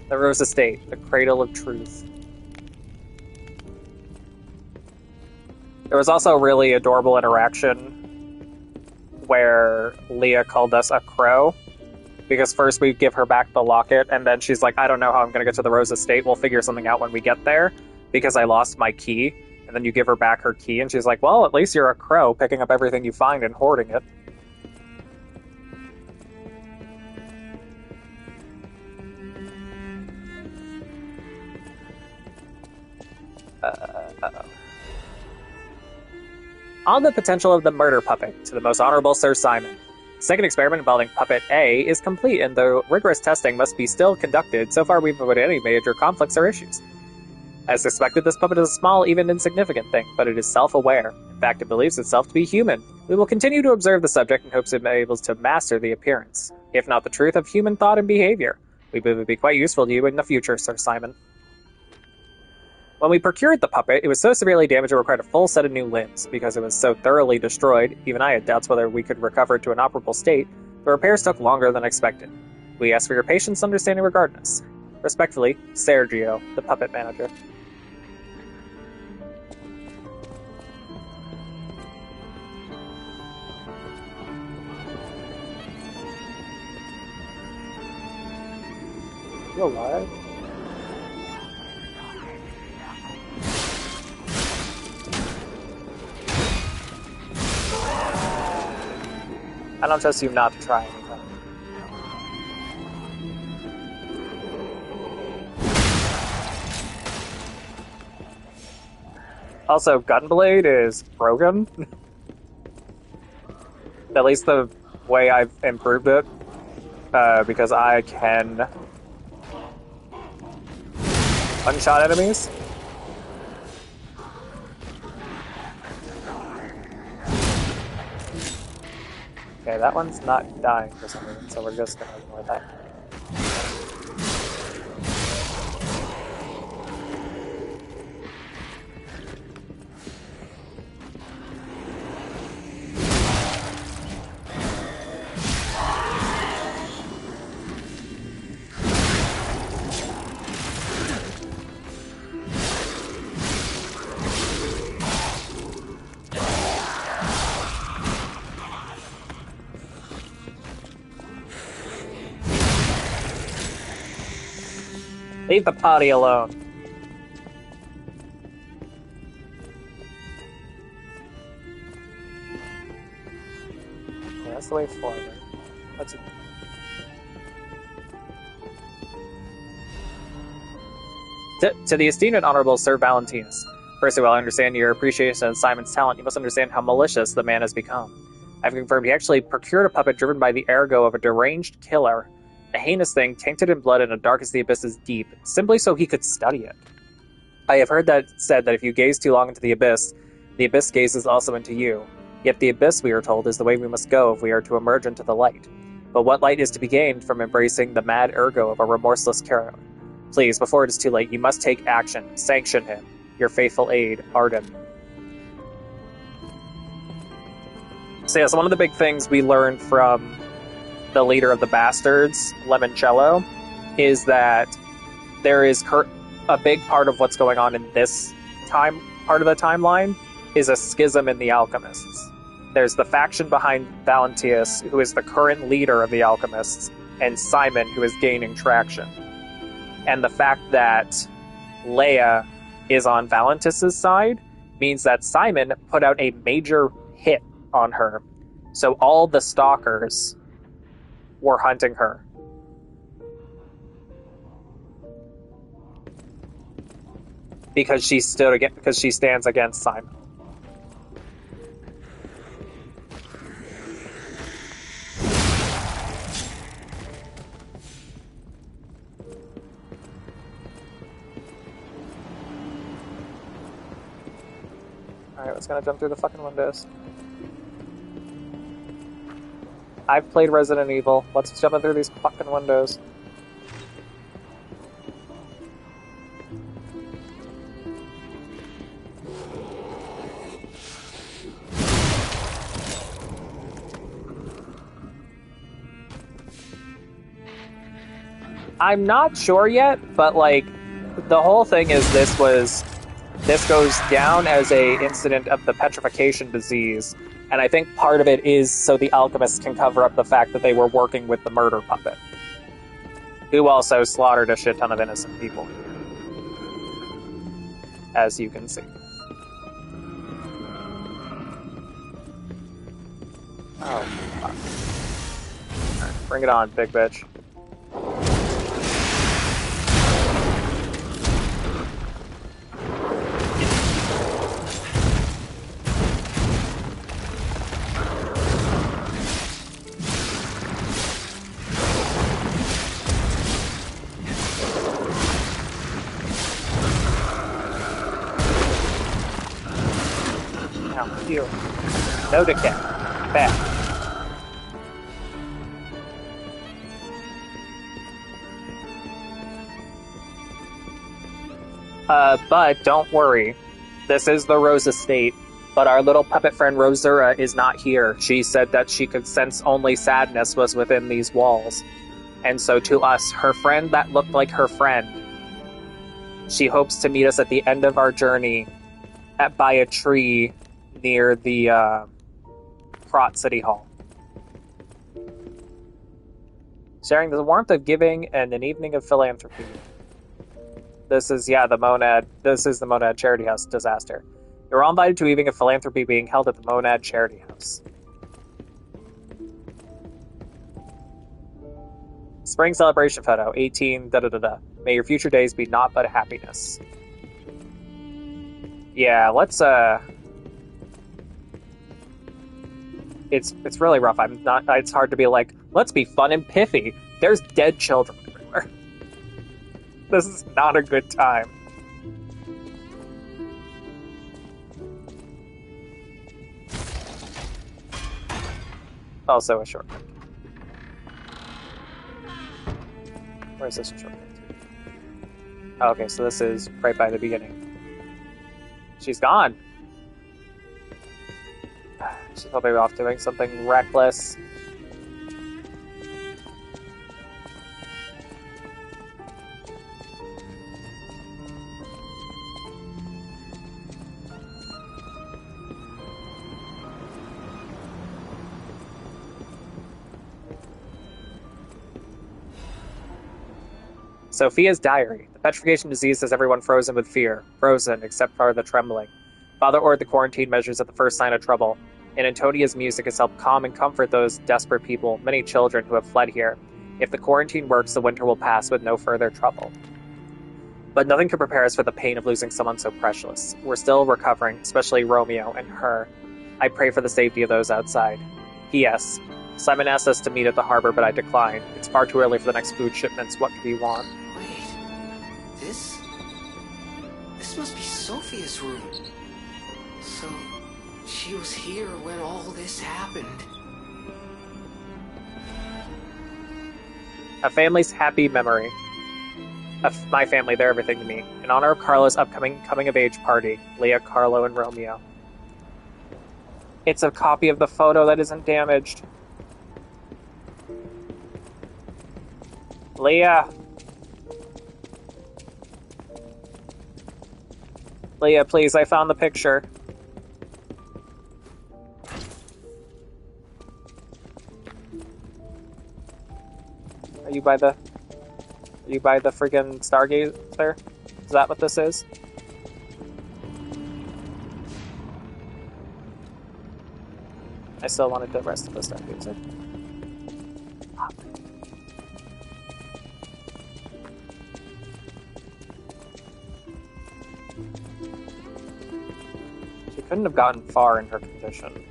The Rose Estate, the cradle of truth. There was also a really adorable interaction where Leah called us a crow. Because first we give her back the locket, and then she's like, I don't know how I'm going to get to the Rose Estate. We'll figure something out when we get there, because I lost my key. And then you give her back her key, and she's like, well, at least you're a crow, picking up everything you find and hoarding it. On the potential of the murder puppet, to the most honorable Sir Simon. The second experiment involving Puppet A is complete, and though rigorous testing must be still conducted, so far we've avoided any major conflicts or issues. As expected, this puppet is a small, even insignificant thing, but it is self-aware. In fact, it believes itself to be human. We will continue to observe the subject in hopes it may be able to master the appearance, if not the truth of human thought and behavior. We believe it would be quite useful to you in the future, Sir Simon. When we procured the puppet, it was so severely damaged it required a full set of new limbs. Because it was so thoroughly destroyed, even I had doubts whether we could recover it to an operable state. The repairs took longer than expected. We ask for your patience and understanding regarding this. Respectfully, Sergio, the puppet manager. You alive? I don't trust you not to try anything. Also, Gunblade is broken. At least the way I've improved it. Because I can one-shot enemies. Okay, that one's not dying for some reason, so we're just gonna ignore that. Leave the party alone. Yeah, that's the way forward. Let's... To the esteemed and honorable Sir Valentinus. Firstly, while I understand your appreciation of Simon's talent, you must understand how malicious the man has become. I've confirmed he actually procured a puppet driven by the ergo of a deranged killer. A heinous thing, tainted in blood and as dark as the abyss is deep, simply so he could study it. I have heard that said that if you gaze too long into the abyss gazes also into you. Yet the abyss, we are told, is the way we must go if we are to emerge into the light. But what light is to be gained from embracing the mad ergo of a remorseless killer? Please, before it is too late, you must take action. Sanction him. Your faithful aide, Arden. So yes, one of the big things we learned from the leader of the bastards, Limoncello, is that there is a big part of what's going on in this part of the timeline is a schism in the alchemists. There's the faction behind Valentinus, who is the current leader of the alchemists, and Simon, who is gaining traction. And the fact that Lea is on Valentinus' side means that Simon put out a major hit on her. So all the stalkers were hunting her. Because she stands against Simon. Alright, let's gonna jump through the fucking windows. I've played Resident Evil. Let's jump through these fucking windows. I'm not sure yet, but like the whole thing is this goes down as a incident of the petrification disease, and I think part of it is so the alchemists can cover up the fact that they were working with the murder puppet, who also slaughtered a shit ton of innocent people, as you can see. Oh, fuck. Alright, bring it on, big bitch. You. No decay. Bad. But don't worry. This is the Rose Estate, but our little puppet friend Rosura is not here. She said that she could sense only sadness was within these walls. And so to us, her friend that looked like her friend, she hopes to meet us at the end of our journey by a tree near the Prot City Hall. Sharing the warmth of giving and an evening of philanthropy. This is the Monad Charity House disaster. You're all invited to an evening of philanthropy being held at the Monad Charity House. Spring celebration photo, 18, da-da-da-da. May your future days be naught but happiness. Yeah, let's it's really rough. I'm not it's hard to be like, let's be fun and pithy. There's dead children everywhere. This is not a good time. Also a shortcut. Where's this shortcut? Oh, okay, so this is right by the beginning. She's gone. She's probably off doing something reckless. Sophia's diary. The petrification disease has everyone frozen with fear. Frozen, except for the trembling. Father ordered the quarantine measures at the first sign of trouble, and Antonia's music has helped calm and comfort those desperate people, many children who have fled here. If the quarantine works, the winter will pass with no further trouble. But nothing can prepare us for the pain of losing someone so precious. We're still recovering, especially Romeo and her. I pray for the safety of those outside. P.S. Simon asked us to meet at the harbor, but I declined. It's far too early for the next food shipments. What could he want? Wait, this must be Sophia's room. So, she was here when all this happened. A family's happy memory. My family, they're everything to me. In honor of Carlo's upcoming coming-of-age party, Lea, Carlo, and Romeo. It's a copy of the photo that isn't damaged. Lea! Lea, please, I found the picture. Are you by the friggin' Stargazer? Is that what this is? I still wanted the rest of the Stargazer. She couldn't have gotten far in her condition.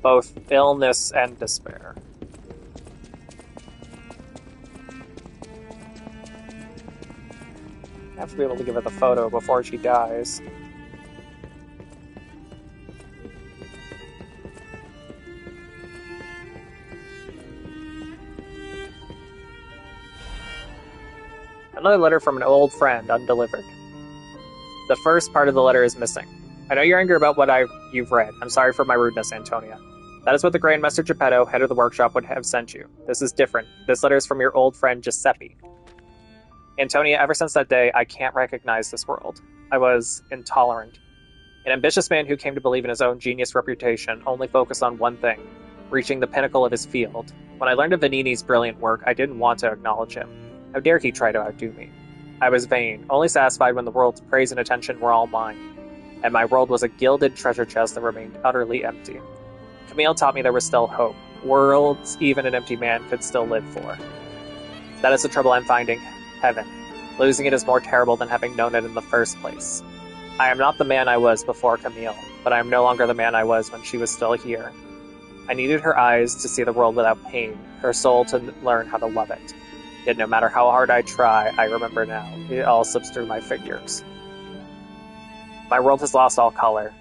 Both illness and despair. I have to be able to give her the photo before she dies. Another letter from an old friend, undelivered. The first part of the letter is missing. I know you're angry about what you've read. I'm sorry for my rudeness, Antonia. That is what the Grand Master Geppetto, head of the workshop, would have sent you. This is different. This letter is from your old friend Giuseppe. Antonia, ever since that day, I can't recognize this world. I was intolerant. An ambitious man who came to believe in his own genius reputation, only focused on one thing, reaching the pinnacle of his field. When I learned of Vanini's brilliant work, I didn't want to acknowledge him. How dare he try to outdo me? I was vain, only satisfied when the world's praise and attention were all mine, and my world was a gilded treasure chest that remained utterly empty. Camille taught me there was still hope. Worlds even an empty man could still live for. That is the trouble I'm finding. Heaven. Losing it is more terrible than having known it in the first place. I am not the man I was before Camille, but I am no longer the man I was when she was still here. I needed her eyes to see the world without pain, her soul to learn how to love it. Yet no matter how hard I try, I remember now, it all slips through my fingers. My world has lost all color.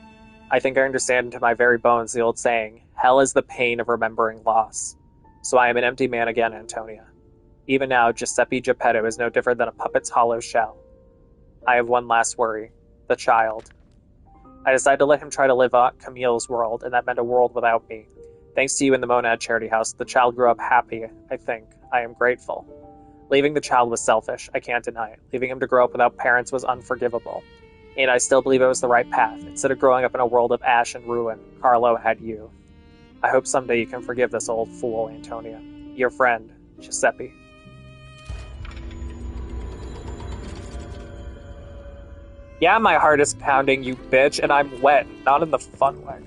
I think I understand into my very bones the old saying, hell is the pain of remembering loss. So I am an empty man again, Antonia. Even now, Giuseppe Geppetto is no different than a puppet's hollow shell. I have one last worry. The child. I decided to let him try to live out Camille's world, and that meant a world without me. Thanks to you in the Monad Charity House, the child grew up happy, I think. I am grateful. Leaving the child was selfish, I can't deny it. Leaving him to grow up without parents was unforgivable. And I still believe it was the right path. Instead of growing up in a world of ash and ruin, Carlo had you. I hope someday you can forgive this old fool, Antonia. Your friend, Giuseppe. Yeah, my heart is pounding, you bitch, and I'm wet, not in the fun way.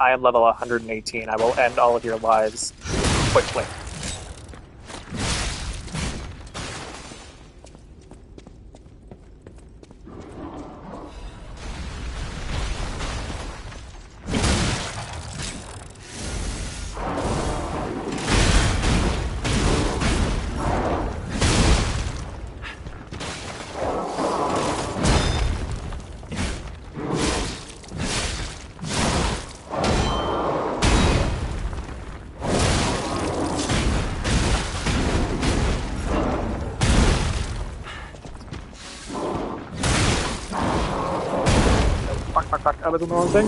I am level 118. I will end all of your lives quickly. Fuck, I was doing the wrong thing.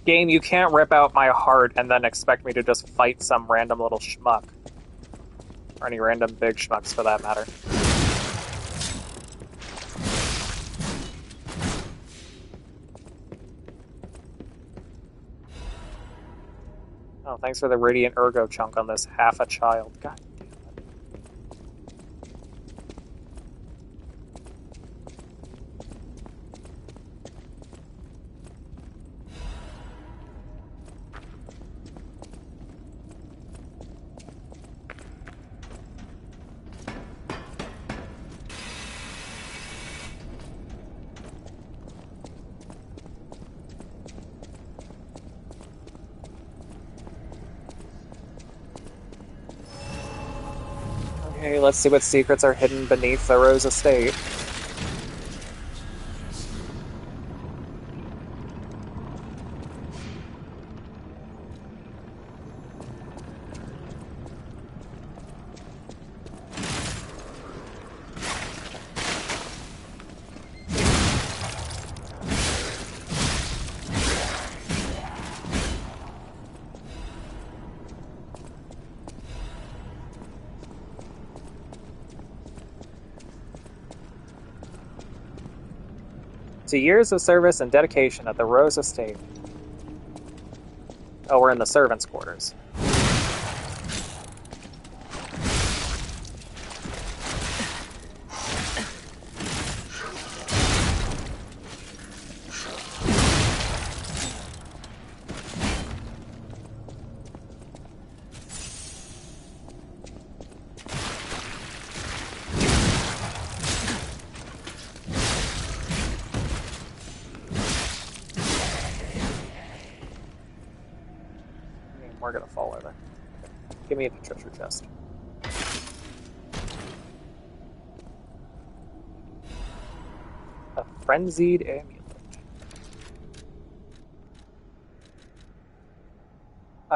Game, you can't rip out my heart and then expect me to just fight some random little schmuck. Or any random big schmucks for that matter. Oh, thanks for the Radiant Ergo chunk on this half a child. God damn it. Okay, let's see what secrets are hidden beneath the Rose Estate. To years of service and dedication at the Rose Estate. Oh, we're in the servants' quarters. We're gonna fall over. Give me the treasure chest. A frenzied amulet.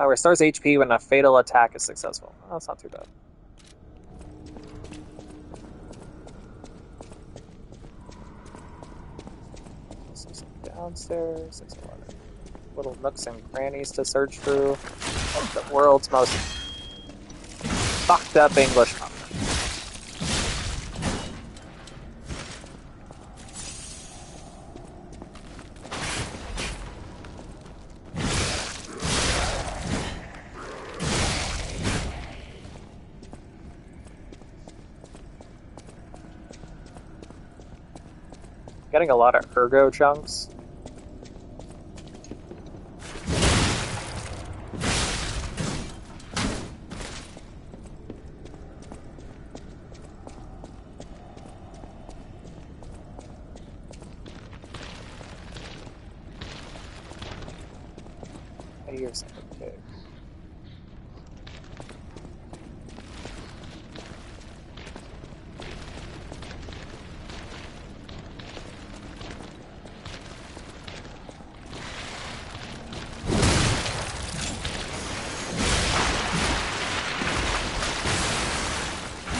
Restores HP when a fatal attack is successful. Oh, that's not too bad. Downstairs, there's a lot of little nooks and crannies to search through. The world's most fucked up English mother. Getting a lot of ergo chunks. I hear something big.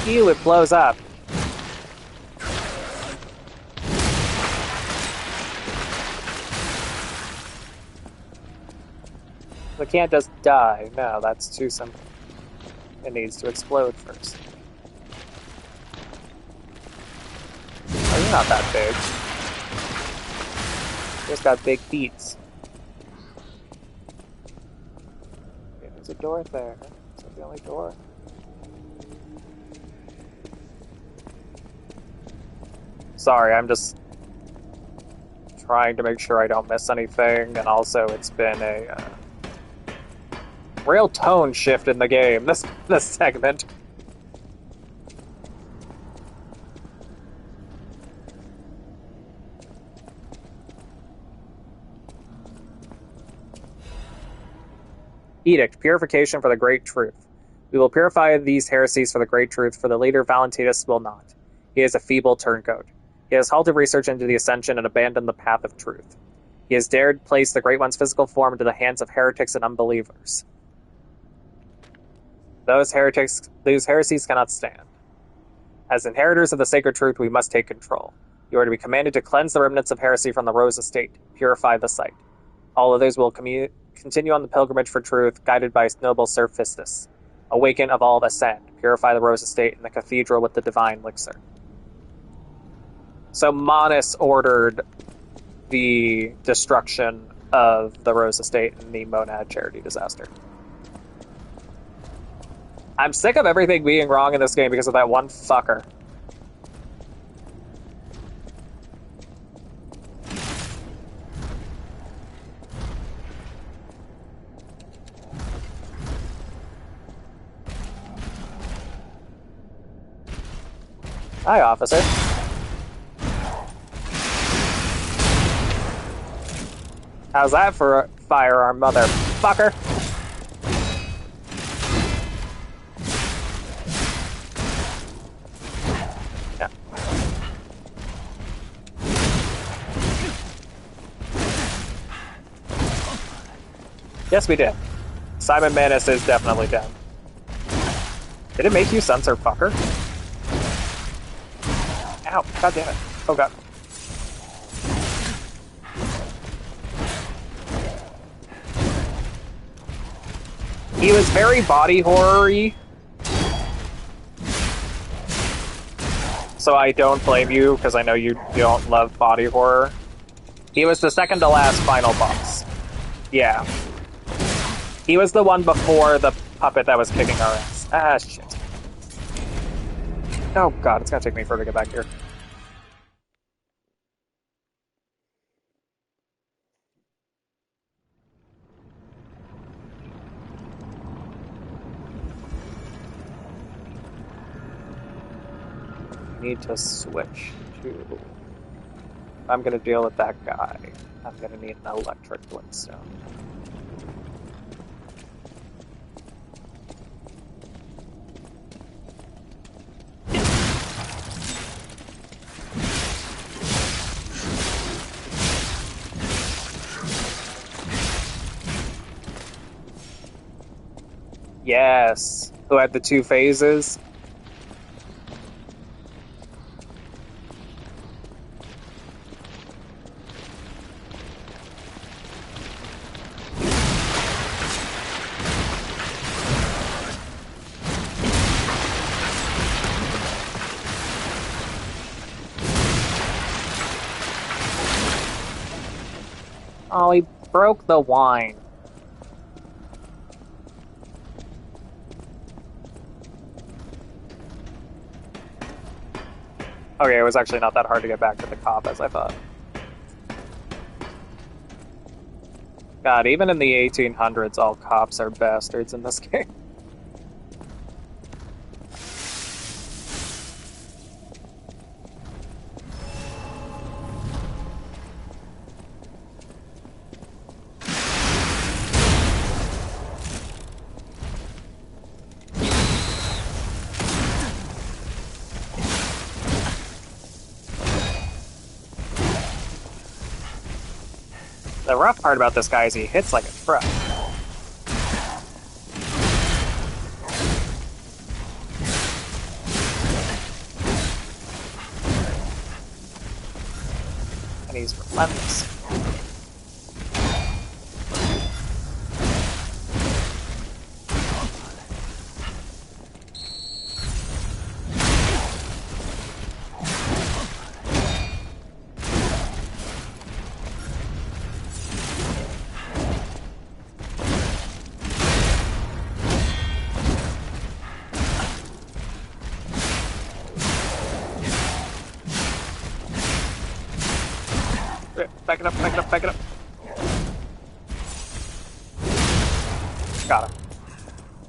Ew, it blows up. It can't just die. No, that's too simple. It needs to explode first. Oh, you're not that big. Just got big feet. Okay, there's a door there. Is that the only door? Sorry, I'm just trying to make sure I don't miss anything, and also it's been a real tone shift in the game this segment. Edict, purification for the great truth. We will purify these heresies for the great truth, for the leader Valentinus will not. He is a feeble turncoat. He has halted research into the Ascension and abandoned the path of truth. He has dared place the Great One's physical form into the hands of heretics and unbelievers. Those heresies cannot stand. As inheritors of the sacred truth, we must take control. You are to be commanded to cleanse the remnants of heresy from the Rose Estate, purify the site. All others will continue on the pilgrimage for truth, guided by noble Sir Fistus. Awaken, evolve, ascend. Purify the Rose Estate and the cathedral with the divine elixir. So Manus ordered the destruction of the Rose Estate and the Monad charity disaster. I'm sick of everything being wrong in this game because of that one fucker. Hi, officer. How's that for a firearm, motherfucker? Yeah. Yes, we did. Simon Manus is definitely dead. Did it make you censor fucker? Ow, god damn it. Oh god. He was very body horror-y. So I don't blame you, because I know you don't love body horror. He was the second to last final boss. Yeah. He was the one before the puppet that was kicking our ass. Ah, shit. Oh god, it's gonna take me forever to get back here. Need to switch to... I'm gonna deal with that guy. I'm gonna need an electric glintstone. Yes. Who had the two phases? Oh, he broke the wine. Okay, it was actually not that hard to get back to the cop as I thought. God, even in the 1800s, all cops are bastards in this game. The rough part about this guy is he hits like a truck. And he's relentless. Back it up, back it up, back it up. Got him.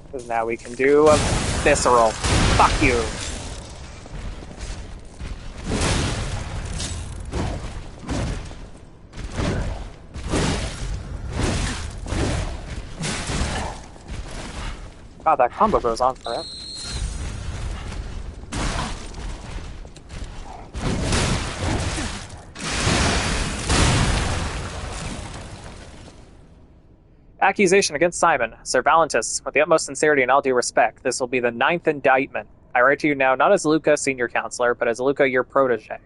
Because now we can do a visceral. Fuck you. God, that combo goes on forever. Accusation against Simon. Sir Valentus, with the utmost sincerity and all due respect, this will be the 9th indictment. I write to you now not as Luca, senior counselor, but as Luca, your protege.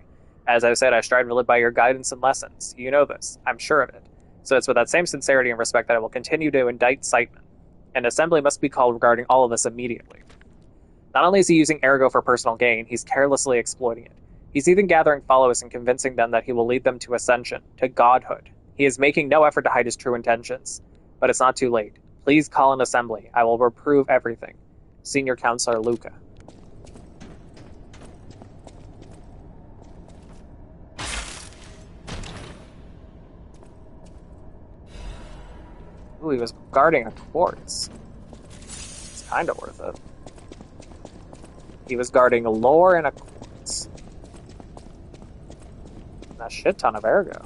As I said, I strive to live by your guidance and lessons. You know this. I'm sure of it. So it's with that same sincerity and respect that I will continue to indict Simon. An assembly must be called regarding all of this immediately. Not only is he using Ergo for personal gain, he's carelessly exploiting it. He's even gathering followers and convincing them that he will lead them to ascension, to godhood. He is making no effort to hide his true intentions. But it's not too late. Please call an assembly. I will reprove everything. Senior Counselor Luca. Ooh, he was guarding a quartz. It's kind of worth it. He was guarding a lore and a quartz. And a shit ton of Ergo.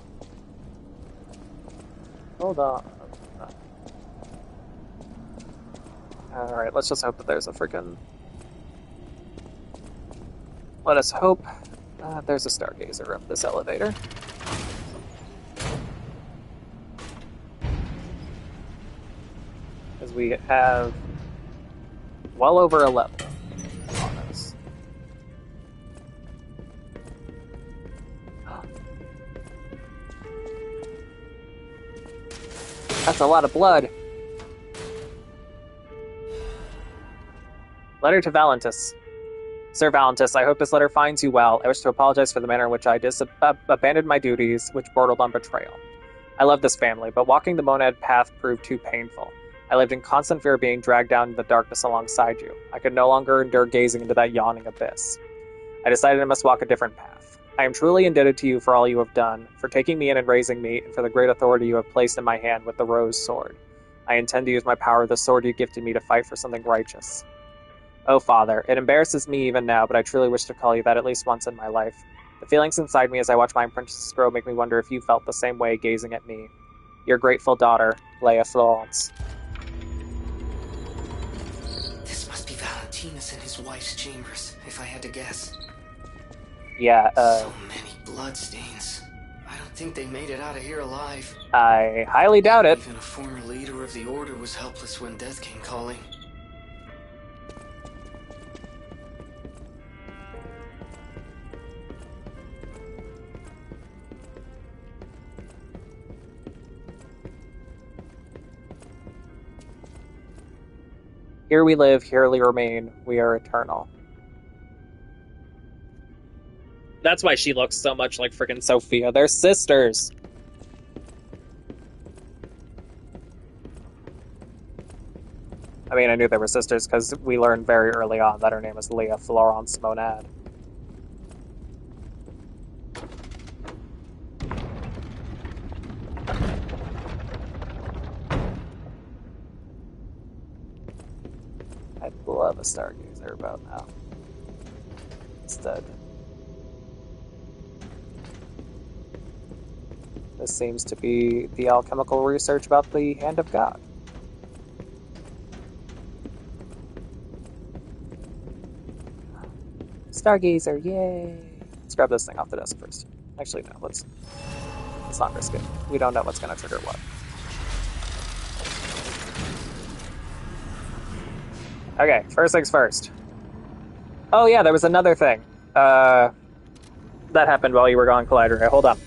Hold on. Alright, let's just hope that there's a freaking... Let us hope there's a stargazer up this elevator. Because we have well over a level on us. That's a lot of blood. Letter to Valentus. Sir Valentus, I hope this letter finds you well. I wish to apologize for the manner in which I abandoned my duties, which bordered on betrayal. I love this family, but walking the monad path proved too painful. I lived in constant fear of being dragged down into the darkness alongside you. I could no longer endure gazing into that yawning abyss. I decided I must walk a different path. I am truly indebted to you for all you have done, for taking me in and raising me, and for the great authority you have placed in my hand with the rose sword. I intend to use my power, the sword you gifted me, to fight for something righteous. Oh, Father, it embarrasses me even now, but I truly wish to call you that at least once in my life. The feelings inside me as I watch my apprentices grow make me wonder if you felt the same way gazing at me. Your grateful daughter, Lea Florence. This must be Valentinus in his wife's chambers, if I had to guess. Yeah, So many bloodstains. I don't think they made it out of here alive. I highly doubt it. Even a former leader of the Order was helpless when death came calling. Here we live, here we remain, we are eternal. That's why she looks so much like freaking Sophia. They're sisters. I mean, I knew they were sisters because we learned very early on that her name was Lea Florence Monad. I'd love a stargazer about now. Instead, this seems to be the alchemical research about the Hand of God. Stargazer, yay! Let's grab this thing off the desk first. Actually, no, let's not risk it. We don't know what's going to trigger what. Okay, first things first. Oh yeah, there was another thing. That happened while you were gone, Collider. Right, hold on.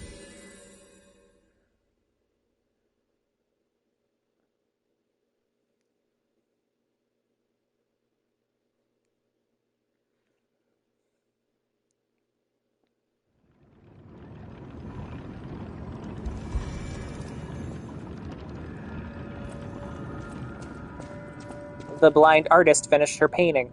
The blind artist finished her painting.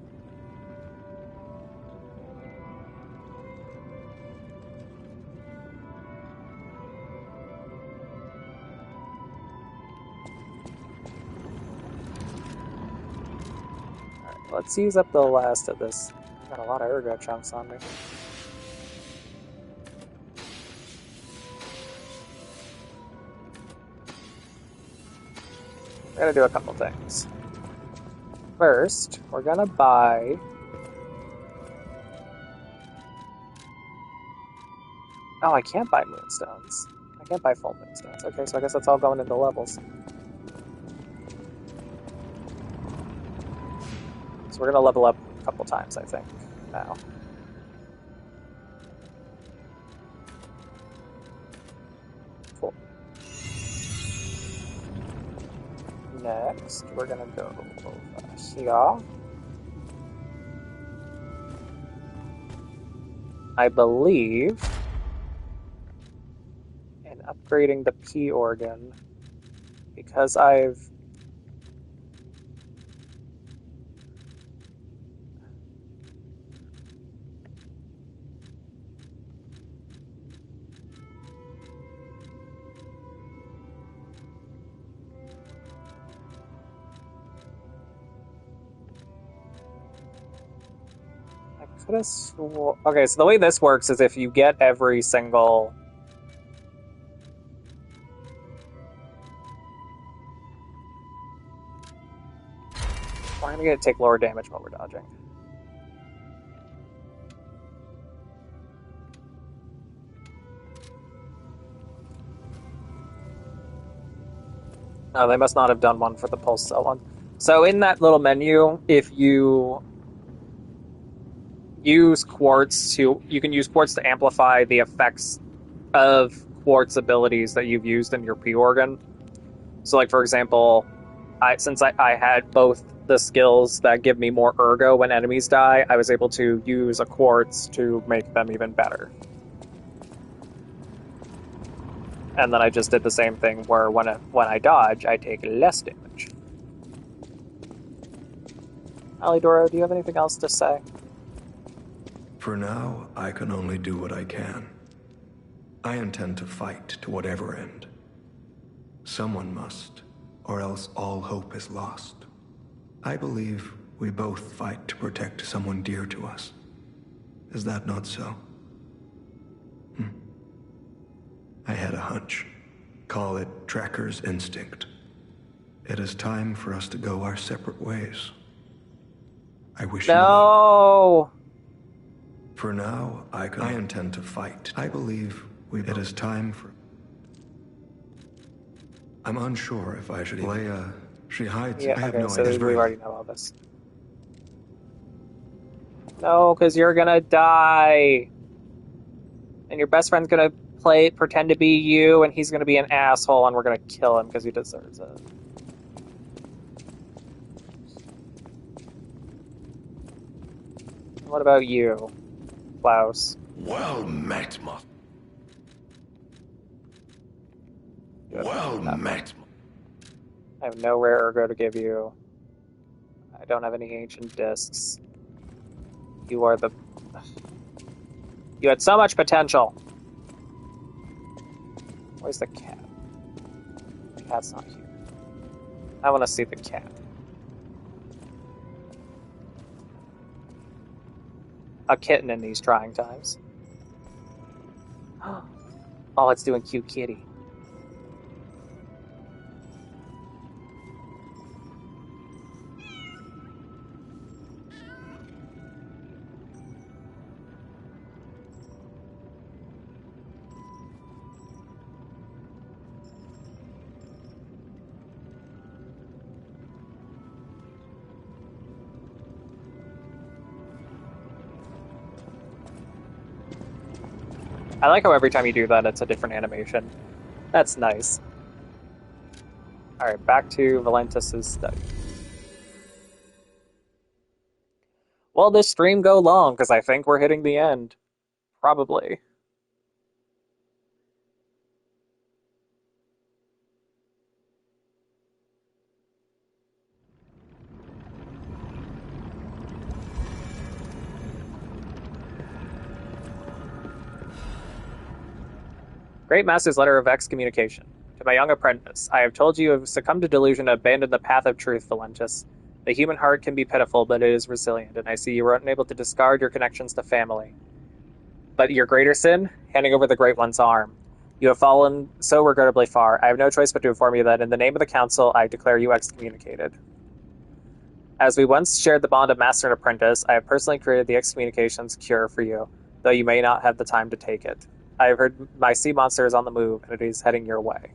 Let's use up the last of this. Got a lot of ergo chunks on me. We're gonna do a couple things. First, we're gonna buy... Oh, I can't buy moonstones. I can't buy full moonstones. Okay, so I guess that's all going into levels. So we're gonna level up a couple times, I think, now. Cool. Next, we're gonna go over here. I believe in upgrading the P organ, because I could have swore... Okay, so the way this works is if you get every single... We're gonna take lower damage while we're dodging. Oh, they must not have done one for the pulse cell one. So in that little menu, if you use quartz to... You can use quartz to amplify the effects of quartz abilities that you've used in your P organ. So, like, for example, since I had both the skills that give me more ergo when enemies die, I was able to use a quartz to make them even better. And then I just did the same thing where when I dodge, I take less damage. Alidoro, do you have anything else to say? For now, I can only do what I can. I intend to fight to whatever end. Someone must, or else all hope is lost. I believe we both fight to protect someone dear to us. Is that not so? I had a hunch. Call it tracker's instinct. It is time for us to go our separate ways. I wish you luck. No! For now, I intend to fight. I believe it is time for... I'm unsure if I should... Lea, she hides... Yeah, I have okay, no so idea. we already know all this. No, because you're gonna die. And your best friend's gonna pretend to be you, and he's gonna be an asshole, and we're gonna kill him because he deserves it. What about you, Klaus? Well met, Well met. I have no rare ergo to give you. I don't have any ancient discs. You are the... You had so much potential. Where's the cat? The cat's not here. I want to see the cat. A kitten in these trying times. Oh, it's doing cute kitty. I like how every time you do that, it's a different animation. That's nice. Alright, back to Valentus's study. Will this stream go long? Because I think we're hitting the end. Probably. Great Master's Letter of Excommunication. To my young apprentice, I have told you have succumbed to delusion and abandoned the path of truth, Valentus. The human heart can be pitiful, but it is resilient, and I see you were unable to discard your connections to family. But your greater sin? Handing over the Great One's arm. You have fallen so regrettably far. I have no choice but to inform you that in the name of the Council, I declare you excommunicated. As we once shared the bond of master and apprentice, I have personally created the excommunications cure for you, though you may not have the time to take it. I have heard my sea monster is on the move, and it is heading your way.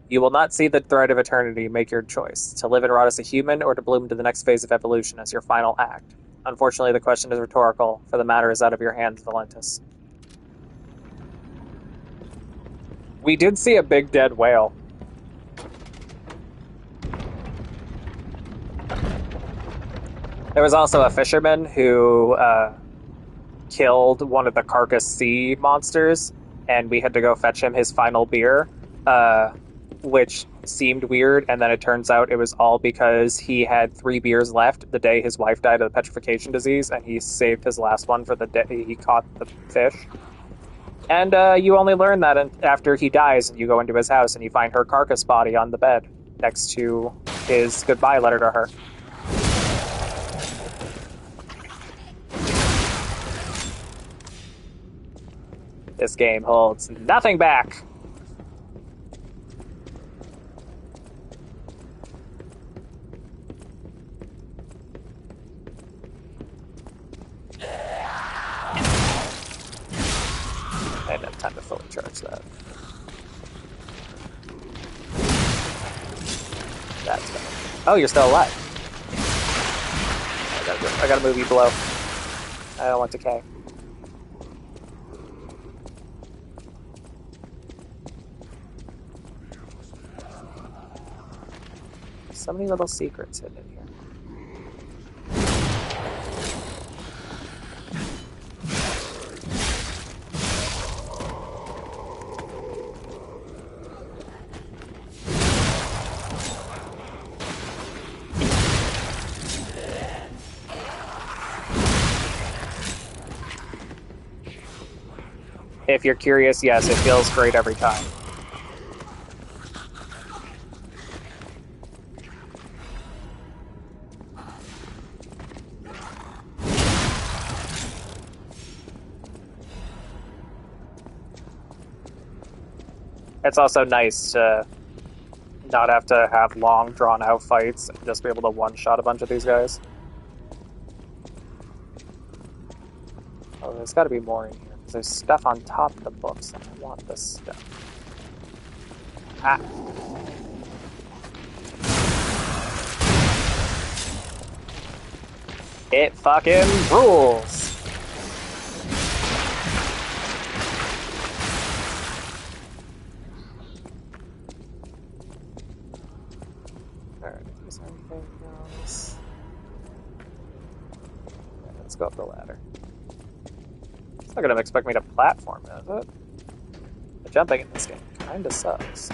You will not see the thread of eternity. Make your choice, to live and rot as a human, or to bloom to the next phase of evolution as your final act. Unfortunately, the question is rhetorical, for the matter is out of your hands, Valentus. We did see a big dead whale. There was also a fisherman who killed one of the carcass sea monsters, and we had to go fetch him his final beer, which seemed weird, and then it turns out it was all because he had 3 beers left the day his wife died of the petrification disease, and he saved his last one for the day he caught the fish. And you only learn that after he dies, and you go into his house, and you find her carcass body on the bed next to his goodbye letter to her. This game holds nothing back. I didn't have time to fully charge that. That's better. Oh, you're still alive. I gotta move you below. I don't want decay. So many little secrets hidden in here. If you're curious, yes, it feels great every time. It's also nice to not have to have long, drawn-out fights and just be able to one-shot a bunch of these guys. Oh, there's got to be more in here, because there's stuff on top of the books, and I want this stuff. Ah. It fucking rules! Alright, is there anything else? Yeah, let's go up the ladder. It's not gonna expect me to platform, is it? The jumping in this game kinda sucks.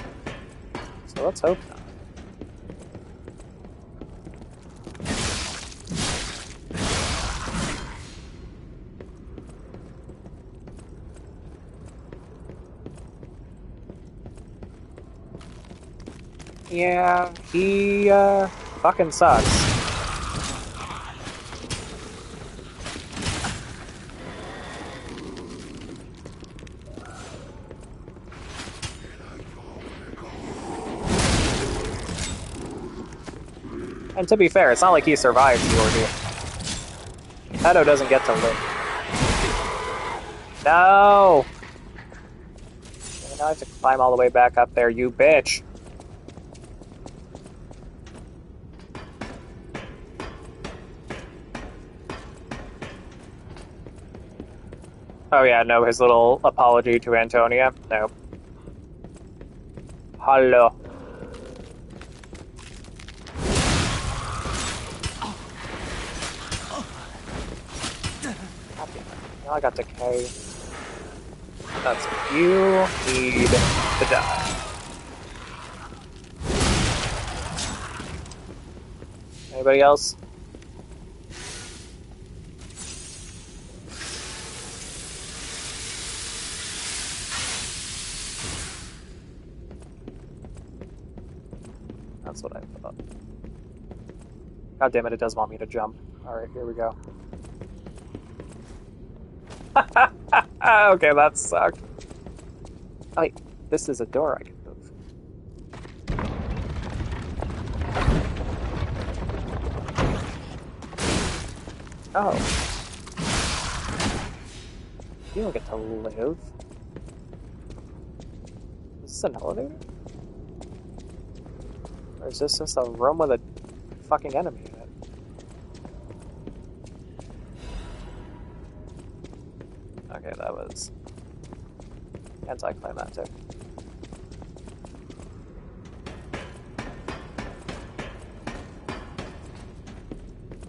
So let's hope not. Yeah, he fucking sucks. And to be fair, it's not like he survived the ordeal. Pedo doesn't get to live. No! Now I have to climb all the way back up there, you bitch! Oh yeah, no, his little apology to Antonia? No. Hello. Now I got decay. That's what you need to die. Anybody else? That's what I thought. God damn it, it does want me to jump. Alright, here we go. Okay, that sucked. Oh, wait, this is a door I can move. Oh. You don't get to live. Is this an elevator? Or is this just a room with a fucking enemy in it? Okay, that was anticlimactic.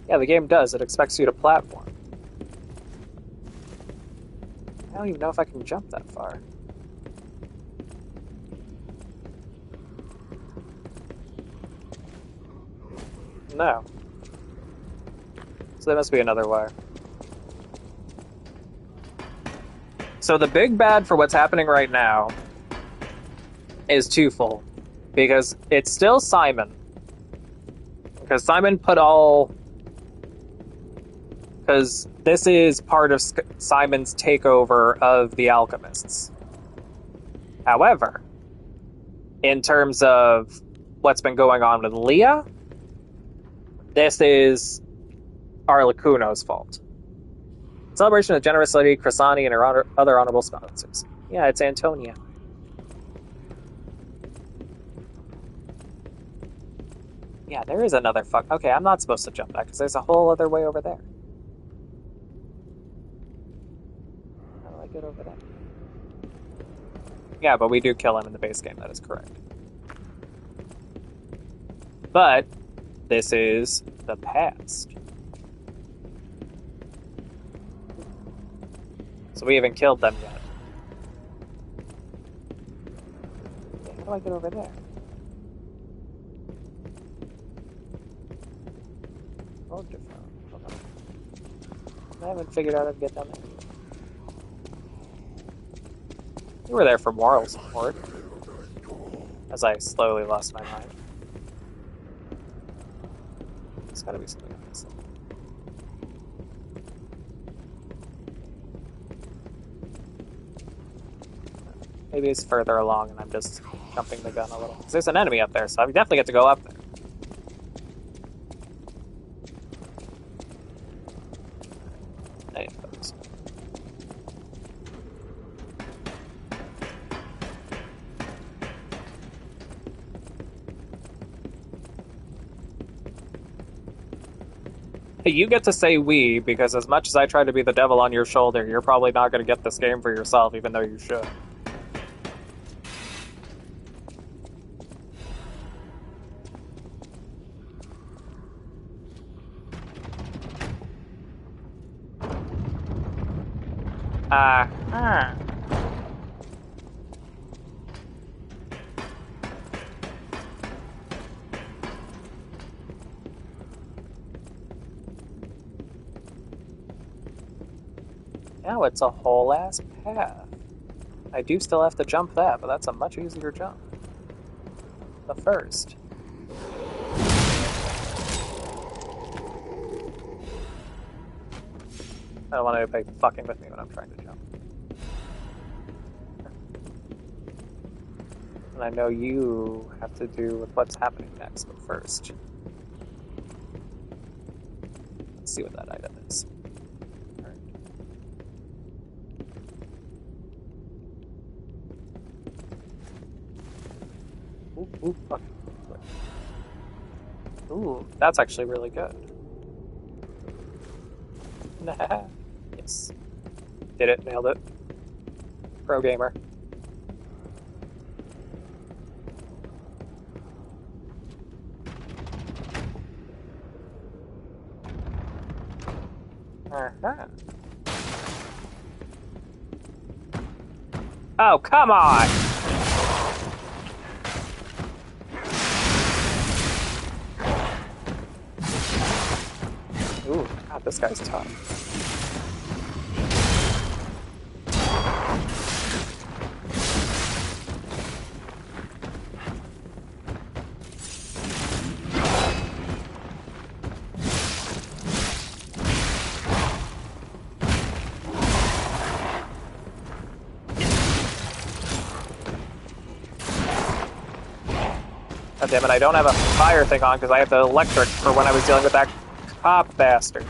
Yeah, the game does. It expects you to platform. I don't even know if I can jump that far. No. So there must be another way. So the big bad for what's happening right now is twofold. Because it's still Simon. Because Simon put all... Because this is part of Simon's takeover of the alchemists. However, in terms of what's been going on with Lea, this is Arlecuno's fault. Celebration of generous lady Chrysani and her other honorable sponsors. Yeah, it's Antonia. Yeah, there is another fuck. Okay, I'm not supposed to jump back because there's a whole other way over there. How do I get over there? Yeah, but we do kill him in the base game, that is correct. But this is the past. So we haven't killed them yet. Okay, how do I get over there? Hold your phone. Hold on. I haven't figured out how to get down there. You were there for moral support. As I slowly lost my mind. There's gotta be something else. Maybe it's further along and I'm just jumping the gun a little. 'Cause there's an enemy up there, so I definitely get to go up there. I need to focus. You get to say we, because as much as I try to be the devil on your shoulder, you're probably not going to get this game for yourself, even though you should. Now it's a whole ass path. I do still have to jump that, but that's a much easier jump. The first. I don't want anybody fucking with me when I'm trying to jump. And I know you have to do with what's happening next, but first. Let's see what that item is. Alright. Ooh, fuck. Ooh, that's actually really good. Yes. Did it, nailed it. Pro gamer. Oh, come on! Ooh, God, this guy's tough. God damn it, I don't have a fire thing on because I have the electric for when I was dealing with that cop bastard.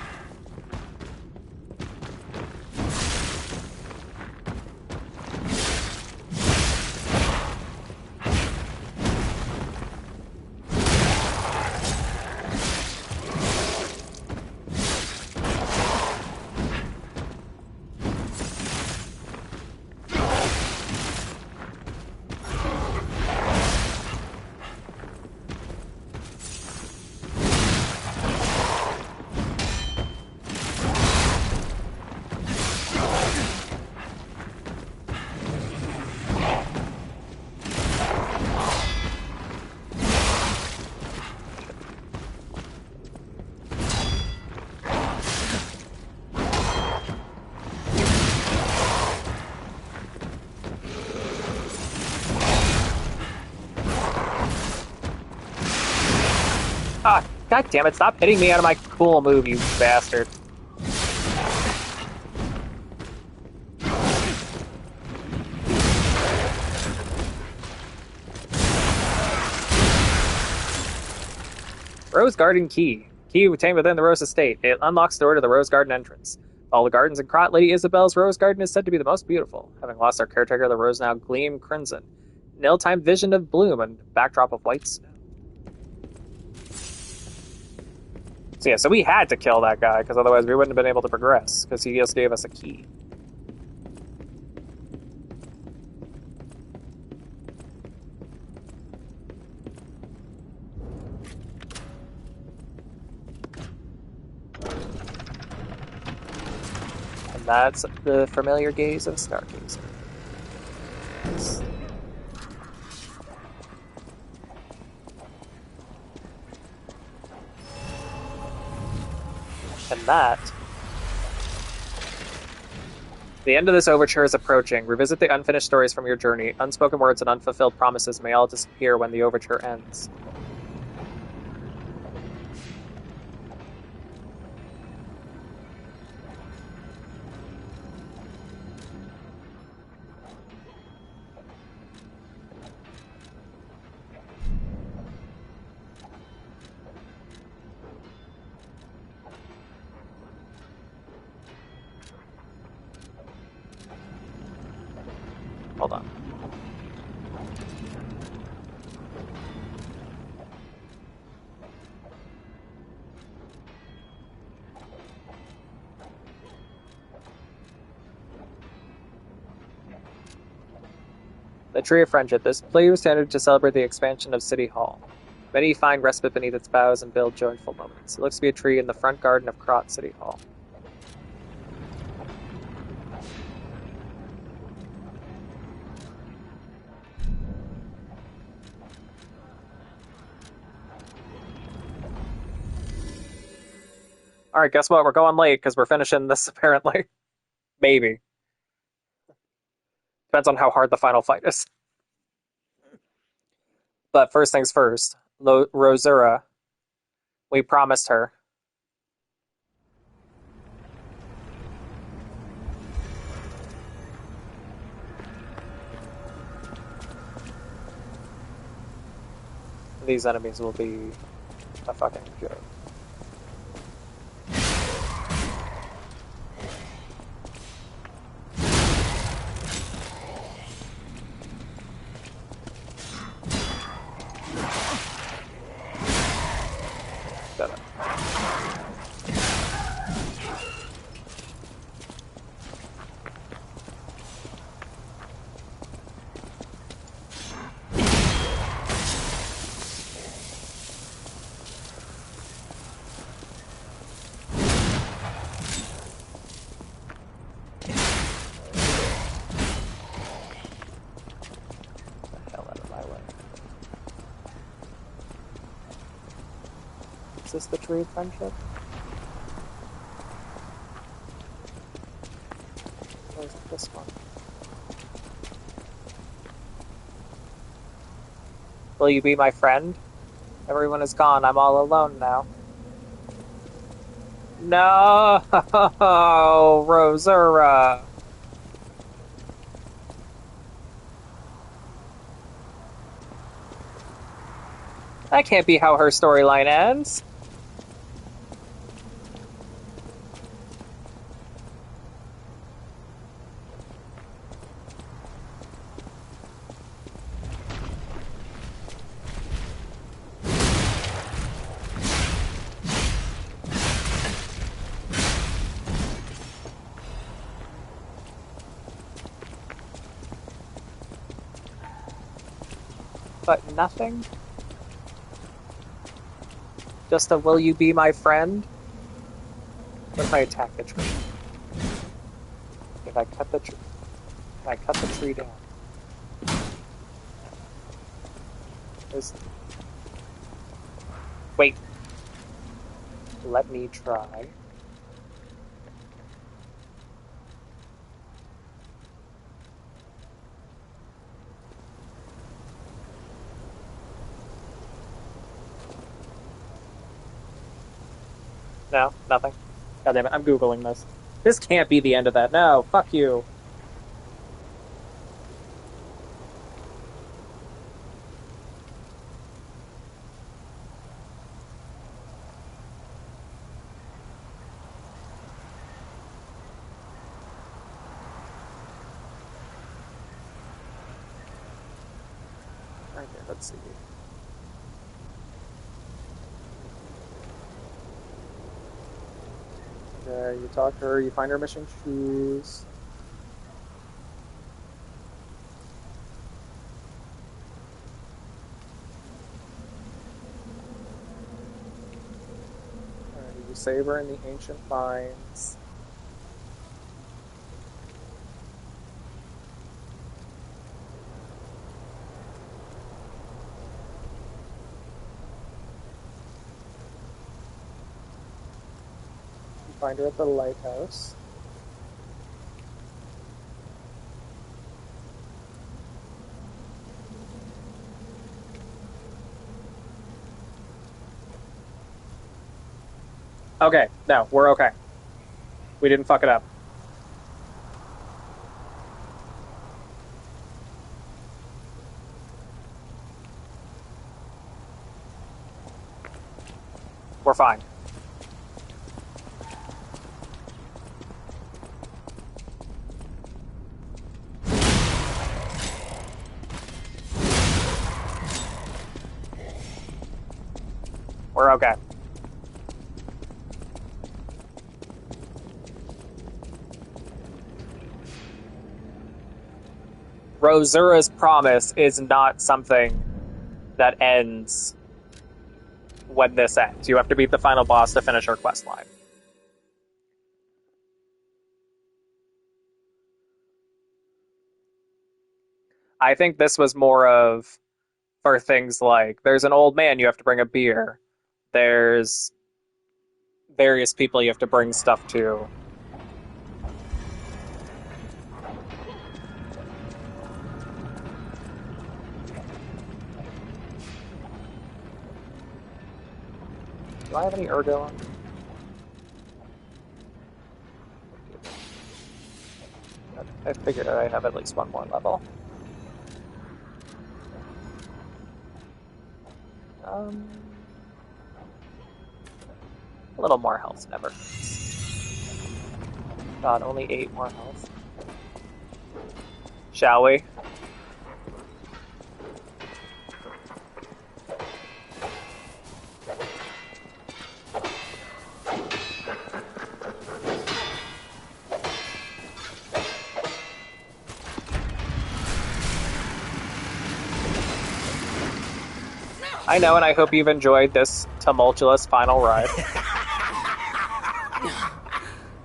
Ah, god damn it, stop hitting me out of my cool move, you bastard. Rose Garden Key. Key obtained within the Rose Estate. It unlocks the door to the Rose Garden entrance. All the gardens in Krot, Lady Isabel's Rose Garden is said to be the most beautiful. Having lost our caretaker, the rose now gleam crimson. An ill-timed vision of bloom and backdrop of white snow. So yeah, so we had to kill that guy, because otherwise we wouldn't have been able to progress, because he just gave us a key. And that's the familiar gaze of Stargazer. And that... The end of this overture is approaching. Revisit the unfinished stories from your journey. Unspoken words and unfulfilled promises may all disappear when the overture ends. Hold on. The Tree of Friendship. This play was standard to celebrate the expansion of City Hall. Many find respite beneath its boughs and build joyful moments. It looks to be a tree in the front garden of Krot City Hall. Alright, guess what? We're going late because we're finishing this apparently. Maybe. Depends on how hard the final fight is. But first things first. Rosura. We promised her. These enemies will be a fucking joke. Shut up. Is this the Tree of Friendship? Or is it this one? Will you be my friend? Everyone is gone. I'm all alone now. No, Rosura. That can't be how her storyline ends. But nothing? Just a will you be my friend? What if I attack the tree? If I cut the tree, if I cut the tree down. Wait. Let me try. No, nothing. God damn it, I'm Googling this. This can't be the end of that. No, fuck you. Okay, let's see. You talk to her, you find her mission shoes. You save her in the ancient mines. You find her at the lighthouse. Okay, no, we're okay. We didn't fuck it up. We're fine. We're okay. Rosura's promise is not something that ends when this ends. You have to beat the final boss to finish her quest line. I think this was more of for things like there's an old man you have to bring a beer. There's various people you have to bring stuff to. Do I have any ergo on? I figured I'd have at least one more level. A little more health never hurts. God, only 8 more health. Shall we? I know, and I hope you've enjoyed this tumultuous final ride.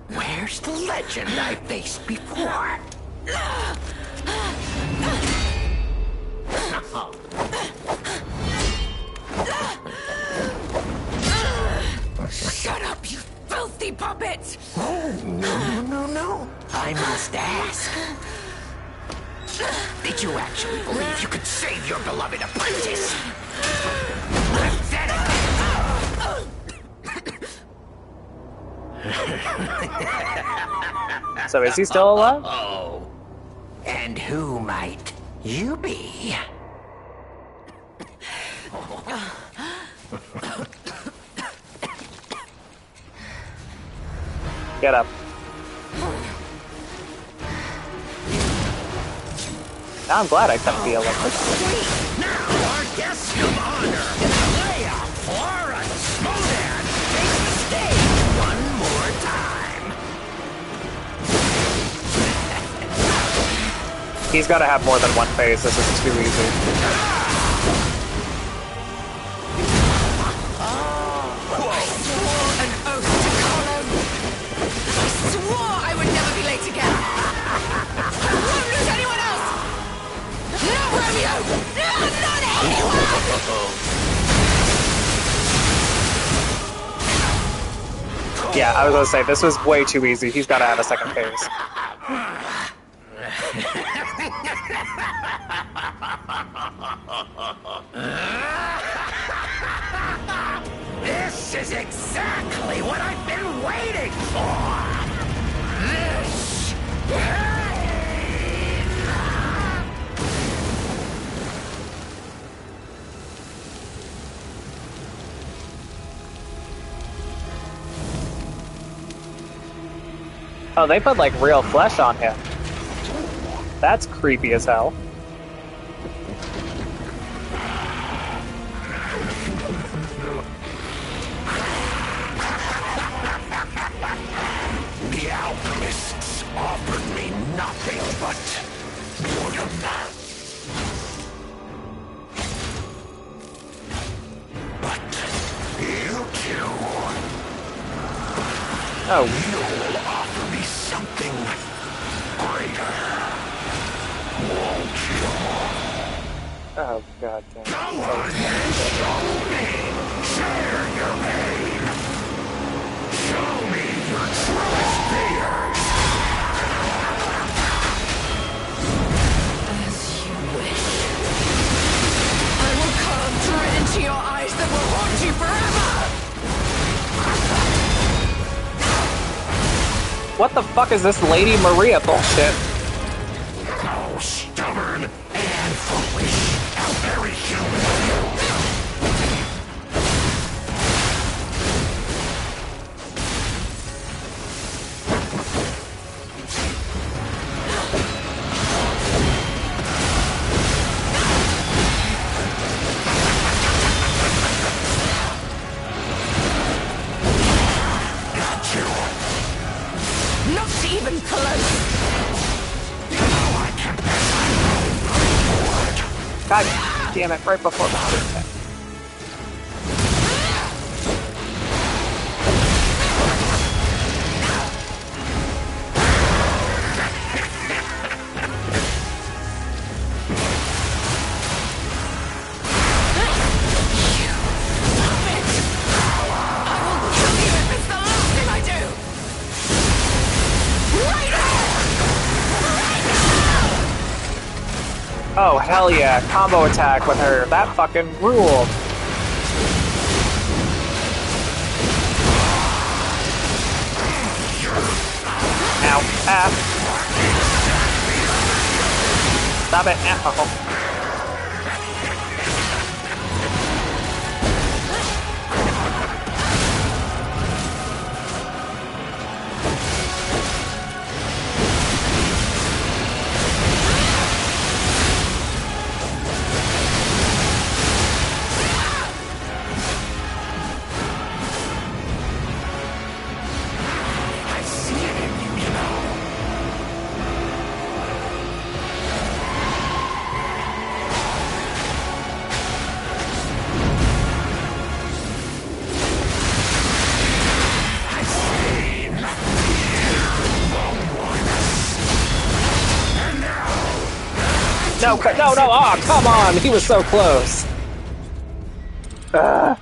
Where's the legend I faced before? Shut up, you filthy puppet! Oh, no. I must ask. Did you actually believe you could save your beloved apprentice? So is he still alive? Oh. And who might you be? Get up. Now I'm glad I couldn't be electric. Now our guest of honor, Lea Flora Smodan, takes the stage one more time. He's got to have more than one face. This is too easy. An oath to Carlo. I swore I would never be late again. I won't lose anyone else. Not Romeo. No, not anyone. Yeah, I was gonna say, this was way too easy. He's got to have a second face. This is exactly what I've been waiting for! This pain! Oh, they put like real flesh on him. That's creepy as hell. The alchemists offered me nothing but boredom. But you two, Oh, you'll offer me something greater, won't you? oh god damn. Go ahead, show me. Share your pain. Show me your truest fears. As you wish. I will carve dread into your eyes that will haunt you forever. What the fuck is this Lady Maria bullshit? How stubborn and foolish. How very human of you. Got you. Not even close. Now I can bet my own. God damn it, right before the Oh, hell yeah. Combo attack with her. That fucking ruled. Ow. Ah. Stop it. Ow. No, no, no, oh, come on! He was so close! Ugh.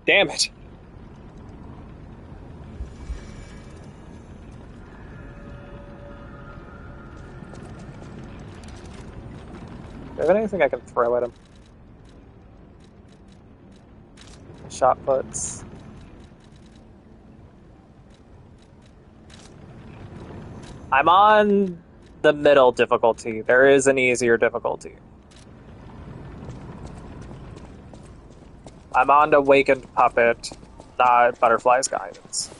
Damn it. Do I have anything I can throw at him? Shot puts. I'm on the middle difficulty. There is an easier difficulty. I'm on to Awakened Puppet, not Butterfly's Guidance.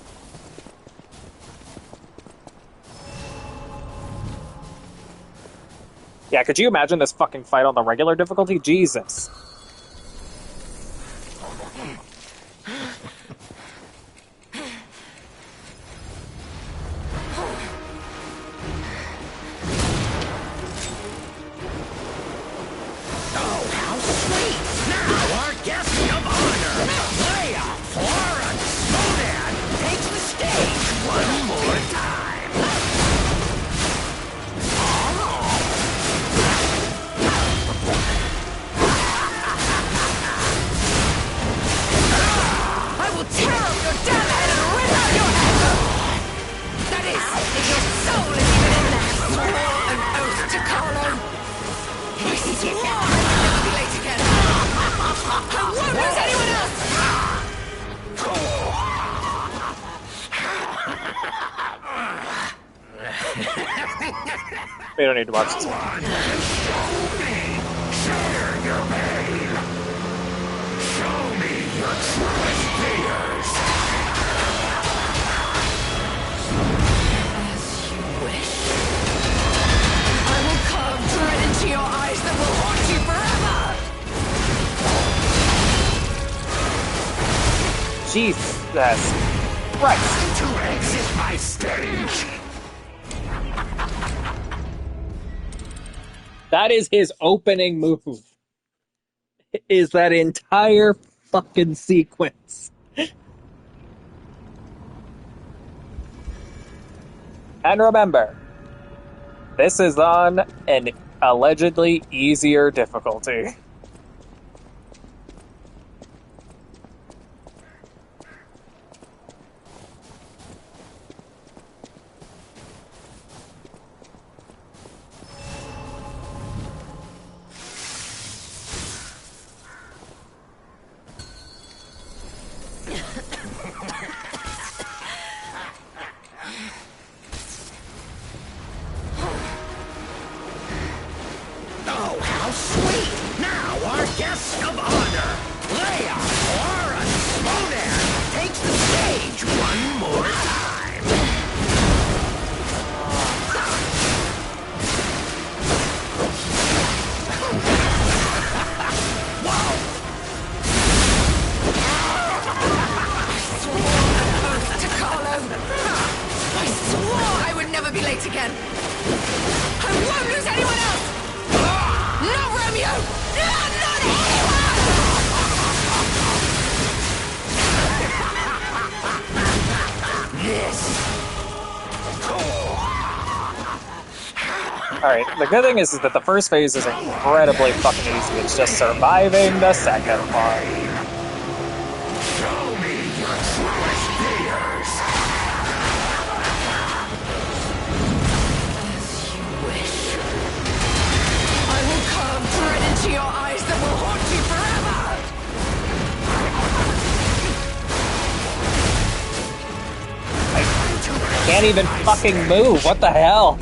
Yeah, could you imagine this fucking fight on the regular difficulty? Jesus. We don't need to watch this one. Show me your truest fears. As you wish. I will carve dread into your eyes that will haunt you forever! Jesus Christ. To exit my stage. That is his opening move. Is that entire fucking sequence. And remember, this is on an allegedly easier difficulty. Oh, how sweet! Now our guest of honor, Lea, Aura, Monan, takes the stage one more time. I swore I would never be late again! I won't lose anyone else! Not Romeo! Not anyone! Yes. Alright, the good thing is that the first phase is incredibly fucking easy. It's just surviving the second one. Show me your truest fears. As you wish. I will carve dread into your eyes that will haunt you forever! Can't even fucking move. What the hell?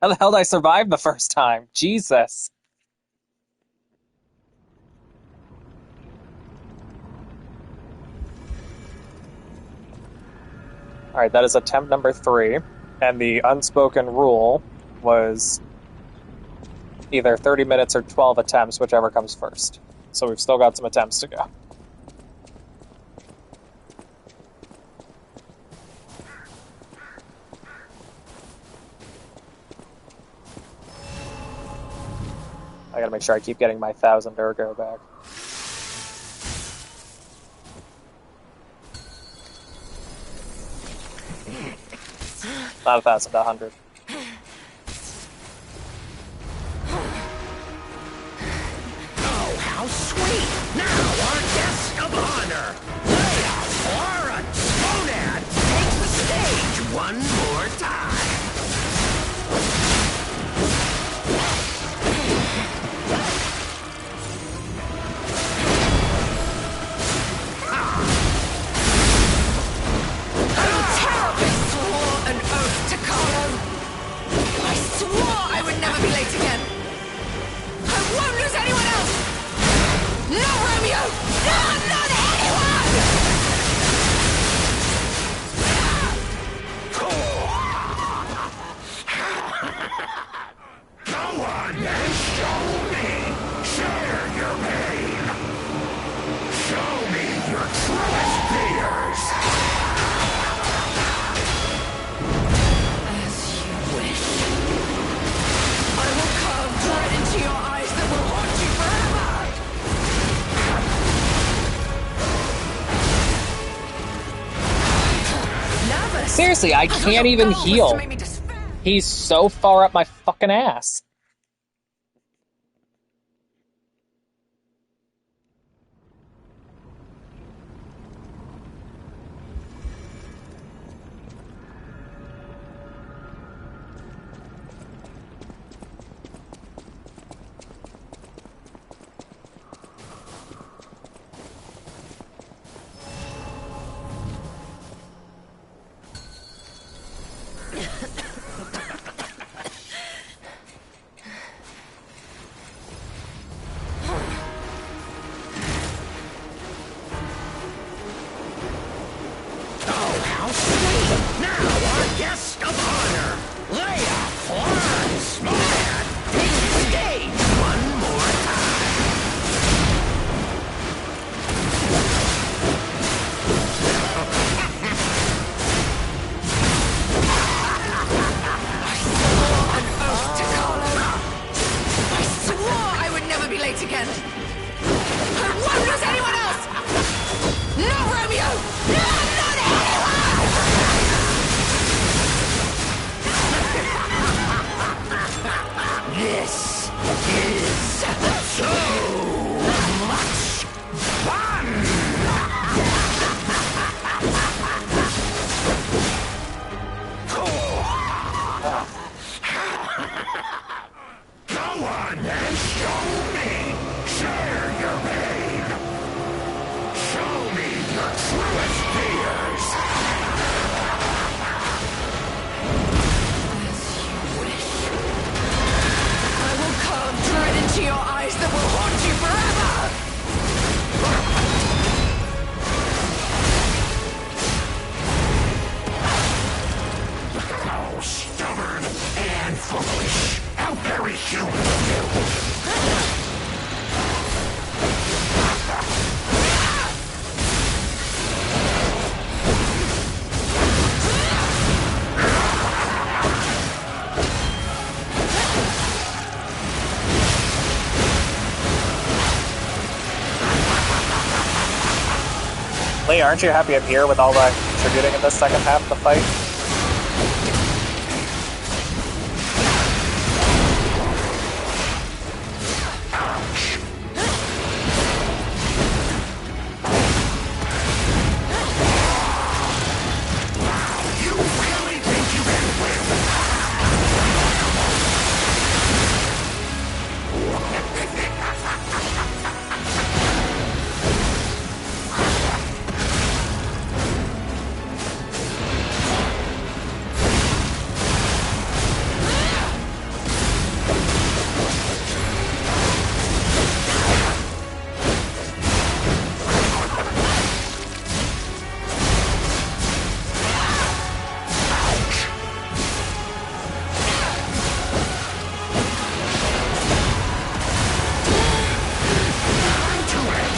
How the hell did I survive the first time? Jesus. Alright, that is attempt number 3. And the unspoken rule was either 30 minutes or 12 attempts, whichever comes first. So we've still got some attempts to go. I gotta make sure I keep getting my 1,000 ergo back. Not 1,000, 100. Oh, how sweet! Now our guest of honor, Lea, Aura, Monan, takes the stage one more time. Seriously, I can't even heal. He's so far up my fucking ass. Lee, aren't you happy I'm here with all the contributing in this second half of the fight?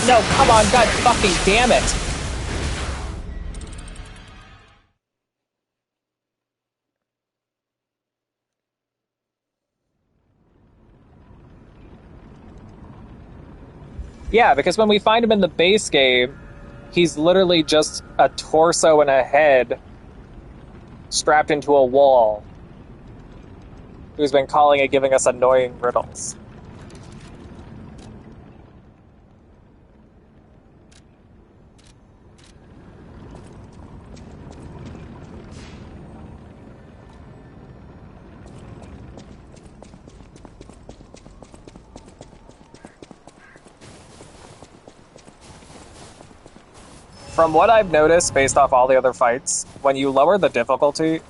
No, come on, god fucking damn it! Yeah, because when we find him in the base game, he's literally just a torso and a head strapped into a wall who's been calling and giving us annoying riddles. From what I've noticed, based off all the other fights, when you lower the difficulty,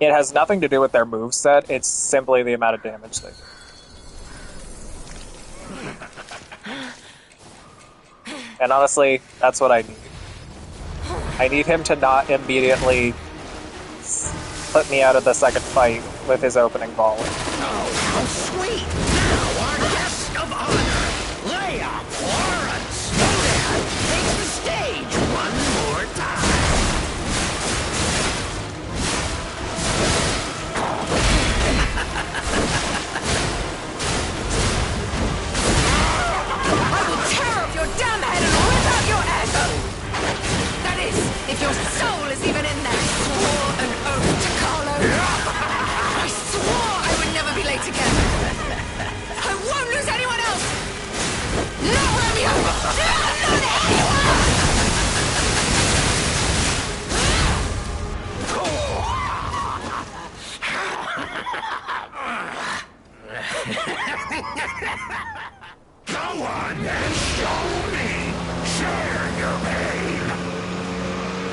it has nothing to do with their moveset, it's simply the amount of damage they do. And honestly, that's what I need. I need him to not immediately put me out of the second fight with his opening volley. Oh, how sweet! Now our guest of honor, Lea Florence Snowdad, takes the stage one more time. I will tear off your damn head and rip out your ego! That is, if your soul is even in there. Swore an Go on and show me! Share your pain!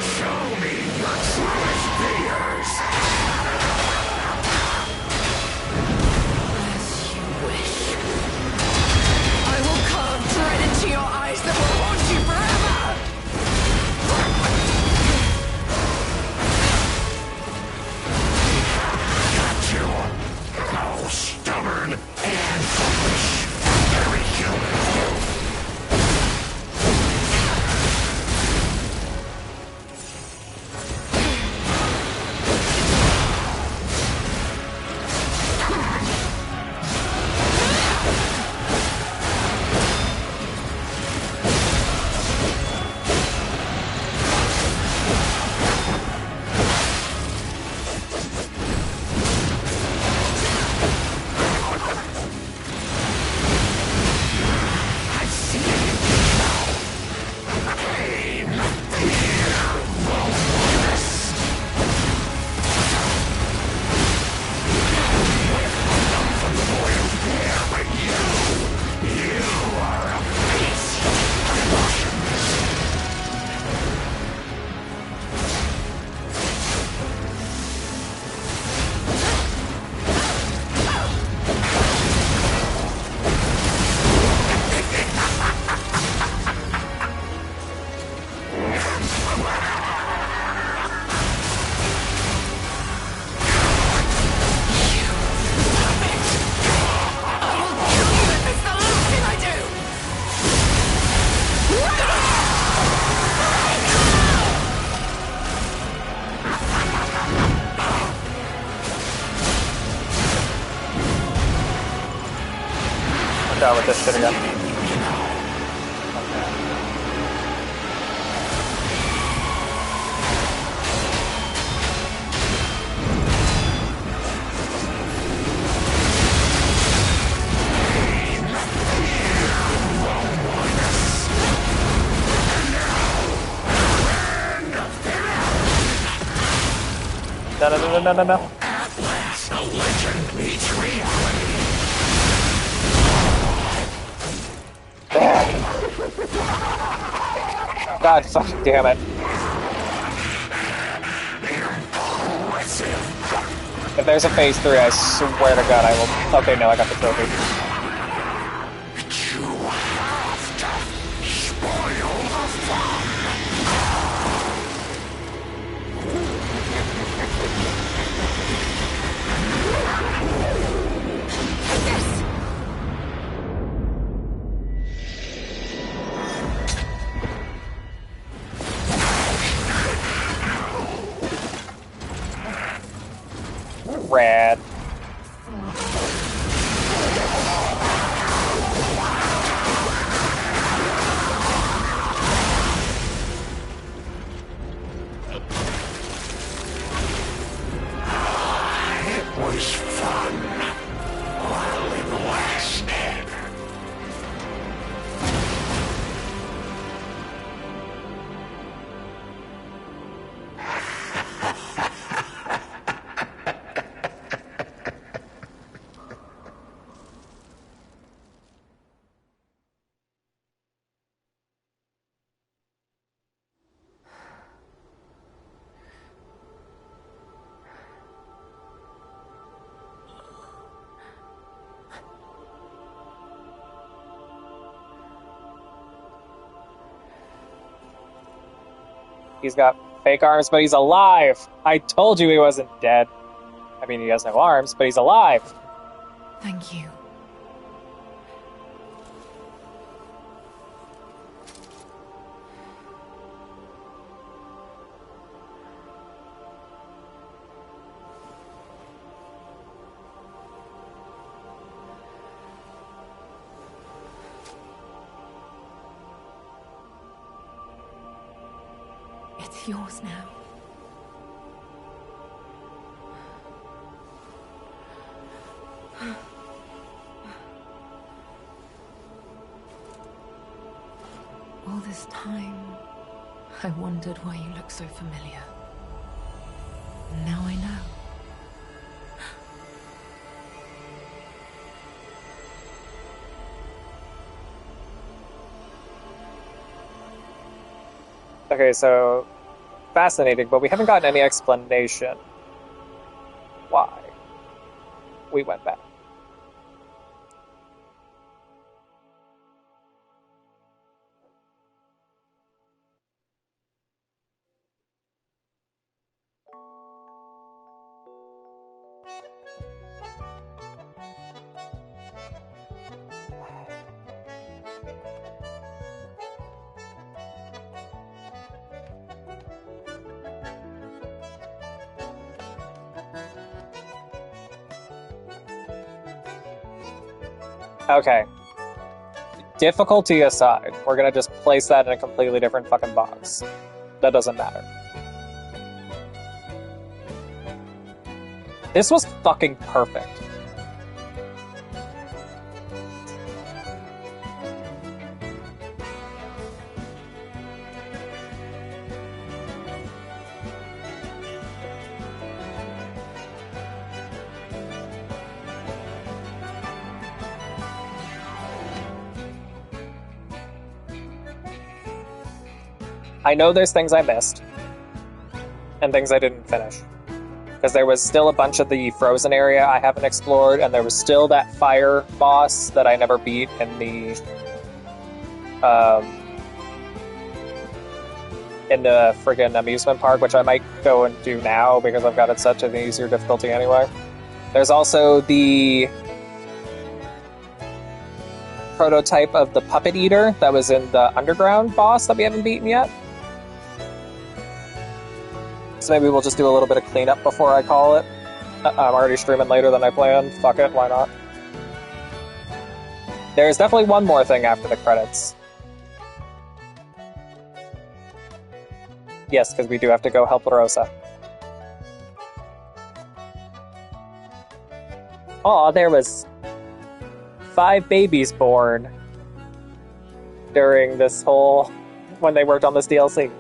Show me your truest fears! As you wish. I will carve dread into your eyes that will haunt you forever! Got you! Oh, stubborn and foolish! Very human of you! Down with this shit again. No. At last, a legend meets reality. God fucking damn it. If there's a phase 3, I swear to God I will. Okay, no, I got the trophy. You have to spoil the fun. Rad. It was fun while it lasted. He's got fake arms, but he's alive! I told you he wasn't dead. I mean, he has no arms, but he's alive! Thank you. It's yours now. All this time, I wondered why you look so familiar. And now I know. Okay, so fascinating, but we haven't gotten any explanation why we went back. Okay. Difficulty aside, we're gonna just place that in a completely different fucking box. That doesn't matter. This was fucking perfect. I know there's things I missed, and things I didn't finish. Because there was still a bunch of the frozen area I haven't explored, and there was still that fire boss that I never beat in the friggin' amusement park, which I might go and do now because I've got it set to the easier difficulty anyway. There's also the prototype of the puppet eater that was in the underground boss that we haven't beaten yet. So maybe we'll just do a little bit of cleanup before I call it. I'm already streaming later than I planned. Fuck it, why not? There's definitely one more thing after the credits. Yes, because we do have to go help Rosa. Aw, there was 5 babies born during this whole... when they worked on this DLC.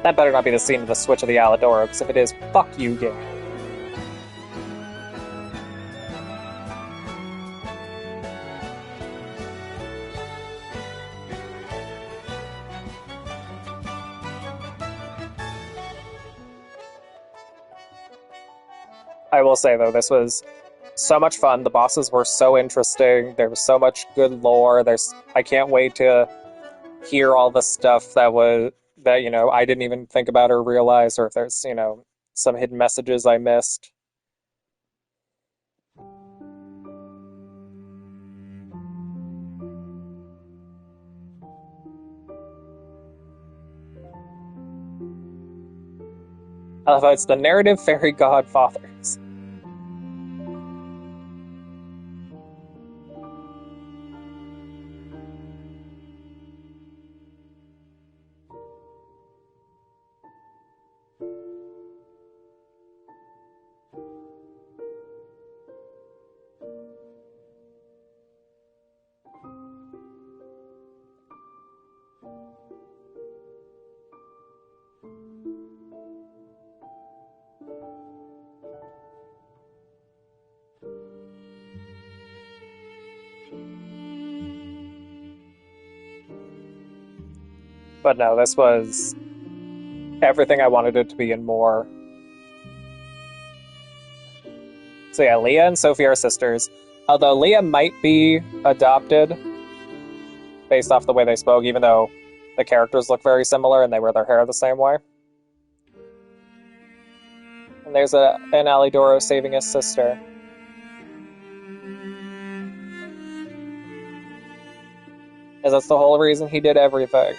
That better not be the scene of the switch of the Aladoro, because if it is, fuck you, game. I will say, though, this was so much fun. The bosses were so interesting. There was so much good lore. I can't wait to hear all the stuff that I didn't even think about or realize, or if there's, some hidden messages I missed. I love how it's the narrative fairy godfathers. But no, this was everything I wanted it to be and more. So yeah, Leah and Sophie are sisters. Although Leah might be adopted. based off the way they spoke, even though the characters look very similar and they wear their hair the same way. And there's an Alidoro saving his sister. Because that's the whole reason he did everything.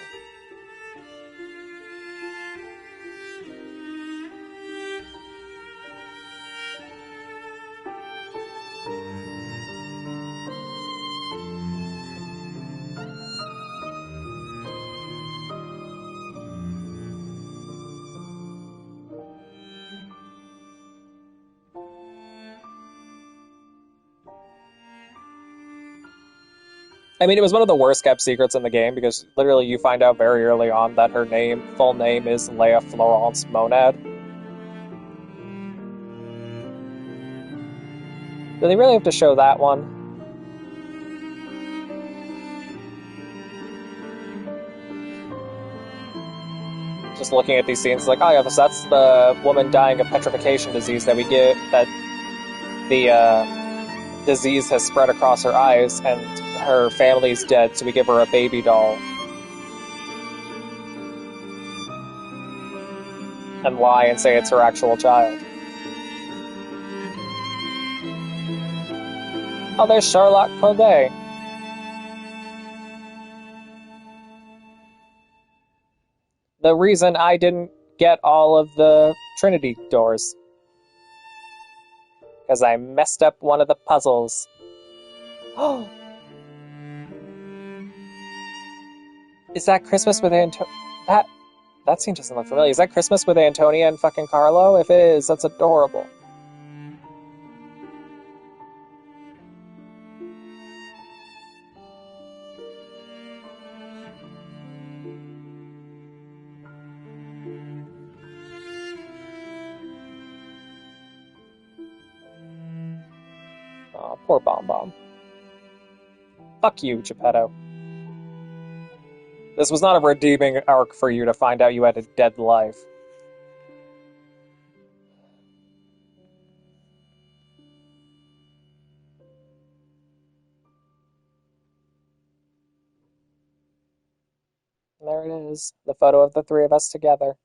I mean, it was one of the worst kept secrets in the game because literally you find out very early on that her full name is Lea Florence Monad. Do they really have to show that one? Just looking at these scenes, like, oh yeah, that's the woman dying of petrification disease that we get, that the disease has spread across her eyes, and her family's dead, so we give her a baby doll. And lie and say it's her actual child. Oh, there's Charlotte Corday. The reason I didn't get all of the Trinity doors. Because I messed up one of the puzzles. Oh! Is that Christmas with That scene doesn't look familiar. Is that Christmas with Antonia and fucking Carlo? If it is, that's adorable. Aw, poor Bomb Bomb. Fuck you, Geppetto. This was not a redeeming arc for you to find out you had a dead life. And there it is, the photo of the three of us together.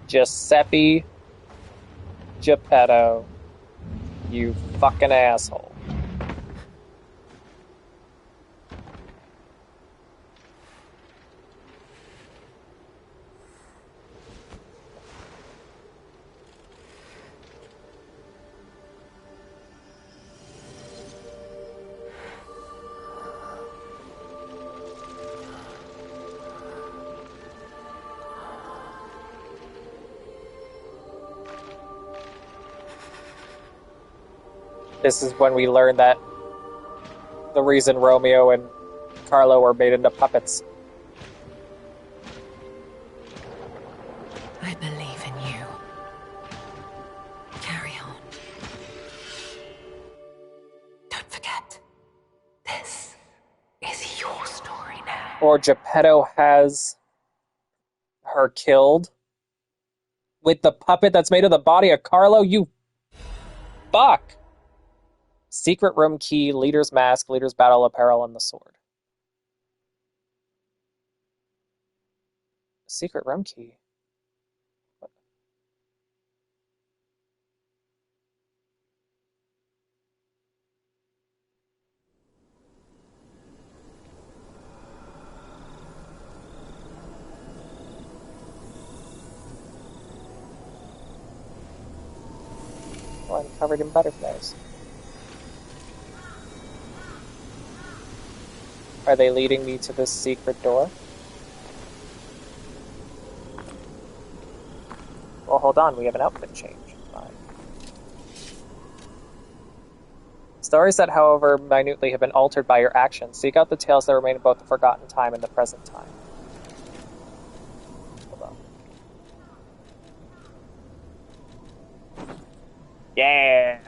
Giuseppe Geppetto. You fucking asshole. This is when we learn that the reason Romeo and Carlo were made into puppets. I believe in you. Carry on. Don't forget, this is your story now. Or Geppetto has her killed with the puppet that's made of the body of Carlo? You fuck! Secret room key, leader's mask, leader's battle apparel, and the sword. Secret room key? What? Oh, I'm covered in butterflies. Are they leading me to this secret door? Well, hold on, we have an outfit change. Fine. Stories that, however minutely, have been altered by your actions. Seek out the tales that remain in both the forgotten time and the present time. Hold on. Yeah!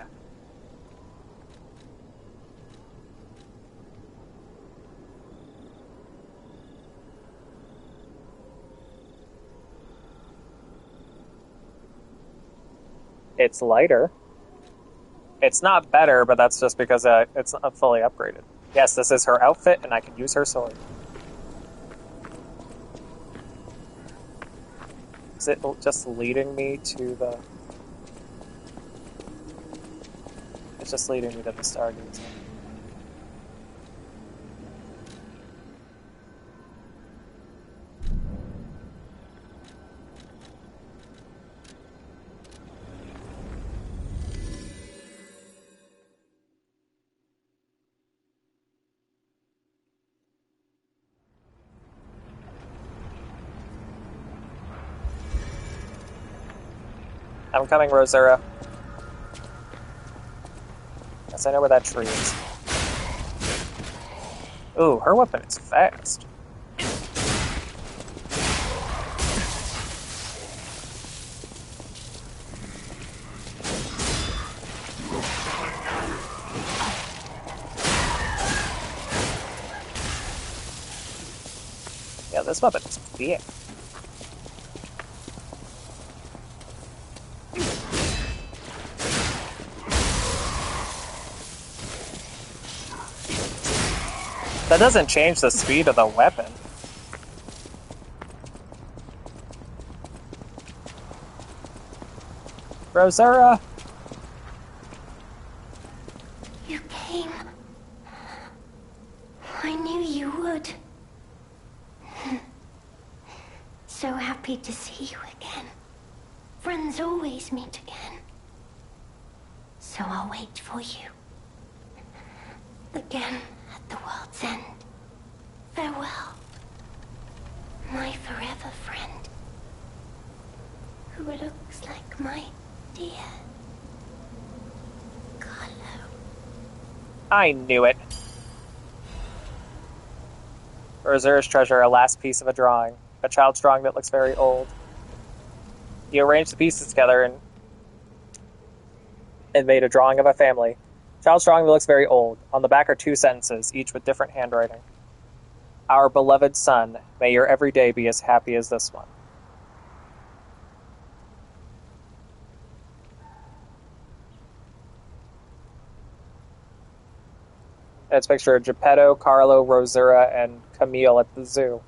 It's lighter. It's not better, but that's just because it's not fully upgraded. Yes, this is her outfit, and I can use her sword. Is it just leading me to the... It's just leading me to the Stargazer. I'm coming, Rosura. Yes, I know where that tree is. Ooh, her weapon is fast. Yeah, this weapon is big. That doesn't change the speed of the weapon. Rosura! You came. I knew you would. So happy to see you again. Friends always meet again. So I'll wait for you. Again at the world's end. Farewell. My forever friend. Who looks like my dear Carlo. I knew it. Rosura's treasure, a last piece of a drawing. A child's drawing that looks very old. You arranged the pieces together and made a drawing of a family. Child's drawing that looks very old. On the back are 2 sentences, each with different handwriting. Our beloved son, may your every day be as happy as this one. And it's a picture of Geppetto, Carlo, Rosura, and Camille at the zoo.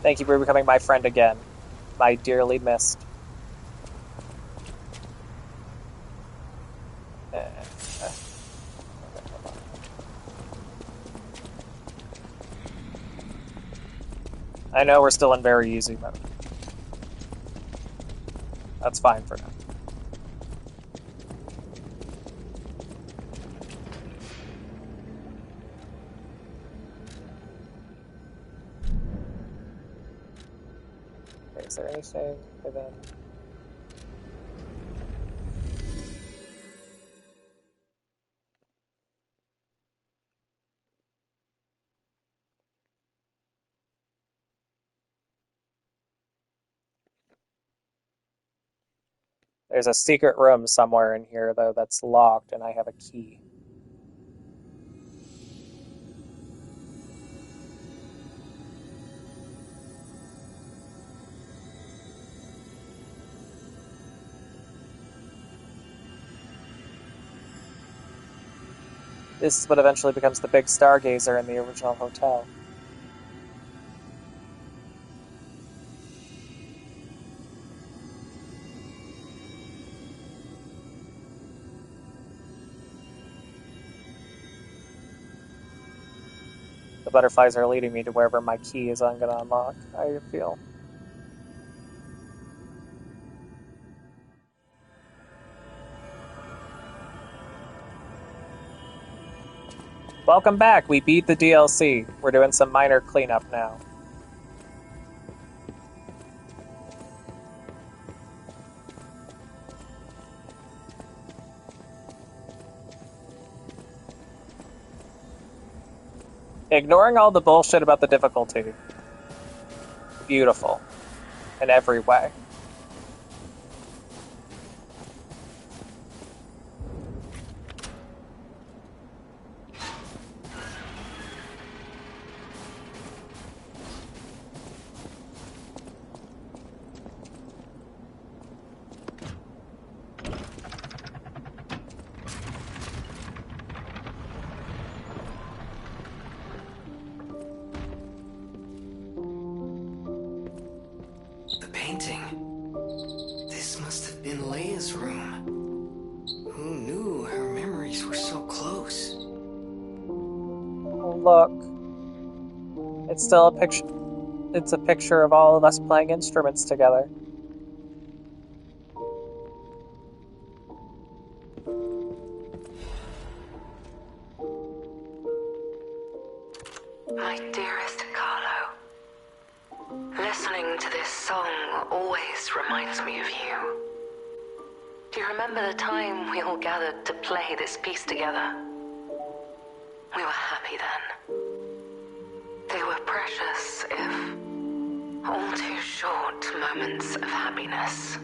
Thank you for becoming my friend again, my dearly missed. I know we're still in very easy mode. That's fine for now. Okay, is there anything hidden? There's a secret room somewhere in here, though, that's locked, and I have a key. This is what eventually becomes the big Stargazer in the original hotel. The butterflies are leading me to wherever my key is I'm going to unlock, I feel. Welcome back! We beat the DLC. We're doing some minor cleanup now. Ignoring all the bullshit about the difficulty. Beautiful. In every way. The painting. This must have been Leia's room. Who knew her memories were so close? Oh, look. It's still a picture. It's a picture of all of us playing instruments together. My dearest Carlo, listening to this song always reminds me of you. Do you remember the time we all gathered to play this piece together? We were happy then. They were precious, if all too short moments of happiness.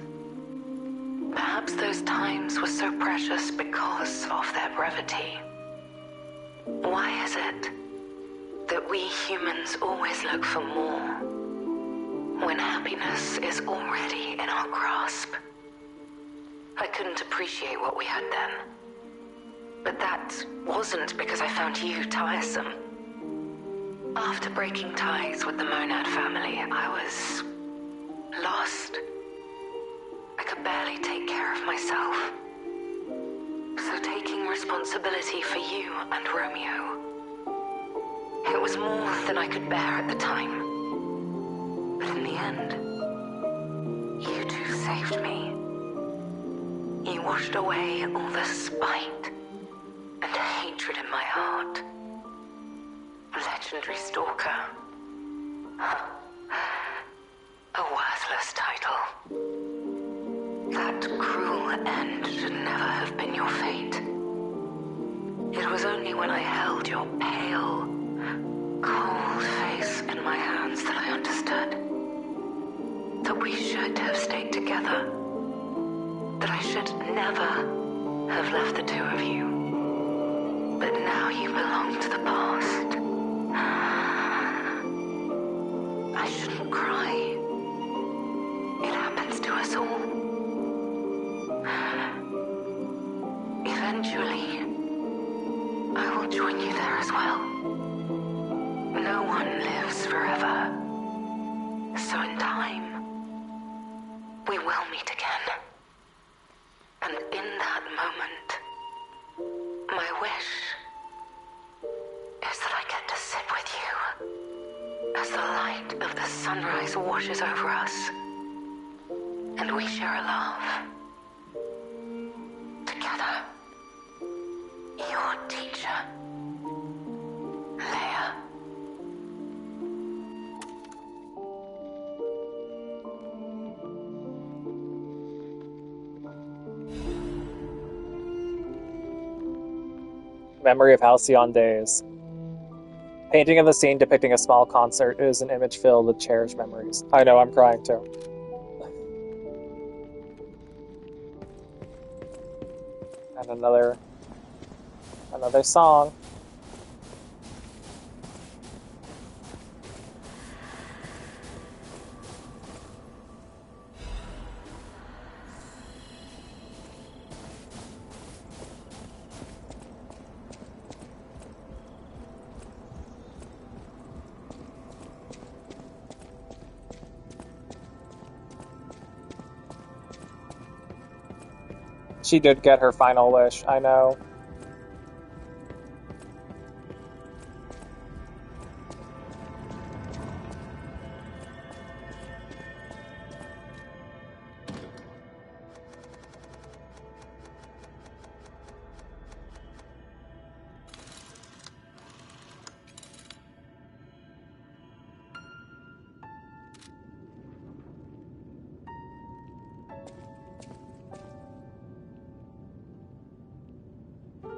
Perhaps those times were so precious because of their brevity. Why is it that we humans always look for more when happiness is already in our grasp? I couldn't appreciate what we had then. But that wasn't because I found you tiresome. After breaking ties with the Monad family, I was lost. I could barely take care of myself. So taking responsibility for you and Romeo, it was more than I could bear at the time. But in the end, you two saved me. You washed away all the spite and hatred in my heart. Legendary Stalker. Huh. A worthless title. That cruel end should never have been your fate. It was only when I held your pale, cold face in my hands that I understood that we should have stayed together. That I should never have left the two of you. But now you belong to the past. I shouldn't cry. It happens to us all. Eventually, I will join you there as well. No one lives forever. So in time, we will meet again. And in that moment, my wish is that I get to sit with you as the light of the sunrise washes over us, and we share a laugh. Together, your teacher, Leia. Memory of Halcyon Days. Painting of the scene depicting a small concert is an image filled with cherished memories. I know, I'm crying too. And another song. She did get her final wish, I know.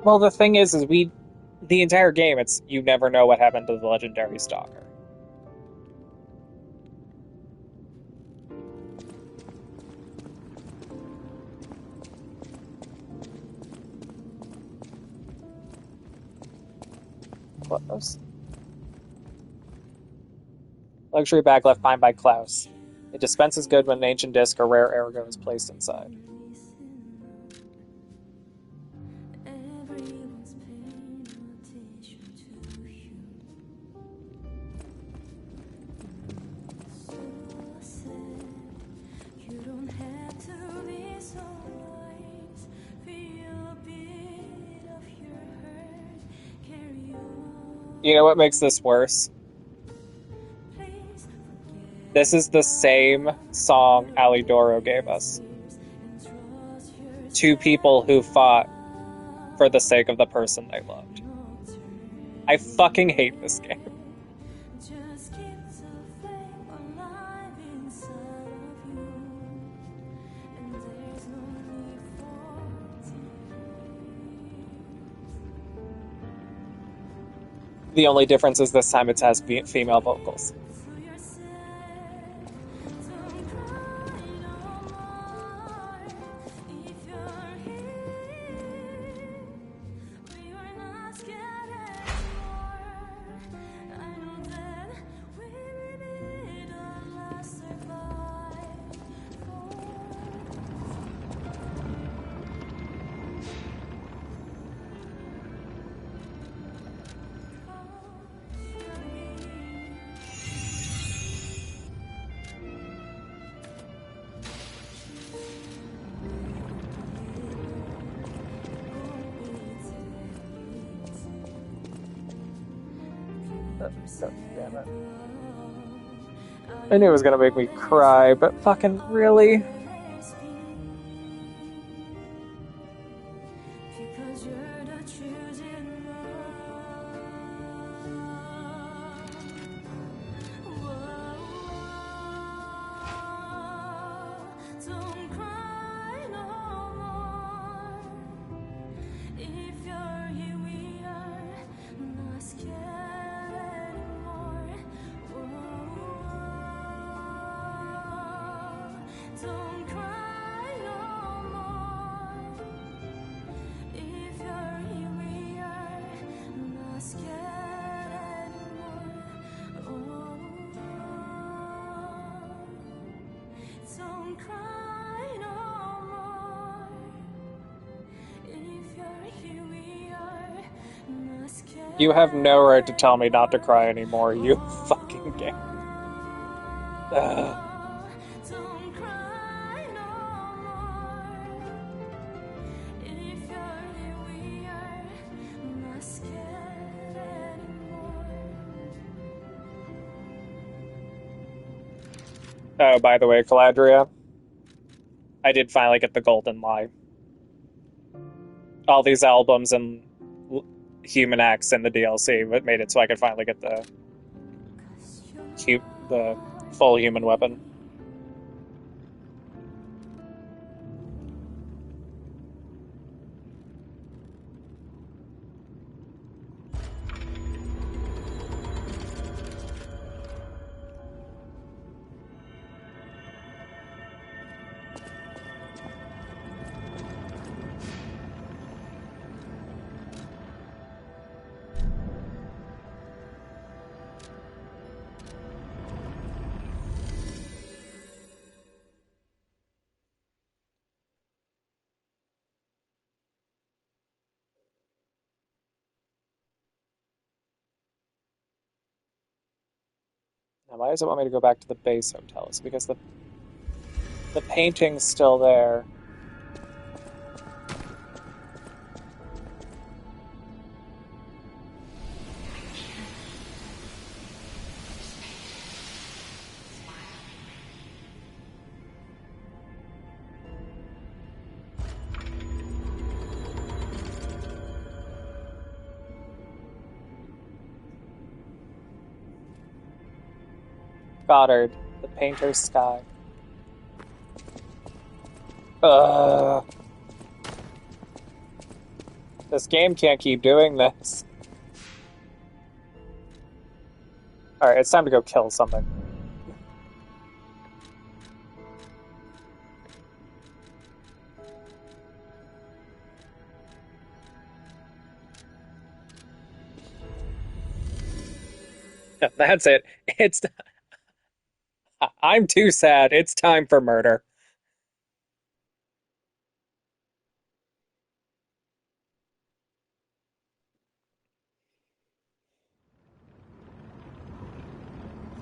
Well, the thing is we the entire game, it's you never know what happened to the legendary stalker. Klaus. Luxury bag left behind by Klaus. It dispenses good when an ancient disc or rare ergo is placed inside. You know what makes this worse? This is the same song Alidoro gave us. Two people who fought for the sake of the person they loved. I fucking hate this game. The only difference is this time it has female vocals. Damn it. I knew it was gonna make me cry, but fucking really? You have no right to tell me not to cry anymore, you fucking game. Ugh. Oh, by the way, Caladria, I did finally get the Golden Lie. All these albums and Human Acts in the DLC made it so I could finally get the full human weapon. Now, why does it want me to go back to the base hotel? It's because the painting's still there. Goddard, the painter's sky. This game can't keep doing this. Alright, it's time to go kill something. That's it. It's... I'm too sad. It's time for murder.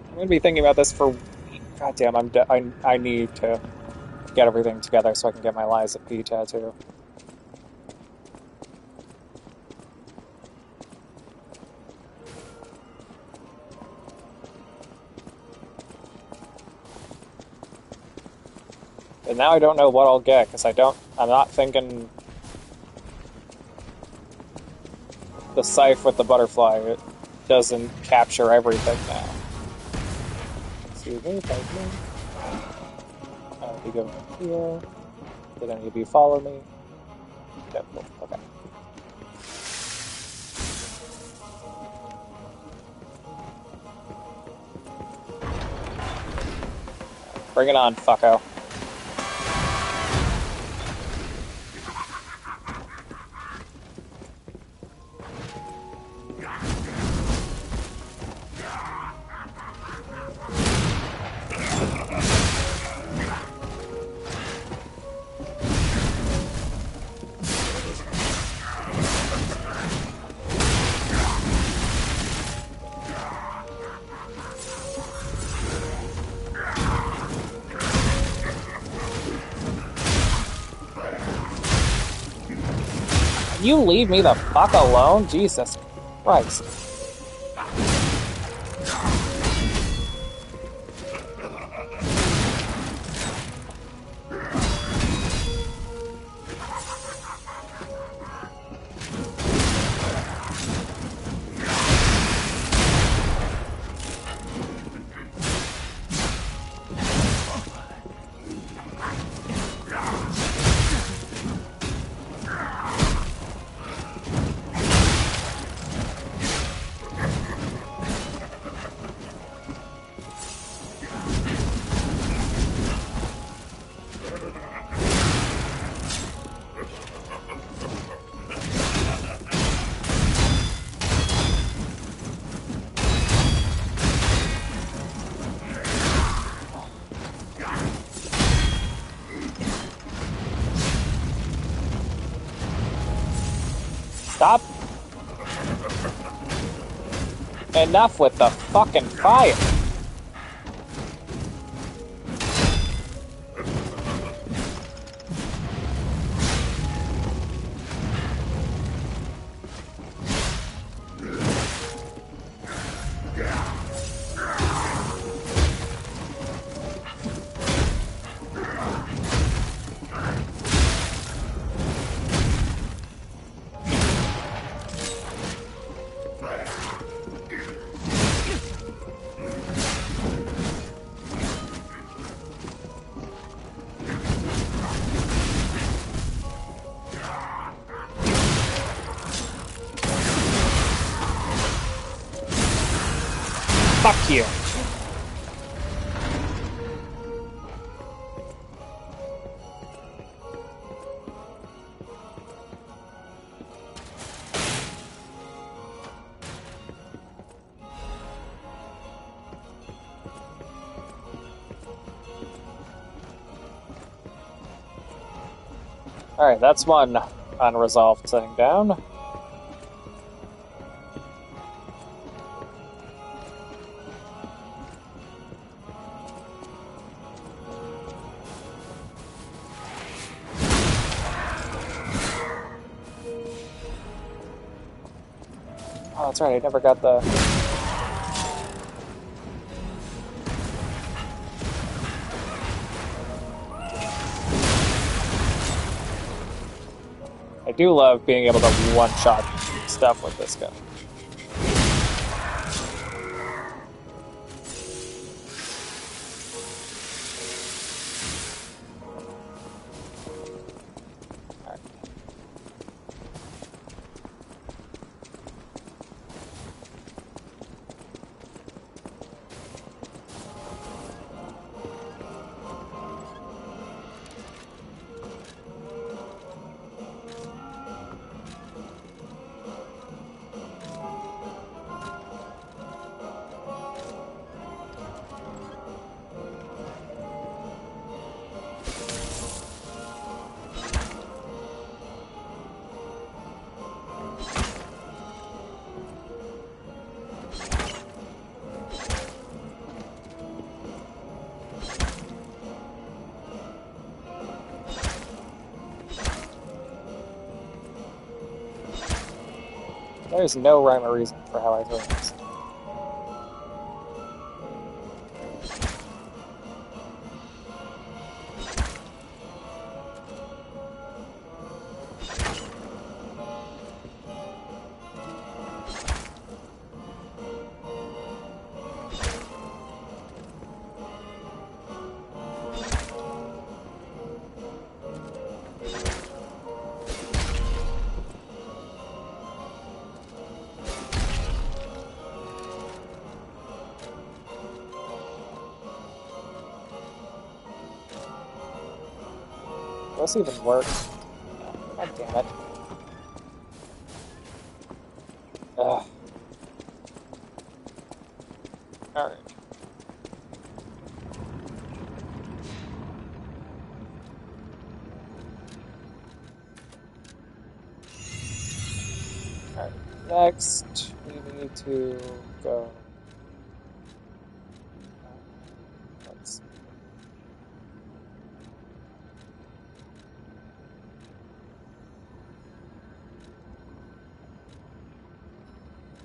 I'm gonna be thinking about this for... Goddamn, I need to get everything together so I can get my Lies of P tattoo. And now I don't know what I'll get, because I'm not thinking the scythe with the butterfly. It doesn't capture everything now. Excuse me, thank me. I'll be going here. Did any of you follow me? No, cool. Okay. Bring it on, fucko. You leave me the fuck alone? Jesus Christ. Stop. Enough with the fucking fire. Fuck you. Alright, that's one unresolved thing down. Oh, that's right, I never got the... I do love being able to one-shot stuff with this gun. There's no rhyme or reason for how I throw this. This even works. God damn it. Ugh. Alright. Alright. Next, we need to go. Let's see.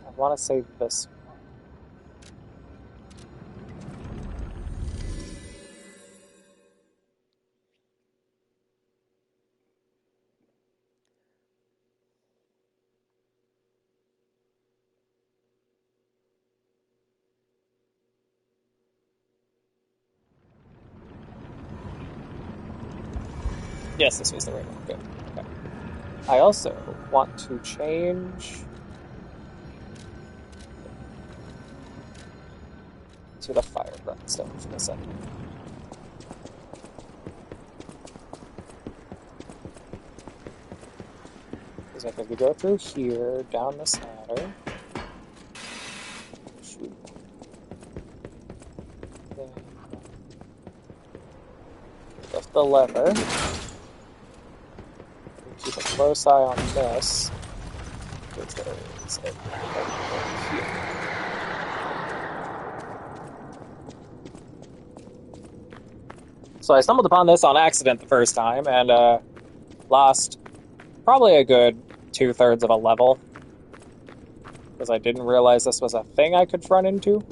I want to save this one. Yes, this was the right one. Good. Okay. I also want to change to the fire stone for a second. Because if we go through here, down this ladder. Shoot. Then lift the lever. Keep a close eye on this. Because there is a here. So I stumbled upon this on accident the first time and lost probably a good 2/3 of a level. Because I didn't realize this was a thing I could run into.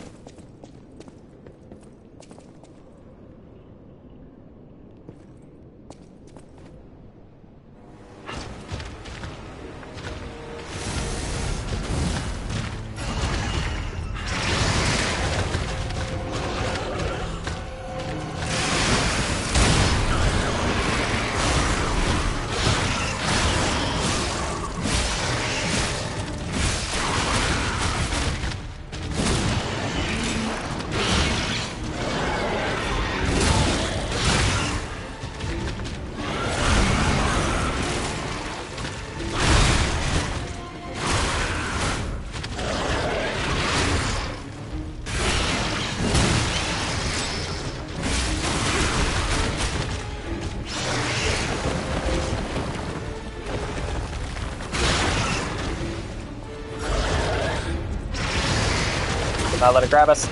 Not let it grab us.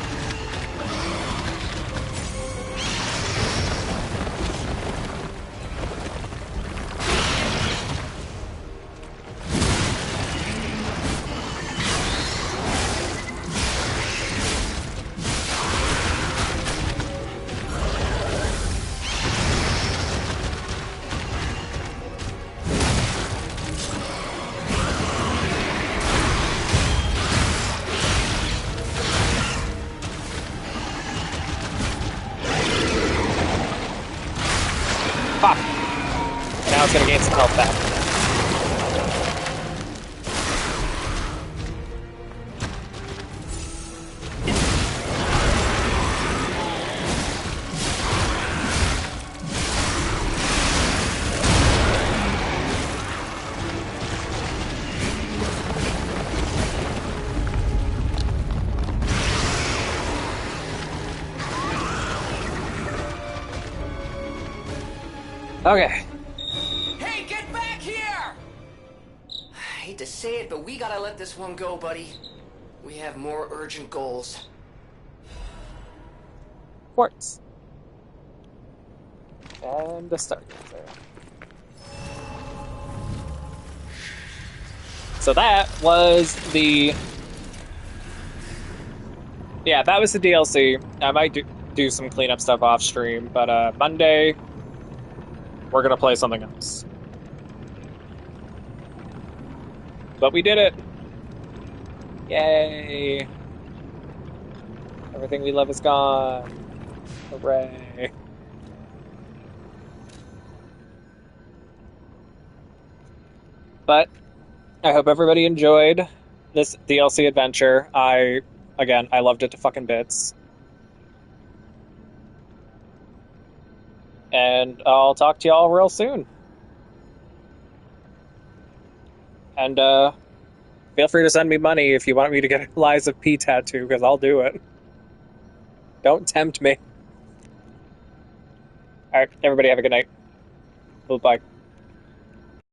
Fuck. Now it's gonna gain some health back. Okay. Hey, get back here! I hate to say it, but we gotta let this one go, buddy. We have more urgent goals. Quartz. And the Stargazer. So that was the... Yeah, that was the DLC. I might do some cleanup stuff off stream, but Monday, we're gonna play something else. But we did it! Yay! Everything we love is gone. Hooray. But I hope everybody enjoyed this DLC adventure. Again, I loved it to fucking bits. And I'll talk to y'all real soon. And feel free to send me money if you want me to get a Lies of P tattoo, because I'll do it. Don't tempt me. Alright, everybody have a good night. Bye.